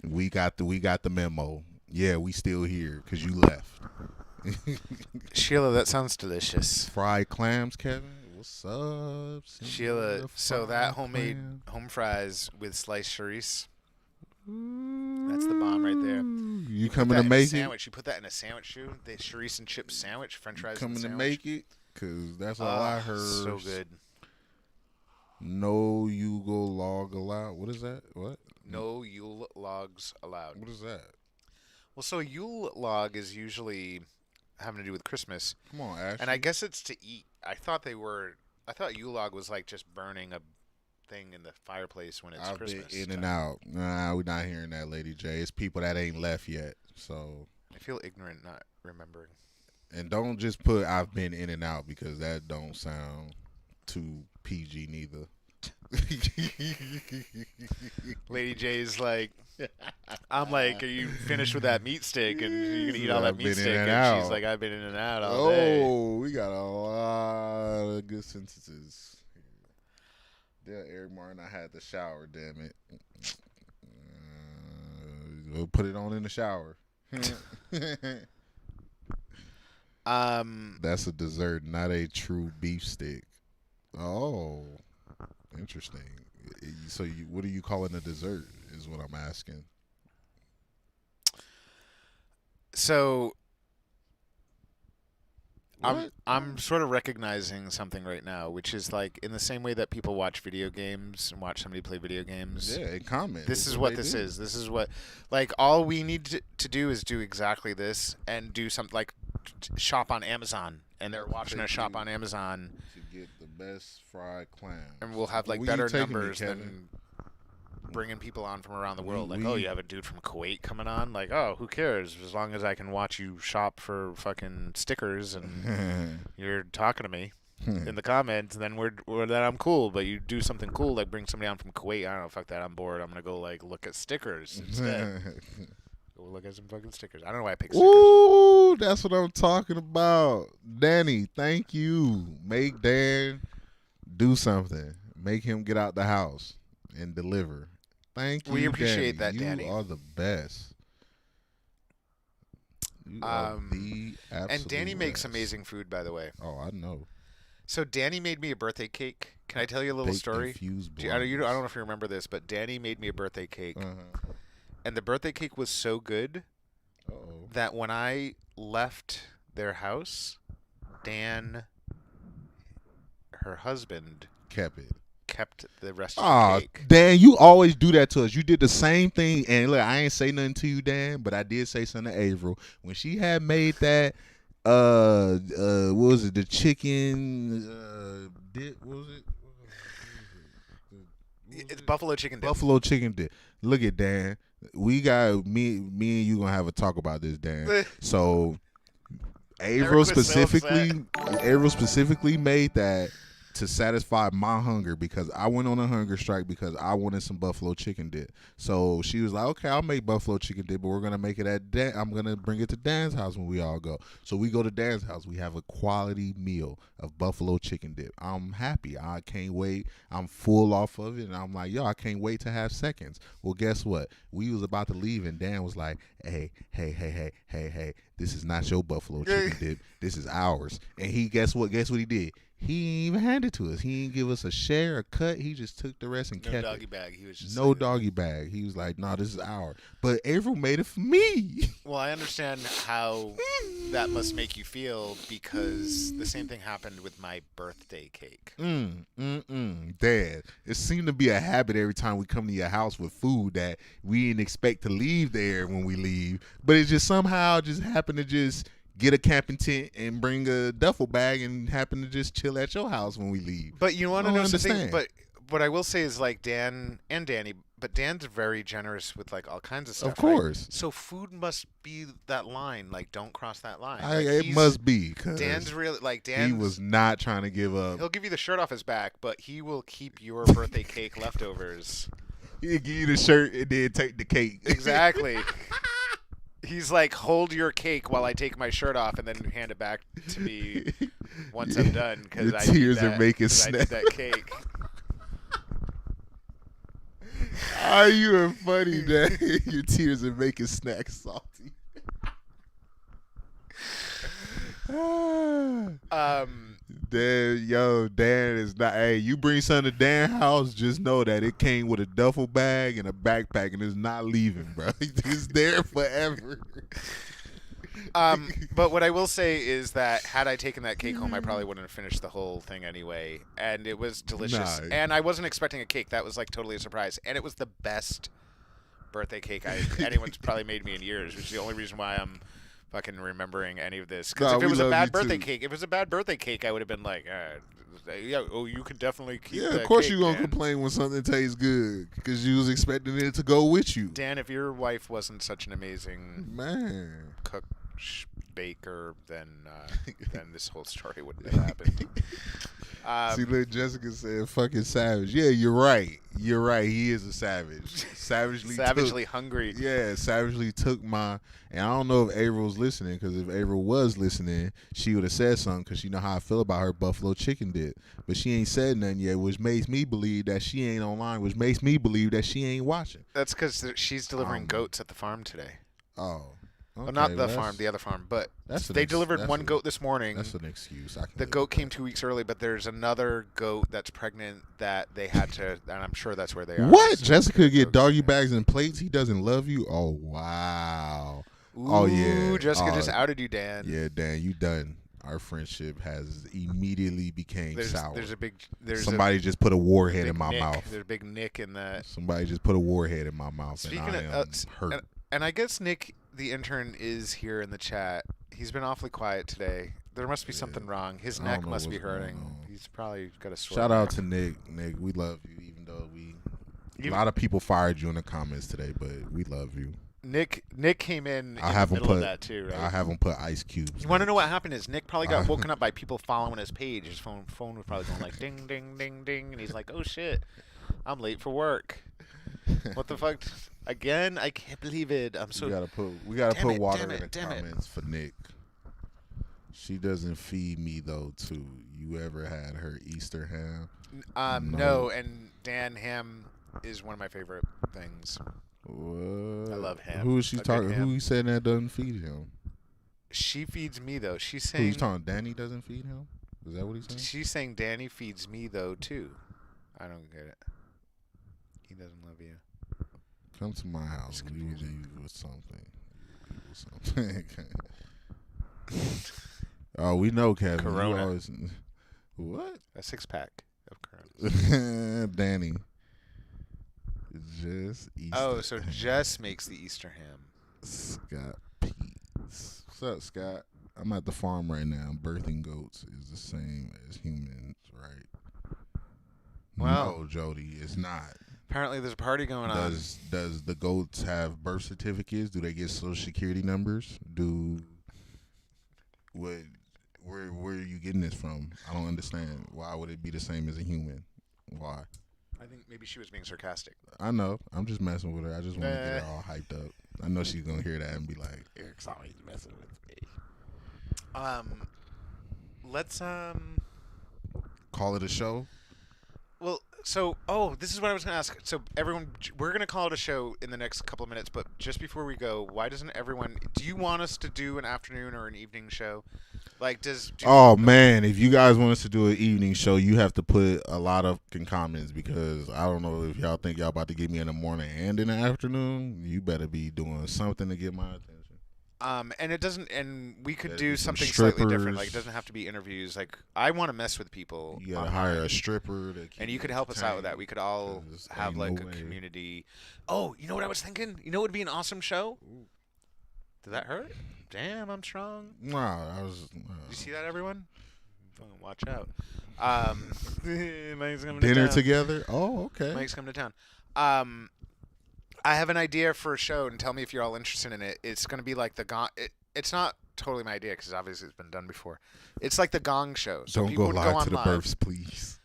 Speaker 2: We got the memo. Yeah, we still here because you left.
Speaker 1: Sheila. That sounds delicious.
Speaker 2: Fried clams, Kevin. What's up,
Speaker 1: Sheila, so that homemade
Speaker 2: clam?
Speaker 1: home fries with sliced chorizo. That's the bomb right there.
Speaker 2: You
Speaker 1: Put
Speaker 2: coming
Speaker 1: that
Speaker 2: to
Speaker 1: in a
Speaker 2: make it?
Speaker 1: sandwich. You put that in a sandwich too. The chorizo and chip sandwich, French fries.
Speaker 2: Coming
Speaker 1: in the
Speaker 2: to
Speaker 1: sandwich.
Speaker 2: make it? Cause that's all I heard.
Speaker 1: So good.
Speaker 2: No Yugo log allowed. What is that? What?
Speaker 1: No Yule logs allowed.
Speaker 2: What is that?
Speaker 1: Well, so Yule log is usually having to do with Christmas,
Speaker 2: Come on, Ashley.
Speaker 1: and I guess it's to eat. I thought Yule log was like just burning a thing in the fireplace when it's
Speaker 2: I've
Speaker 1: Christmas.
Speaker 2: been in and out. Nah, we're not hearing that, Lady J. It's people that ain't left yet. So,
Speaker 1: I feel ignorant not remembering.
Speaker 2: and don't just put I've been in and out because that don't sound too PG neither.
Speaker 1: Lady J's like, I'm like, are you finished with that meat steak? And you're gonna eat all that
Speaker 2: I've
Speaker 1: meat
Speaker 2: been
Speaker 1: steak?
Speaker 2: in and
Speaker 1: And she's
Speaker 2: out.
Speaker 1: like, I've been in and out all day.
Speaker 2: Oh, we got a lot of good sentences. Yeah, Eric Martin, I had the shower, damn it. We'll put it on in the shower. That's a dessert, not a true beef stick. Oh, interesting. So, what are you calling a dessert? Is what I'm asking.
Speaker 1: So
Speaker 2: What?
Speaker 1: I'm sort of recognizing something right now, which is like in the same way that people watch video games and watch somebody play video games.
Speaker 2: Yeah, and comment.
Speaker 1: This
Speaker 2: That's
Speaker 1: is what
Speaker 2: they
Speaker 1: this
Speaker 2: do.
Speaker 1: is. This is what, like, all we need to do is do exactly this and do something like shop on Amazon, and they're watching us shop on Amazon,
Speaker 2: To get the best fried clams.
Speaker 1: and we'll have like
Speaker 2: Where you
Speaker 1: better
Speaker 2: taking me,
Speaker 1: numbers
Speaker 2: Kevin?
Speaker 1: than bringing people on from around the world. Like,
Speaker 2: we-
Speaker 1: oh, you have a dude from Kuwait coming on. Like, oh, who cares? As long as I can watch you shop for fucking stickers and you're talking to me in the comments, then then I'm cool. But you do something cool, like bring somebody on from Kuwait. I don't know, fuck that. I'm bored. I'm gonna go like look at stickers instead. Go look at some fucking stickers. I don't know why I picked stickers.
Speaker 2: Ooh, that's what I'm talking about. Danny, thank you. Make Dan do something. Make him get out the house and deliver. Thank you.
Speaker 1: We appreciate that,
Speaker 2: You
Speaker 1: Danny.
Speaker 2: are the best. You are the absolute
Speaker 1: And Danny makes
Speaker 2: best.
Speaker 1: amazing food, by the way.
Speaker 2: Oh, I know.
Speaker 1: So Danny made me a birthday cake. Can I tell you a little
Speaker 2: Baked
Speaker 1: story?
Speaker 2: infused
Speaker 1: I don't
Speaker 2: blondes.
Speaker 1: know if you remember this, but Danny made me a birthday cake,
Speaker 2: Uh-huh.
Speaker 1: and the birthday cake was so good
Speaker 2: Uh-oh.
Speaker 1: that when I left their house, Dan, her husband,
Speaker 2: Kept it.
Speaker 1: kept the rest of
Speaker 2: Ah,
Speaker 1: the cake.
Speaker 2: Dan, you always do that to us. You did the same thing, and look, I ain't say nothing to you, Dan, but I did say something to Averill when she had made that. What was it? The chicken dip? What was it?
Speaker 1: It's buffalo chicken dip.
Speaker 2: Buffalo chicken dip. Look at Dan. We got me and you gonna have a talk about this, Dan. So,
Speaker 1: Eric
Speaker 2: Averill
Speaker 1: was so
Speaker 2: specifically made that to satisfy my hunger because I went on a hunger strike because I wanted some buffalo chicken dip. So she was like, okay, I'll make buffalo chicken dip, but we're going to make it at Dan. I'm going to bring it to Dan's house when we all go. So we go to Dan's house. We have a quality meal of buffalo chicken dip. I'm happy. I can't wait. I'm full off of it. And I'm like, yo, I can't wait to have seconds. Well, guess what? We was about to leave and Dan was like, hey, this is not your buffalo chicken dip. This is ours. And he, guess what he did? He ain't even handed it to us. He didn't give us a share, a cut. He just took the rest and kept
Speaker 1: doggy
Speaker 2: it.
Speaker 1: bag. He was just
Speaker 2: No doggy bag. He was like, no, this is ours. But April made it for me.
Speaker 1: Well, I understand how that must make you feel because the same thing happened with my birthday cake.
Speaker 2: Dad, it seemed to be a habit every time we come to your house with food that we didn't expect to leave there when we leave. But it just somehow just happened to just get a camping tent and bring a duffel bag and happen to just chill at your house when we leave.
Speaker 1: But you want to know something?
Speaker 2: understand.
Speaker 1: But what I will say is like Dan and Danny, but Dan's very generous with like all kinds of stuff.
Speaker 2: Of course.
Speaker 1: Right? So food must be that line. Like, don't cross that line.
Speaker 2: It must be. 'Cause
Speaker 1: Dan's really like Dan.
Speaker 2: he was not trying to give up.
Speaker 1: He'll give you the shirt off his back, but he will keep your birthday cake leftovers.
Speaker 2: He'll give you the shirt and then take the cake.
Speaker 1: Exactly. He's like, hold your cake while I take my shirt off, and then hand it back to me once I'm done because
Speaker 2: Your
Speaker 1: I
Speaker 2: tears
Speaker 1: need that,
Speaker 2: are making
Speaker 1: 'cause I need that cake.
Speaker 2: Are you a funny Dad? Your tears are making snacks salty. Dan is not. Hey, you bring something to Dan's house, just know that it came with a duffel bag and a backpack, and it's not leaving, bro. It's there forever.
Speaker 1: But what I will say is that had I taken that cake home, I probably wouldn't have finished the whole thing anyway. And it was delicious.
Speaker 2: Nah.
Speaker 1: And I wasn't expecting a cake. That was like totally a surprise. And it was the best birthday cake anyone's probably made me in years, which is the only reason why I'm fucking remembering any of this. Because if it was a bad birthday cake, I would have been like, yeah, you can definitely keep
Speaker 2: Yeah,
Speaker 1: that
Speaker 2: of course
Speaker 1: cake,
Speaker 2: you're going to
Speaker 1: Dan.
Speaker 2: complain when something tastes good because you was expecting it to go with you.
Speaker 1: Dan, if your wife wasn't such an amazing
Speaker 2: Man.
Speaker 1: cook baker, then this whole story wouldn't have happened.
Speaker 2: See, look, Jessica said, fucking savage. Yeah, you're right. You're right. He is a savage. Savagely
Speaker 1: Hungry.
Speaker 2: Yeah, savagely took my. And I don't know if April was listening, because if April was listening, she would have said something, because she know how I feel about her buffalo chicken dip. But she ain't said nothing yet, which makes me believe that she ain't online, which makes me believe that she ain't watching.
Speaker 1: That's because she's delivering goats at the farm today.
Speaker 2: Oh. Okay,
Speaker 1: Well, not the farm, the other farm. But they delivered one goat this morning.
Speaker 2: That's an excuse.
Speaker 1: The goat came 2 weeks early, but there's another goat that's pregnant that they had to, and I'm sure that's where they are.
Speaker 2: What?
Speaker 1: So
Speaker 2: Jessica get doggy bags and plates? He doesn't love you? Oh, wow.
Speaker 1: Ooh,
Speaker 2: yeah.
Speaker 1: Jessica just outed you, Dan.
Speaker 2: Yeah, Dan, you done. Our friendship has immediately became sour. Somebody just put a warhead in my mouth.
Speaker 1: There's a big nick in that.
Speaker 2: Somebody just put a warhead in my mouth,
Speaker 1: Speaking
Speaker 2: and I am hurt.
Speaker 1: And I guess Nick, the intern, is here in the chat. He's been awfully quiet today. There must be something wrong. His neck must be hurting. He's probably got a sore
Speaker 2: Shout
Speaker 1: neck.
Speaker 2: out to Nick. Nick, we love you, even though a lot of people fired you in the comments today, but we love you.
Speaker 1: Nick came in the middle of that too, right?
Speaker 2: I have him put ice cubes.
Speaker 1: You want to know what happened is Nick probably got woken up by people following his page. His phone was probably going like ding, ding, ding, ding. And he's like, oh shit, I'm late for work. What the fuck? Again? I can't believe it. I'm so...
Speaker 2: We gotta put water in the comments for Nick. She doesn't feed me though too. You ever had her Easter ham?
Speaker 1: No, and Dan, ham is one of my favorite things.
Speaker 2: What?
Speaker 1: I love ham.
Speaker 2: Who is she talking? Who he said that doesn't feed him?
Speaker 1: She feeds me though. She's
Speaker 2: Who
Speaker 1: saying.
Speaker 2: he's talking? Danny doesn't feed him? Is that what he's saying?
Speaker 1: She's saying Danny feeds me though too. I don't get it. He doesn't love you.
Speaker 2: Come to my house. We will leave with something. Oh, we know, Kevin.
Speaker 1: Corona.
Speaker 2: You always, what?
Speaker 1: A 6-pack of Corona.
Speaker 2: Danny. Just Easter.
Speaker 1: Oh, so Jess makes the Easter ham.
Speaker 2: Scott Peets. What's up, Scott? I'm at the farm right now. Birthing goats is the same as humans, right?
Speaker 1: Wow.
Speaker 2: No, Jody, it's not.
Speaker 1: Apparently, there's a party going on.
Speaker 2: Does the goats have birth certificates? Do they get social security numbers? When Where are you getting this from? I don't understand. Why would it be the same as a human? Why?
Speaker 1: I think maybe she was being sarcastic.
Speaker 2: I know. I'm just messing with her. I just want to get her all hyped up. I know she's gonna hear that and be like, "Eric's always messing with me."
Speaker 1: Let's
Speaker 2: Call it a show.
Speaker 1: Well, so this is what I was gonna ask. So everyone, we're gonna call it a show in the next couple of minutes. But just before we go, why doesn't everyone? Do you want us to do an afternoon or an evening show? Like,
Speaker 2: Oh man, if you guys want us to do an evening show, you have to put a lot of comments because I don't know if y'all think y'all about to get me in the morning and in the afternoon. You better be doing something to get my attention.
Speaker 1: And it doesn't, and we could
Speaker 2: Gotta
Speaker 1: do
Speaker 2: be some
Speaker 1: something slightly different.
Speaker 2: strippers.
Speaker 1: Like, it doesn't have to be interviews. Like, I want to mess with people.
Speaker 2: You gotta
Speaker 1: online.
Speaker 2: hire a stripper to keep
Speaker 1: And you could help us out with that. We could all
Speaker 2: 'cause
Speaker 1: have
Speaker 2: ain't
Speaker 1: like
Speaker 2: no
Speaker 1: a
Speaker 2: way.
Speaker 1: community. Oh, you know what I was thinking? You know what would be an awesome show? Did that hurt? Damn, I'm strong.
Speaker 2: Nah, I was.
Speaker 1: Did you see that, everyone? Oh, watch out. Mike's coming to
Speaker 2: Dinner
Speaker 1: town.
Speaker 2: together. Oh, okay.
Speaker 1: Mike's coming to town. I have an idea for a show, and tell me if you're all interested in it. It's going to be like the Gong. It's not totally my idea because obviously it's been done before. It's like the Gong Show. So
Speaker 2: Don't
Speaker 1: people
Speaker 2: go
Speaker 1: would
Speaker 2: live
Speaker 1: go on
Speaker 2: to the
Speaker 1: live.
Speaker 2: births, please.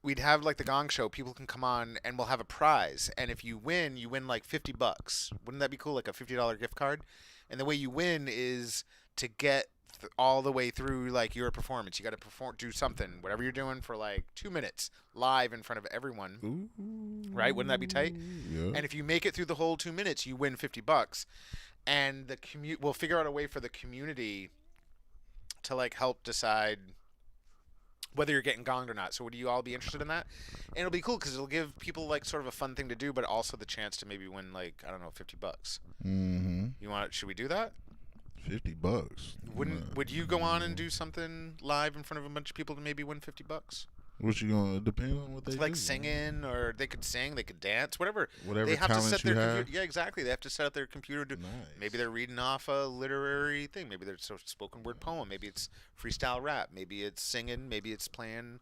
Speaker 1: We'd have like the Gong Show. People can come on, and we'll have a prize. And if you win like $50. Wouldn't that be cool? Like a $50 gift card. And the way you win is to get all the way through like your performance. You got to do something, whatever you're doing, for like 2 minutes live in front of everyone.
Speaker 2: Ooh.
Speaker 1: Right? Wouldn't that be tight?
Speaker 2: Yeah.
Speaker 1: And if you make it through the whole 2 minutes, you win $50. And we'll figure out a way for the community to like help decide whether you're getting gonged or not. So would you all be interested in that? And it'll be cool because it'll give people like sort of a fun thing to do, but also the chance to maybe win like, I don't know, $50.
Speaker 2: Mm-hmm.
Speaker 1: You want? Should we do that?
Speaker 2: $50.
Speaker 1: Would you go on and do something live in front of a bunch of people to maybe win $50?
Speaker 2: What you gonna depend on what they
Speaker 1: Like
Speaker 2: do,
Speaker 1: singing, or they could sing, they could dance, whatever.
Speaker 2: Whatever
Speaker 1: They have to
Speaker 2: talent
Speaker 1: set
Speaker 2: you
Speaker 1: their
Speaker 2: have.
Speaker 1: computer. Yeah, exactly. They have to set up their computer.
Speaker 2: Nice.
Speaker 1: Maybe they're reading off a literary thing. Maybe there's a spoken word poem. Maybe it's freestyle rap. Maybe it's singing. Maybe it's playing,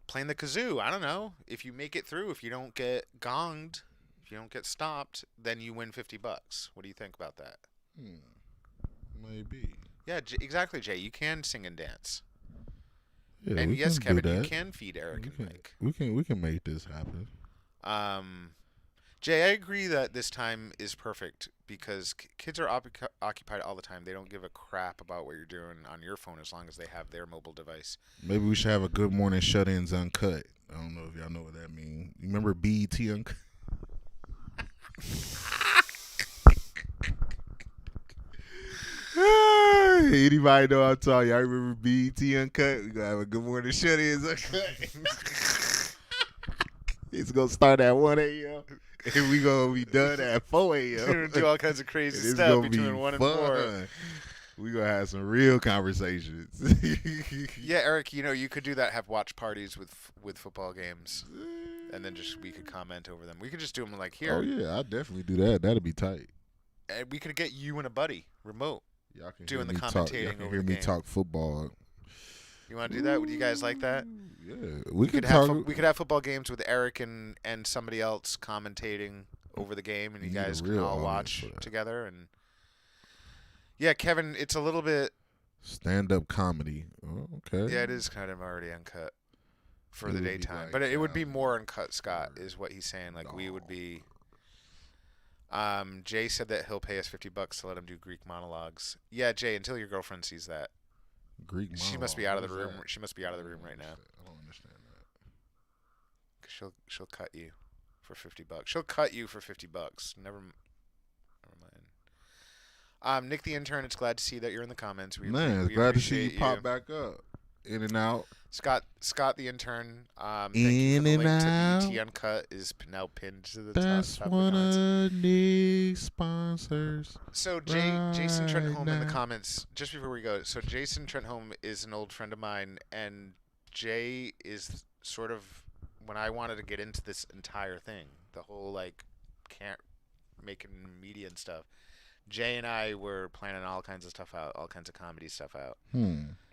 Speaker 1: playing the kazoo. I don't know. If you make it through, if you don't get gonged, if you don't get stopped, then you win $50. What do you think about that?
Speaker 2: Maybe.
Speaker 1: Yeah, exactly, Jay. You can sing and dance.
Speaker 2: Yeah,
Speaker 1: And
Speaker 2: we
Speaker 1: yes,
Speaker 2: can do
Speaker 1: Kevin, you
Speaker 2: that.
Speaker 1: can feed Eric and Mike.
Speaker 2: We can make this happen.
Speaker 1: Jay, I agree that this time is perfect because kids are occupied all the time. They don't give a crap about what you're doing on your phone as long as they have their mobile device.
Speaker 2: Maybe we should have a Good Morning Shut-ins uncut. I don't know if y'all know what that means. You remember BET uncut? Anybody know what I'm talking? Y'all remember BET uncut? We gonna have a Good Morning Shut-ins uncut. It's gonna start at 1 a.m. and we gonna be done at 4
Speaker 1: We're gonna
Speaker 2: a.m.
Speaker 1: do all kinds of crazy
Speaker 2: It's
Speaker 1: stuff
Speaker 2: gonna be
Speaker 1: between 1 and 4.
Speaker 2: fun. We gonna have some real conversations.
Speaker 1: Yeah, Eric, you could do that. Have watch parties with football games, and then we could comment over them. We could just do them like here.
Speaker 2: Oh yeah, I'll definitely do that. That'll be tight.
Speaker 1: And we could get you and a buddy remote.
Speaker 2: Y'all can
Speaker 1: Doing
Speaker 2: hear
Speaker 1: the
Speaker 2: me
Speaker 1: commentating
Speaker 2: Y'all can
Speaker 1: over
Speaker 2: hear
Speaker 1: the
Speaker 2: me
Speaker 1: game.
Speaker 2: talk football.
Speaker 1: You want to do that? Would you guys like that?
Speaker 2: Yeah,
Speaker 1: We
Speaker 2: could
Speaker 1: could have
Speaker 2: talk.
Speaker 1: we could have football games with Eric and somebody else commentating over the game, and you
Speaker 2: You need a
Speaker 1: guys can
Speaker 2: real
Speaker 1: all
Speaker 2: audience
Speaker 1: watch
Speaker 2: for that.
Speaker 1: together. And yeah, Kevin, it's a little bit.
Speaker 2: Stand-up comedy. Oh, okay.
Speaker 1: Yeah, it is kind of already uncut for
Speaker 2: It
Speaker 1: the
Speaker 2: would be
Speaker 1: daytime,
Speaker 2: like,
Speaker 1: but it would be more uncut. Scott is what he's saying. Like we would be. Jay said that he'll pay us $50 to let him do Greek monologues. Yeah, Jay, until your girlfriend sees that.
Speaker 2: Greek.
Speaker 1: She must be out of the room. She must be out of the room right now.
Speaker 2: I don't understand that.
Speaker 1: 'Cause she'll cut you for $50. She'll cut you for $50. Never mind. Nick the intern, it's glad to see that you're in the comments. We
Speaker 2: Glad to see you
Speaker 1: appreciate
Speaker 2: pop back up. In and out.
Speaker 1: Scott the intern. Thank you for the
Speaker 2: In
Speaker 1: link
Speaker 2: and
Speaker 1: to
Speaker 2: out.
Speaker 1: BT Uncut is now pinned to the
Speaker 2: That's
Speaker 1: top of
Speaker 2: one
Speaker 1: the comments.
Speaker 2: of Nick's sponsors.
Speaker 1: So Jason
Speaker 2: right
Speaker 1: Trentholm in the
Speaker 2: now.
Speaker 1: comments, just before we go. So Jason Trentholm is an old friend of mine, and Jay is sort of when I wanted to get into this entire thing, the whole like can't making media and stuff. Jay and I were planning all kinds of stuff out, all kinds of comedy stuff out.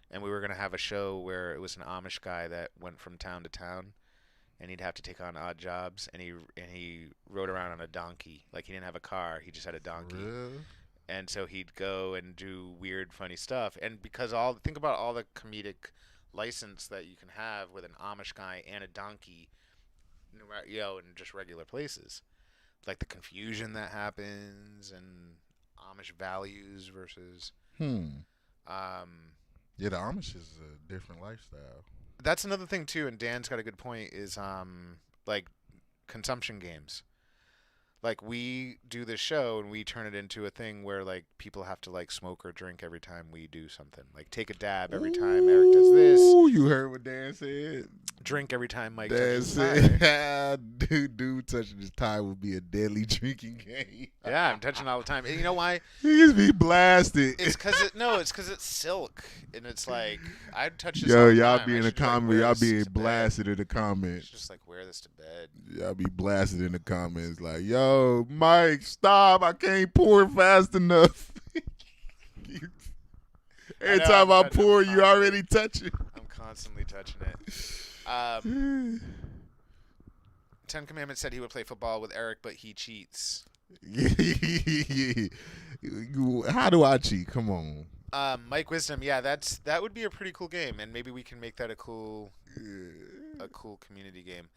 Speaker 1: And we were going to have a show where it was an Amish guy that went from town to town, and he'd have to take on odd jobs, and he rode around on a donkey. Like he didn't have a car, he just had a donkey.
Speaker 2: Real?
Speaker 1: and so he'd go and do weird, funny stuff. And because think about all the comedic license that you can have with an Amish guy and a donkey, in just regular places, like the confusion that happens and Amish values versus.
Speaker 2: Yeah,
Speaker 1: Um,
Speaker 2: the Amish is a different lifestyle.
Speaker 1: that's another thing too, and Dan's got a good point. Is like consumption games. Like we do this show and we turn it into a thing where like people have to like smoke or drink every time we do something. Like take a dab every time Eric does this.
Speaker 2: Ooh, you heard what Dan said?
Speaker 1: Drink every time Mike
Speaker 2: Dan
Speaker 1: touches his tie.
Speaker 2: said, dude touching his tie would be a deadly drinking game.
Speaker 1: Yeah, I'm touching it all the time. And you know why?
Speaker 2: He just be blasted.
Speaker 1: It's because it's silk, and it's like I'd touch this.
Speaker 2: Yo,
Speaker 1: all the
Speaker 2: y'all
Speaker 1: time.
Speaker 2: be
Speaker 1: I
Speaker 2: in the
Speaker 1: should, like,
Speaker 2: comments.
Speaker 1: wear
Speaker 2: Y'all
Speaker 1: this
Speaker 2: being
Speaker 1: to bed.
Speaker 2: blasted in the
Speaker 1: I should
Speaker 2: comments.
Speaker 1: just like wear this to bed.
Speaker 2: Y'all be blasted in the comments like, yo, Mike, stop. I can't pour fast enough. Every
Speaker 1: know,
Speaker 2: time I
Speaker 1: I'm
Speaker 2: pour, you
Speaker 1: constantly-
Speaker 2: already touch it.
Speaker 1: I'm constantly touching it. Ten Commandments said he would play football with Eric, but he cheats.
Speaker 2: How do I cheat? Come on.
Speaker 1: Mike Wisdom, yeah, that would be a pretty cool game, and maybe we can make that a cool community game.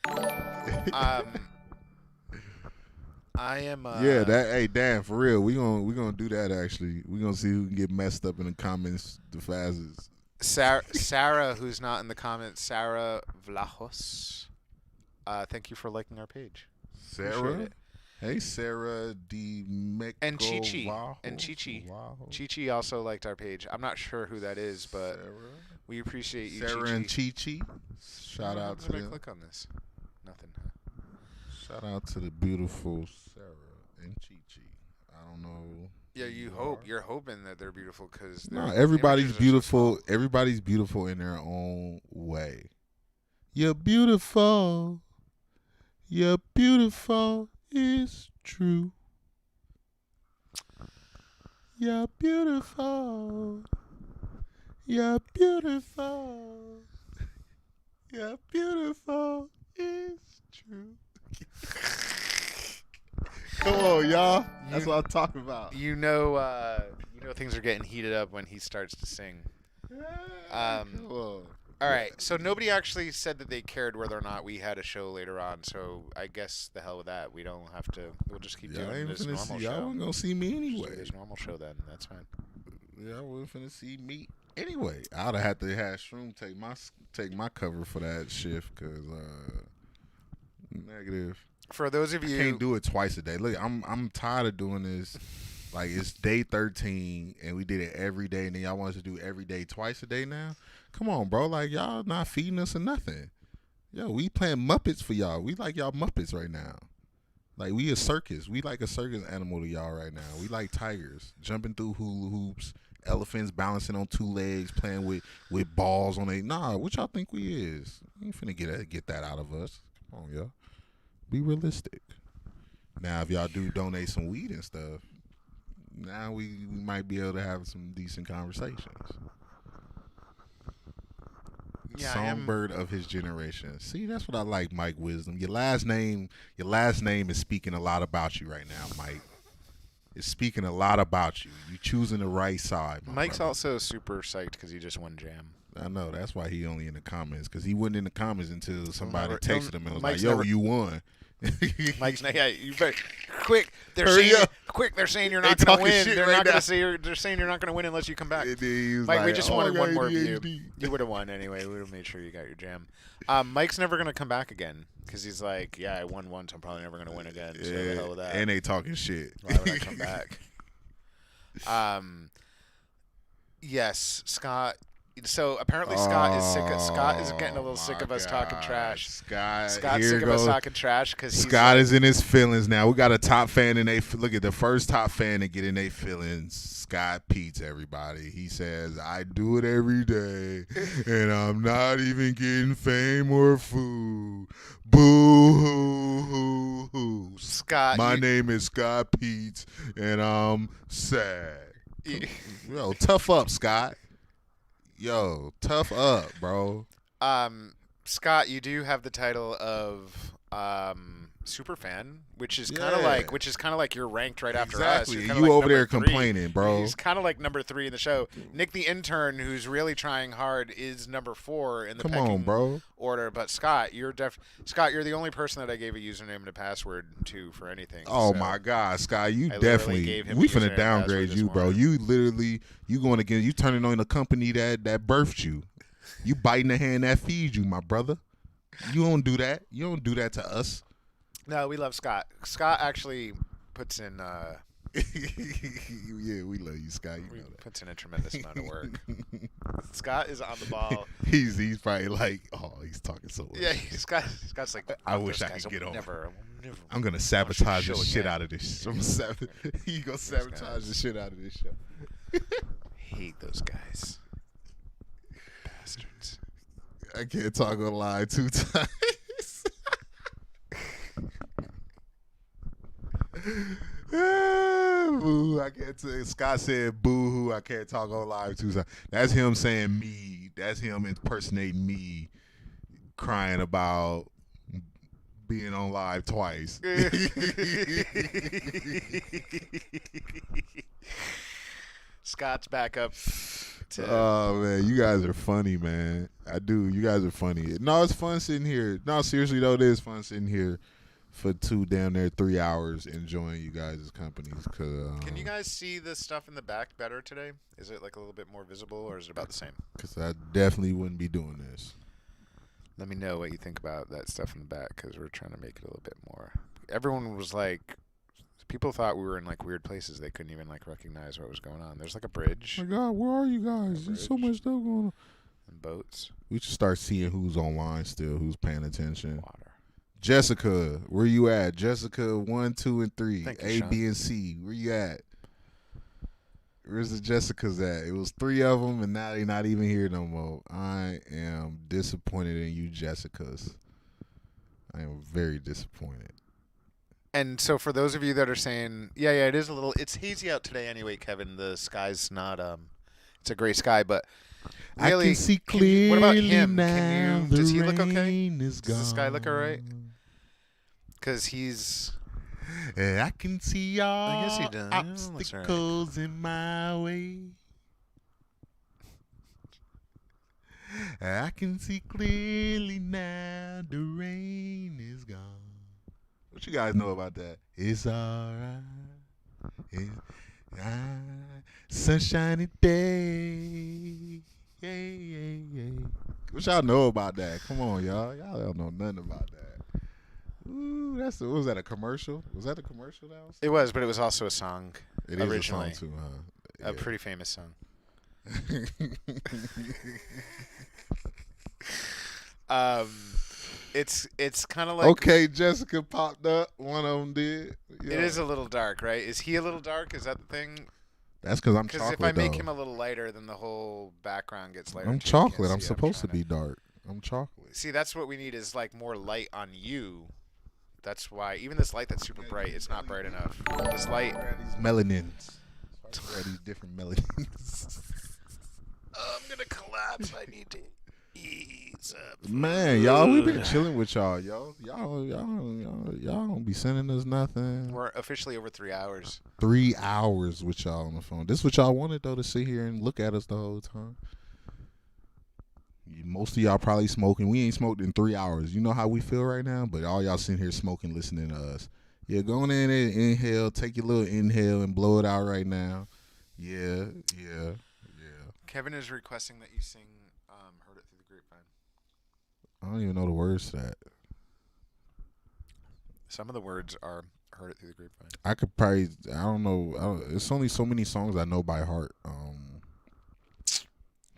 Speaker 1: I am.
Speaker 2: Yeah, hey Dan, for real, we gonna do that. Actually, we gonna see who can get messed up in the comments the fastest.
Speaker 1: Sarah, who's not in the comments, Sarah Vlahos. Thank you for liking our page. Appreciate
Speaker 2: Sarah,
Speaker 1: it.
Speaker 2: hey Sarah D.
Speaker 1: And Chi-Chi. Chi-Chi also liked our page. I'm not sure who that is, but we appreciate you,
Speaker 2: Sarah
Speaker 1: Chi-Chi.
Speaker 2: and Chi-Chi. Shout out to
Speaker 1: How did I
Speaker 2: them.
Speaker 1: click on this? Nothing.
Speaker 2: Shout out to the beautiful Sarah and Chi-Chi. I don't know.
Speaker 1: Yeah,
Speaker 2: who
Speaker 1: you
Speaker 2: are.
Speaker 1: hope. You're hoping that they're beautiful because
Speaker 2: No, everybody's beautiful. Everybody's beautiful in their own way. You're beautiful. You're beautiful. It's true. You're beautiful. You're beautiful. You're beautiful. It's true. Come on, y'all. That's what I'm talking about.
Speaker 1: You know things are getting heated up when he starts to sing.
Speaker 2: Come on.
Speaker 1: All right, so nobody actually said that they cared whether or not we had a show later on. So I guess the hell with that. We don't have to. We'll just keep
Speaker 2: Y'all
Speaker 1: doing
Speaker 2: ain't
Speaker 1: this
Speaker 2: finna
Speaker 1: normal
Speaker 2: see.
Speaker 1: show.
Speaker 2: Y'all wasn't gonna see me
Speaker 1: Just do
Speaker 2: anyway.
Speaker 1: this normal show then. That's fine.
Speaker 2: Y'all wasn't finna see me anyway. I'd have had to have Shroom take my cover for that shift because negative.
Speaker 1: For those of
Speaker 2: I
Speaker 1: you,
Speaker 2: can't do it twice a day. Look, I'm tired of doing this. Like it's day 13 and we did it every day, and then y'all want us to do every day twice a day now. Come on, bro. Like y'all not feeding us or nothing. Yo, we playing Muppets for y'all. We like y'all Muppets right now. Like we a circus. We like a circus animal to y'all right now. We like tigers jumping through hula hoops, elephants balancing on two legs, playing with balls on they. Nah, what y'all think we is? You ain't finna get that out of us. Come on, y'all. Be realistic. Now, if y'all do donate some weed and stuff, now we might be able to have some decent conversations.
Speaker 1: Yeah,
Speaker 2: Songbird of his generation. See, that's what I like, Mike Wisdom. Your last name is speaking a lot about you right now, Mike. It's speaking a lot about you. You choosing the right side.
Speaker 1: Mike's
Speaker 2: brother.
Speaker 1: also super psyched because he just won Jam.
Speaker 2: I know that's why he only in the comments because he wasn't in the comments until somebody
Speaker 1: never-
Speaker 2: texted him and was
Speaker 1: Mike's
Speaker 2: like, "Yo,
Speaker 1: never-
Speaker 2: you won."
Speaker 1: Mike's yeah, you better quick. They're
Speaker 2: Hurry
Speaker 1: saying
Speaker 2: up.
Speaker 1: quick. They're saying you're
Speaker 2: They
Speaker 1: not going to
Speaker 2: talking
Speaker 1: win.
Speaker 2: shit
Speaker 1: They're
Speaker 2: right
Speaker 1: not going
Speaker 2: now.
Speaker 1: to say. They're saying you're not going to win unless you come back.
Speaker 2: And then he was
Speaker 1: Mike,
Speaker 2: like,
Speaker 1: we just
Speaker 2: "Oh,
Speaker 1: wanted
Speaker 2: I got
Speaker 1: one more view.
Speaker 2: ADHD."
Speaker 1: You would have won anyway. We would have made sure you got your Jam. Mike's never going to come back again because he's like, yeah, I won once. I'm probably never going to win again. So the hell with that.
Speaker 2: And they talking shit.
Speaker 1: Why would I come back? Yes, Scott. So apparently Scott is sick. Scott is getting a little sick of us talking trash.
Speaker 2: Scott's
Speaker 1: Scott's sick of us talking trash because
Speaker 2: Scott is in his feelings now. We got a top fan and they look at the first top fan to get in their feelings. Scott Peets, everybody. He says, "I do it every day, and I'm not even getting fame or food. Boo hoo hoo hoo."
Speaker 1: Scott.
Speaker 2: My name is Scott Peets, and I'm sad. Yo, tough up, Scott. Yo, tough up, bro.
Speaker 1: Scott, you do have the title of super fan, which is
Speaker 2: Yeah.
Speaker 1: kind of like you're ranked right after us.
Speaker 2: Exactly.
Speaker 1: You're
Speaker 2: You
Speaker 1: kinda like
Speaker 2: over there
Speaker 1: number 3.
Speaker 2: complaining, bro.
Speaker 1: He's kind of like number 3 in the show. Nick the intern, who's really trying hard, is number 4 in the
Speaker 2: Come
Speaker 1: pecking
Speaker 2: on, bro.
Speaker 1: order. But Scott, you're the only person that I gave a username and a password to for anything.
Speaker 2: Oh
Speaker 1: so
Speaker 2: my God, Sky, you
Speaker 1: I literally
Speaker 2: definitely.
Speaker 1: gave him
Speaker 2: We
Speaker 1: a
Speaker 2: finna
Speaker 1: username and password
Speaker 2: downgrade
Speaker 1: this
Speaker 2: you, bro.
Speaker 1: morning.
Speaker 2: You literally, you going against, you turning on the company that birthed you. You biting the hand that feeds you, my brother. You don't do that. You don't do that to us.
Speaker 1: No, we love Scott. Scott actually puts in
Speaker 2: Yeah, we love you, Sky. You know that.
Speaker 1: puts in a tremendous amount of work. Scott is on the ball.
Speaker 2: He's probably like, oh, he's talking so much.
Speaker 1: Yeah, Scott's like,
Speaker 2: I
Speaker 1: "Fuck
Speaker 2: wish
Speaker 1: those
Speaker 2: I
Speaker 1: guys.
Speaker 2: could get
Speaker 1: I'll
Speaker 2: on.
Speaker 1: never.
Speaker 2: I'm gonna
Speaker 1: watch
Speaker 2: sabotage
Speaker 1: the
Speaker 2: the
Speaker 1: show
Speaker 2: shit
Speaker 1: again."
Speaker 2: out of this. He gonna sabotage the shit out of this show.
Speaker 1: Hate those guys. Bastards.
Speaker 2: I can't talk on line 2 times. Boo! I can't say. Scott said, "Boo hoo!" I can't talk on live 2 times. That's him saying me. That's him impersonating me, crying about being on live twice.
Speaker 1: Scott's back up.
Speaker 2: Oh man, you guys are funny, man. I do. You guys are funny. No, it's fun sitting here. No, seriously though, it is fun sitting here for 2 damn near 3 hours enjoying you guys' companies.
Speaker 1: Can you guys see the stuff in the back better today? Is it like a little bit more visible, or is it about the same?
Speaker 2: Because I definitely wouldn't be doing this.
Speaker 1: Let me know what you think about that stuff in the back, because we're trying to make it a little bit more. Everyone was like, people thought we were in like weird places. They couldn't even like recognize what was going on. There's like a bridge
Speaker 2: Oh my God, where are you guys? There's so much stuff going on.
Speaker 1: and boats,
Speaker 2: We should start seeing who's online still, who's paying attention.
Speaker 1: water.
Speaker 2: Jessica, where you at? Jessica 1, 2, and 3.
Speaker 1: Thank you,
Speaker 2: A,
Speaker 1: Sean.
Speaker 2: B, and C. Where you at? Where's the Jessicas at? It was 3 of them, and now they're not even here no more. I am disappointed in you, Jessicas. I am very disappointed.
Speaker 1: And so for those of you that are saying, yeah, it is a little, it's hazy out today anyway, Kevin. The sky's not, it's a gray sky, but really,
Speaker 2: I can see clearly
Speaker 1: what about him?
Speaker 2: now.
Speaker 1: Does he look
Speaker 2: the
Speaker 1: okay?
Speaker 2: rain is
Speaker 1: Does this guy look all right?
Speaker 2: gone.
Speaker 1: Because he's,
Speaker 2: And I can see all
Speaker 1: I guess he does. Yeah, looks all right.
Speaker 2: obstacles in my way. I can see clearly now the rain is gone. What you guys know about that? It's alright. It's alright. Sunshiny day. Yeah. What y'all know about that? Come on, y'all. Y'all don't know nothing about that. Ooh, what was that, a commercial? Was that a commercial that was?
Speaker 1: it was, but it was also a song.
Speaker 2: It
Speaker 1: originally.
Speaker 2: is a song too, huh?
Speaker 1: A pretty famous song. It's kind of like,
Speaker 2: Okay, Jessica popped up. One of them did. Yeah.
Speaker 1: it is a little dark, right? Is he a little dark? Is that the thing?
Speaker 2: That's because I'm
Speaker 1: Because
Speaker 2: chocolate.
Speaker 1: if I make
Speaker 2: though.
Speaker 1: him a little lighter, then the whole background gets lighter.
Speaker 2: I'm
Speaker 1: too. You can't
Speaker 2: chocolate. I'm
Speaker 1: see.
Speaker 2: supposed to
Speaker 1: trying
Speaker 2: be dark. I'm chocolate.
Speaker 1: See, that's what we need is like more light on you. That's why even this light that's super bright, it's not bright enough. This light.
Speaker 2: These melanins. These different melanins.
Speaker 1: I'm gonna collapse. I need to ease up.
Speaker 2: Man, y'all, we've been chilling with y'all, yo. Y'all don't be sending us nothing.
Speaker 1: We're officially over 3 hours.
Speaker 2: 3 hours with y'all on the phone. This is what y'all wanted though, to sit here and look at us the whole time. Most of y'all probably smoking. We ain't smoked in 3 hours. You know how we feel right now, but all y'all sitting here smoking, listening to us. Yeah, go on in and inhale, take your little inhale and blow it out right now. Yeah.
Speaker 1: Kevin is requesting that you sing "Heard It Through the Grapevine."
Speaker 2: I don't even know the words to that.
Speaker 1: Some of the words are "Heard It Through the Grapevine."
Speaker 2: I could probably, I don't know. It's only so many songs I know by heart. Let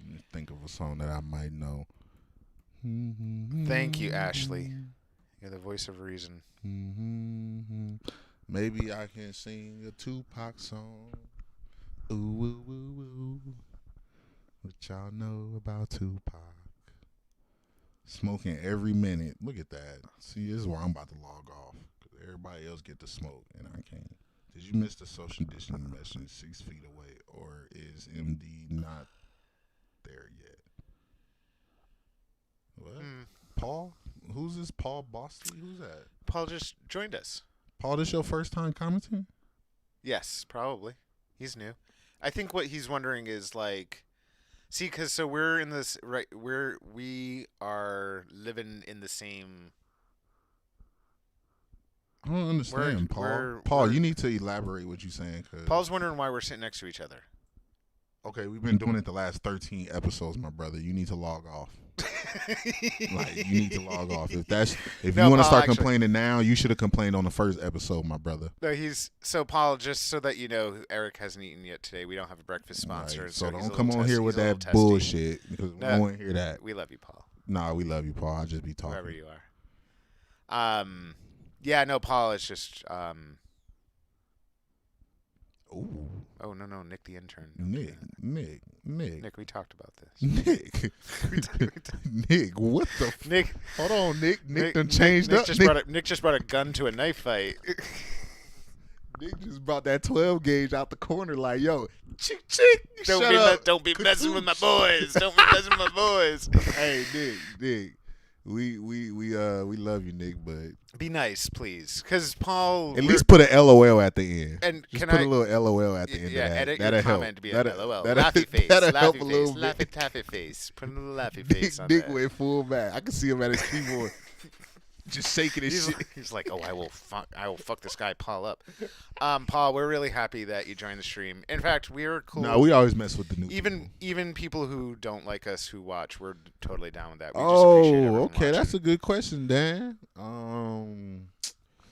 Speaker 2: me think of a song that I might know.
Speaker 1: Thank you, Ashley. You're the voice of reason.
Speaker 2: Maybe I can sing a Tupac song. Ooh, ooh, ooh, ooh. What y'all know about Tupac? Smoking every minute. Look at that. See, this is where I'm about to log off. 'Cause everybody else get to smoke, and I can't. Did you miss the social distancing message 6 feet away, or is MD not there yet? What? Paul? Who's this Paul Bosty? Who's that?
Speaker 1: Paul just joined us.
Speaker 2: Paul, this your first time commenting?
Speaker 1: Yes, probably. He's new. I think what he's wondering is like, see, because so we're in this right. We are living in the same.
Speaker 2: I don't understand, Paul. Paul, you need to elaborate what you're saying. Cause
Speaker 1: Paul's wondering why we're sitting next to each other.
Speaker 2: Okay, we've been doing it the last 13 episodes, my brother. You need to log off. Like, you need to log off. If
Speaker 1: No,
Speaker 2: you want to
Speaker 1: Paul,
Speaker 2: start
Speaker 1: actually-
Speaker 2: complaining now, you should have complained on the first episode, my brother.
Speaker 1: No, Paul. Just so that you know, Eric hasn't eaten yet today. We don't have a breakfast sponsor,
Speaker 2: Right,
Speaker 1: so
Speaker 2: so
Speaker 1: he's
Speaker 2: don't
Speaker 1: a
Speaker 2: come
Speaker 1: little
Speaker 2: on
Speaker 1: testy.
Speaker 2: here with
Speaker 1: He's a
Speaker 2: that
Speaker 1: little testy.
Speaker 2: bullshit because we
Speaker 1: No.
Speaker 2: don't want to hear that.
Speaker 1: We love you, Paul.
Speaker 2: Nah, we love you, Paul. I just be talking.
Speaker 1: Wherever you are. Yeah, no, Paul. It's just
Speaker 2: Ooh,
Speaker 1: Oh no, Nick the intern.
Speaker 2: Nick,
Speaker 1: We talked about this.
Speaker 2: Nick, Nick, what the?
Speaker 1: Nick,
Speaker 2: Hold on, Nick done changed
Speaker 1: Nick
Speaker 2: up.
Speaker 1: Nick just brought a gun to a knife fight.
Speaker 2: Nick just brought that 12 gauge out the corner, like, yo, chick,
Speaker 1: Don't
Speaker 2: shut
Speaker 1: be
Speaker 2: up.
Speaker 1: don't be messing with my boys. Don't be messing with my boys.
Speaker 2: Hey, Nick, we love you, Nick, but
Speaker 1: Be nice, please, because Paul.
Speaker 2: at least put an LOL at the end.
Speaker 1: And
Speaker 2: just
Speaker 1: can
Speaker 2: put
Speaker 1: I
Speaker 2: a little LOL at the end.
Speaker 1: Yeah,
Speaker 2: of that.
Speaker 1: edit
Speaker 2: That'll
Speaker 1: your
Speaker 2: help.
Speaker 1: comment to be a
Speaker 2: That'll-
Speaker 1: LOL.
Speaker 2: that'll-
Speaker 1: Laughy face.
Speaker 2: that'll
Speaker 1: Laughy
Speaker 2: help a
Speaker 1: face.
Speaker 2: little bit.
Speaker 1: Laughy taffy face. Put a little laughy face on
Speaker 2: Nick
Speaker 1: there.
Speaker 2: went full back. I can see him at his keyboard, just shaking his shit.
Speaker 1: He's like, oh, I will fuck this guy Paul up. Paul, we're really happy that you joined the stream. In fact, we're cool.
Speaker 2: No, we always mess with the new people.
Speaker 1: Even people who don't like us who watch, we're totally down with that. We just appreciate everyone
Speaker 2: Oh, okay, that's a
Speaker 1: watching.
Speaker 2: good question, Dan.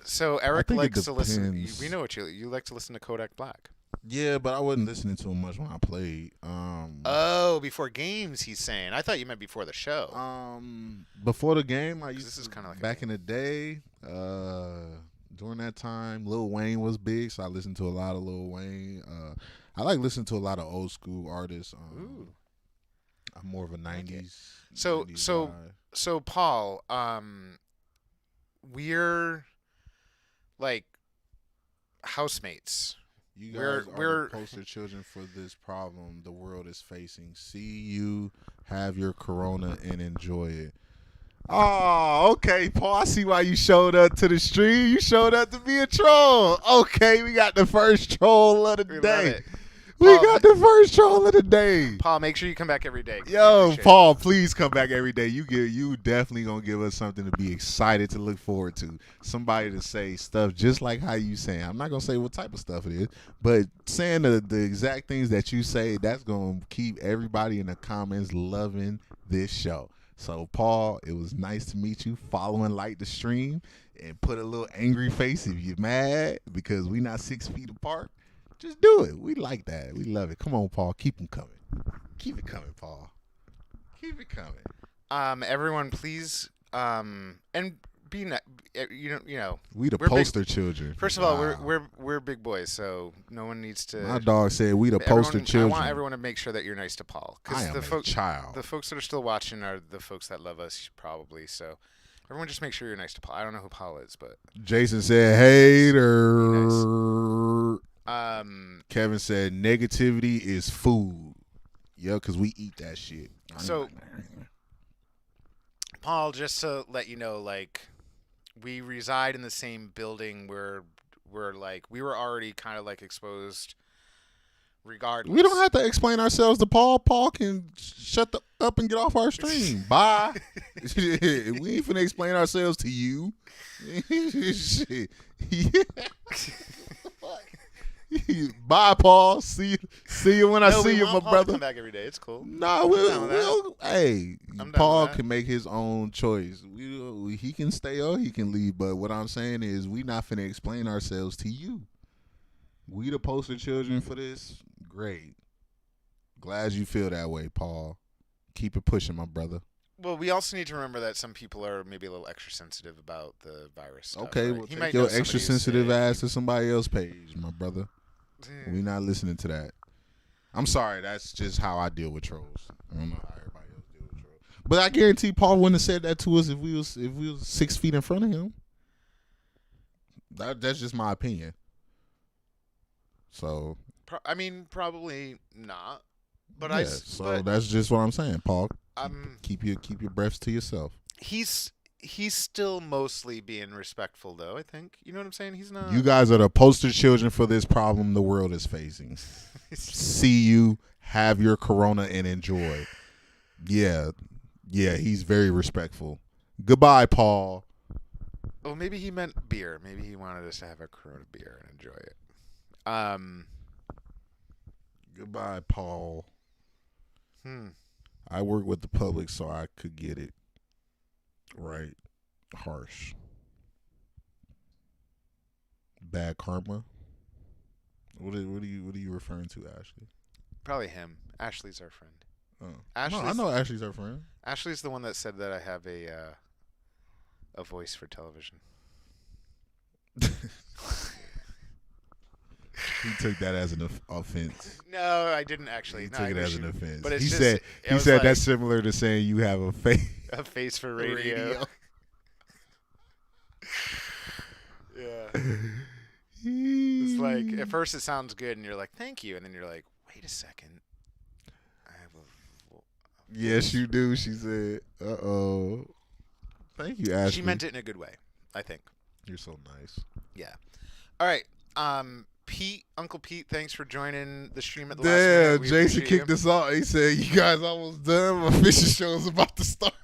Speaker 1: So Eric
Speaker 2: think it
Speaker 1: likes to listen.
Speaker 2: depends.
Speaker 1: We know what you like to listen to Kodak Black.
Speaker 2: Yeah, but I wasn't listening to him much when I played.
Speaker 1: Oh, before games, he's saying. I thought you meant before the show.
Speaker 2: Before the game, I used
Speaker 1: This is
Speaker 2: to,
Speaker 1: kinda like a
Speaker 2: back in the day. During that time, Lil Wayne was big, so I listened to a lot of Lil Wayne. I like listening to a lot of old school artists.
Speaker 1: Ooh.
Speaker 2: I'm more of a '90s.
Speaker 1: So
Speaker 2: 90s
Speaker 1: so
Speaker 2: guy.
Speaker 1: so Paul, we're like housemates.
Speaker 2: You
Speaker 1: we're-
Speaker 2: guys are
Speaker 1: we're-
Speaker 2: the poster children for this problem the world is facing. See you have your corona and enjoy it. Oh, okay, Paul. I see why you showed up to the stream. You showed up to be a troll. Okay, we got the first troll of the
Speaker 1: We love
Speaker 2: day.
Speaker 1: it.
Speaker 2: We
Speaker 1: Paul,
Speaker 2: got the first troll of the day.
Speaker 1: Paul, make sure you come back every day. 'cause we
Speaker 2: Yo,
Speaker 1: appreciate it.
Speaker 2: Paul, please come back every day. You definitely gonna give us something to be excited to look forward to. Somebody to say stuff just like how you saying. I'm not gonna say what type of stuff it is, but saying the exact things that you say, that's gonna keep everybody in the comments loving this show. So, Paul, it was nice to meet you. Follow and like the stream, and put a little angry face if you're mad because we not 6 feet apart. Just do it. We like that. We love it. Come on, Paul. Keep them coming. Keep it coming, Paul. Keep it coming.
Speaker 1: Everyone, please, and be you know.
Speaker 2: We the
Speaker 1: We're big-
Speaker 2: poster children.
Speaker 1: First of all,
Speaker 2: Wow.
Speaker 1: we're big boys, so no one needs to.
Speaker 2: My dog said we the
Speaker 1: everyone-
Speaker 2: poster children.
Speaker 1: I want everyone to make sure that you're nice to Paul,
Speaker 2: I
Speaker 1: because
Speaker 2: am
Speaker 1: the
Speaker 2: a child.
Speaker 1: the folks that are still watching are the folks that love us, probably. So, everyone, just make sure you're nice to Paul. I don't know who Paul is, but
Speaker 2: Jason said hater.
Speaker 1: um,
Speaker 2: Kevin said negativity is food. Yeah, because we eat that shit.
Speaker 1: So- Paul, just to let you know, like, we reside in the same building where we're like we were already kind of like exposed. Regardless,
Speaker 2: we don't have to explain ourselves to Paul. Paul can shut up and get off our stream. Bye. We ain't finna explain ourselves to you. Shit. Bye, Paul. See you when I
Speaker 1: No, we
Speaker 2: see you,
Speaker 1: want
Speaker 2: my
Speaker 1: Paul to
Speaker 2: brother.
Speaker 1: come back every day. It's cool.
Speaker 2: No,
Speaker 1: down with that.
Speaker 2: hey,
Speaker 1: I'm down
Speaker 2: Paul
Speaker 1: with that.
Speaker 2: can make his own choice. He can stay or he can leave. But what I'm saying is, we not finna explain ourselves to you. We the poster children for this. Great. Glad you feel that way, Paul. Keep it pushing, my brother.
Speaker 1: Well, we also need to remember that some people are maybe a little extra sensitive about the virus stuff.
Speaker 2: Okay,
Speaker 1: right?
Speaker 2: well,
Speaker 1: He
Speaker 2: take
Speaker 1: might
Speaker 2: your
Speaker 1: know somebody
Speaker 2: extra
Speaker 1: who's
Speaker 2: sensitive
Speaker 1: sick.
Speaker 2: ass to somebody else's page, my brother.
Speaker 1: Yeah.
Speaker 2: We not listening to that. I'm sorry. That's just how I deal with trolls. I don't know how everybody else deal with trolls. But I guarantee Paul wouldn't have said that to us if we was 6 feet in front of him. That's just my opinion. So
Speaker 1: I mean, probably not. But
Speaker 2: yeah, so that's just what I'm saying, Paul. Keep your breaths to yourself.
Speaker 1: he's He's still mostly being respectful, though. I think you know what I'm saying. He's not.
Speaker 2: You guys are the poster children for this problem the world is facing. See you, have your Corona, and enjoy. Yeah, he's very respectful. Goodbye, Paul.
Speaker 1: Oh, maybe he meant beer. Maybe he wanted us to have a Corona beer and enjoy it.
Speaker 2: Goodbye, Paul.
Speaker 1: Hmm.
Speaker 2: I work with the public, so I could get it right. Harsh. Bad karma. What are you referring to, Ashley?
Speaker 1: Probably him. Ashley's our friend.
Speaker 2: Oh.
Speaker 1: Ashley's,
Speaker 2: No, I know Ashley's our friend.
Speaker 1: Ashley's the one that said that I have a voice for television.
Speaker 2: He took that as an offense.
Speaker 1: No, I didn't actually.
Speaker 2: He
Speaker 1: No,
Speaker 2: took
Speaker 1: I
Speaker 2: it
Speaker 1: wish
Speaker 2: as an offense.
Speaker 1: But it's
Speaker 2: he
Speaker 1: just,
Speaker 2: said
Speaker 1: it was like
Speaker 2: that's similar to saying you have a face.
Speaker 1: a face for radio. Yeah. It's like at first it sounds good, and you're like, "Thank you," and then you're like, "Wait a second, I have a."
Speaker 2: Yes, you do. She said, "Uh-oh." Thank you, Ashley.
Speaker 1: She meant it in a good way, I think.
Speaker 2: You're so nice.
Speaker 1: Yeah. All right. Pete, Uncle Pete, thanks for joining the stream at the
Speaker 2: Yeah,
Speaker 1: last minute. We
Speaker 2: Jason
Speaker 1: appreciate
Speaker 2: kicked
Speaker 1: you.
Speaker 2: us off. He said, "You guys almost done. My fishing show is about to start."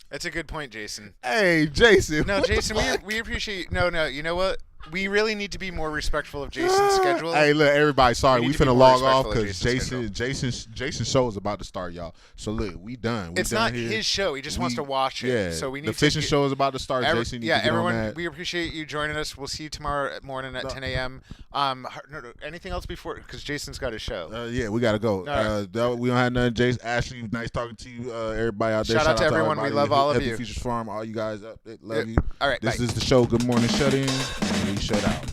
Speaker 1: That's a good point, Jason.
Speaker 2: Hey, Jason.
Speaker 1: No,
Speaker 2: what the
Speaker 1: Jason,
Speaker 2: fuck?
Speaker 1: we appreciate. No, you know what? We really need to be more respectful of Jason's schedule.
Speaker 2: Hey, look, everybody. Sorry,
Speaker 1: We
Speaker 2: we
Speaker 1: need to be
Speaker 2: finna
Speaker 1: more
Speaker 2: log off
Speaker 1: respectful of
Speaker 2: because Jason's show is about to start, y'all. So look, we done.
Speaker 1: It's
Speaker 2: done
Speaker 1: not
Speaker 2: here.
Speaker 1: his show. He just wants to watch it.
Speaker 2: Yeah.
Speaker 1: So we need
Speaker 2: the fishing
Speaker 1: to
Speaker 2: show is about to start. Jason, you need to get
Speaker 1: everyone,
Speaker 2: on that.
Speaker 1: we appreciate you joining us. We'll see you tomorrow morning at 10 a.m. No, anything else before? Because Jason's got his show.
Speaker 2: Yeah, we gotta go.
Speaker 1: Right.
Speaker 2: We don't have nothing. Jason, Ashley, nice talking to you. Everybody out there.
Speaker 1: Shout out to everyone. We
Speaker 2: everybody.
Speaker 1: love all of
Speaker 2: Happy
Speaker 1: you.
Speaker 2: Futures Farm. All you guys up there, love you.
Speaker 1: All right.
Speaker 2: This
Speaker 1: bye.
Speaker 2: is the show. Good morning, shut in. And we shut out.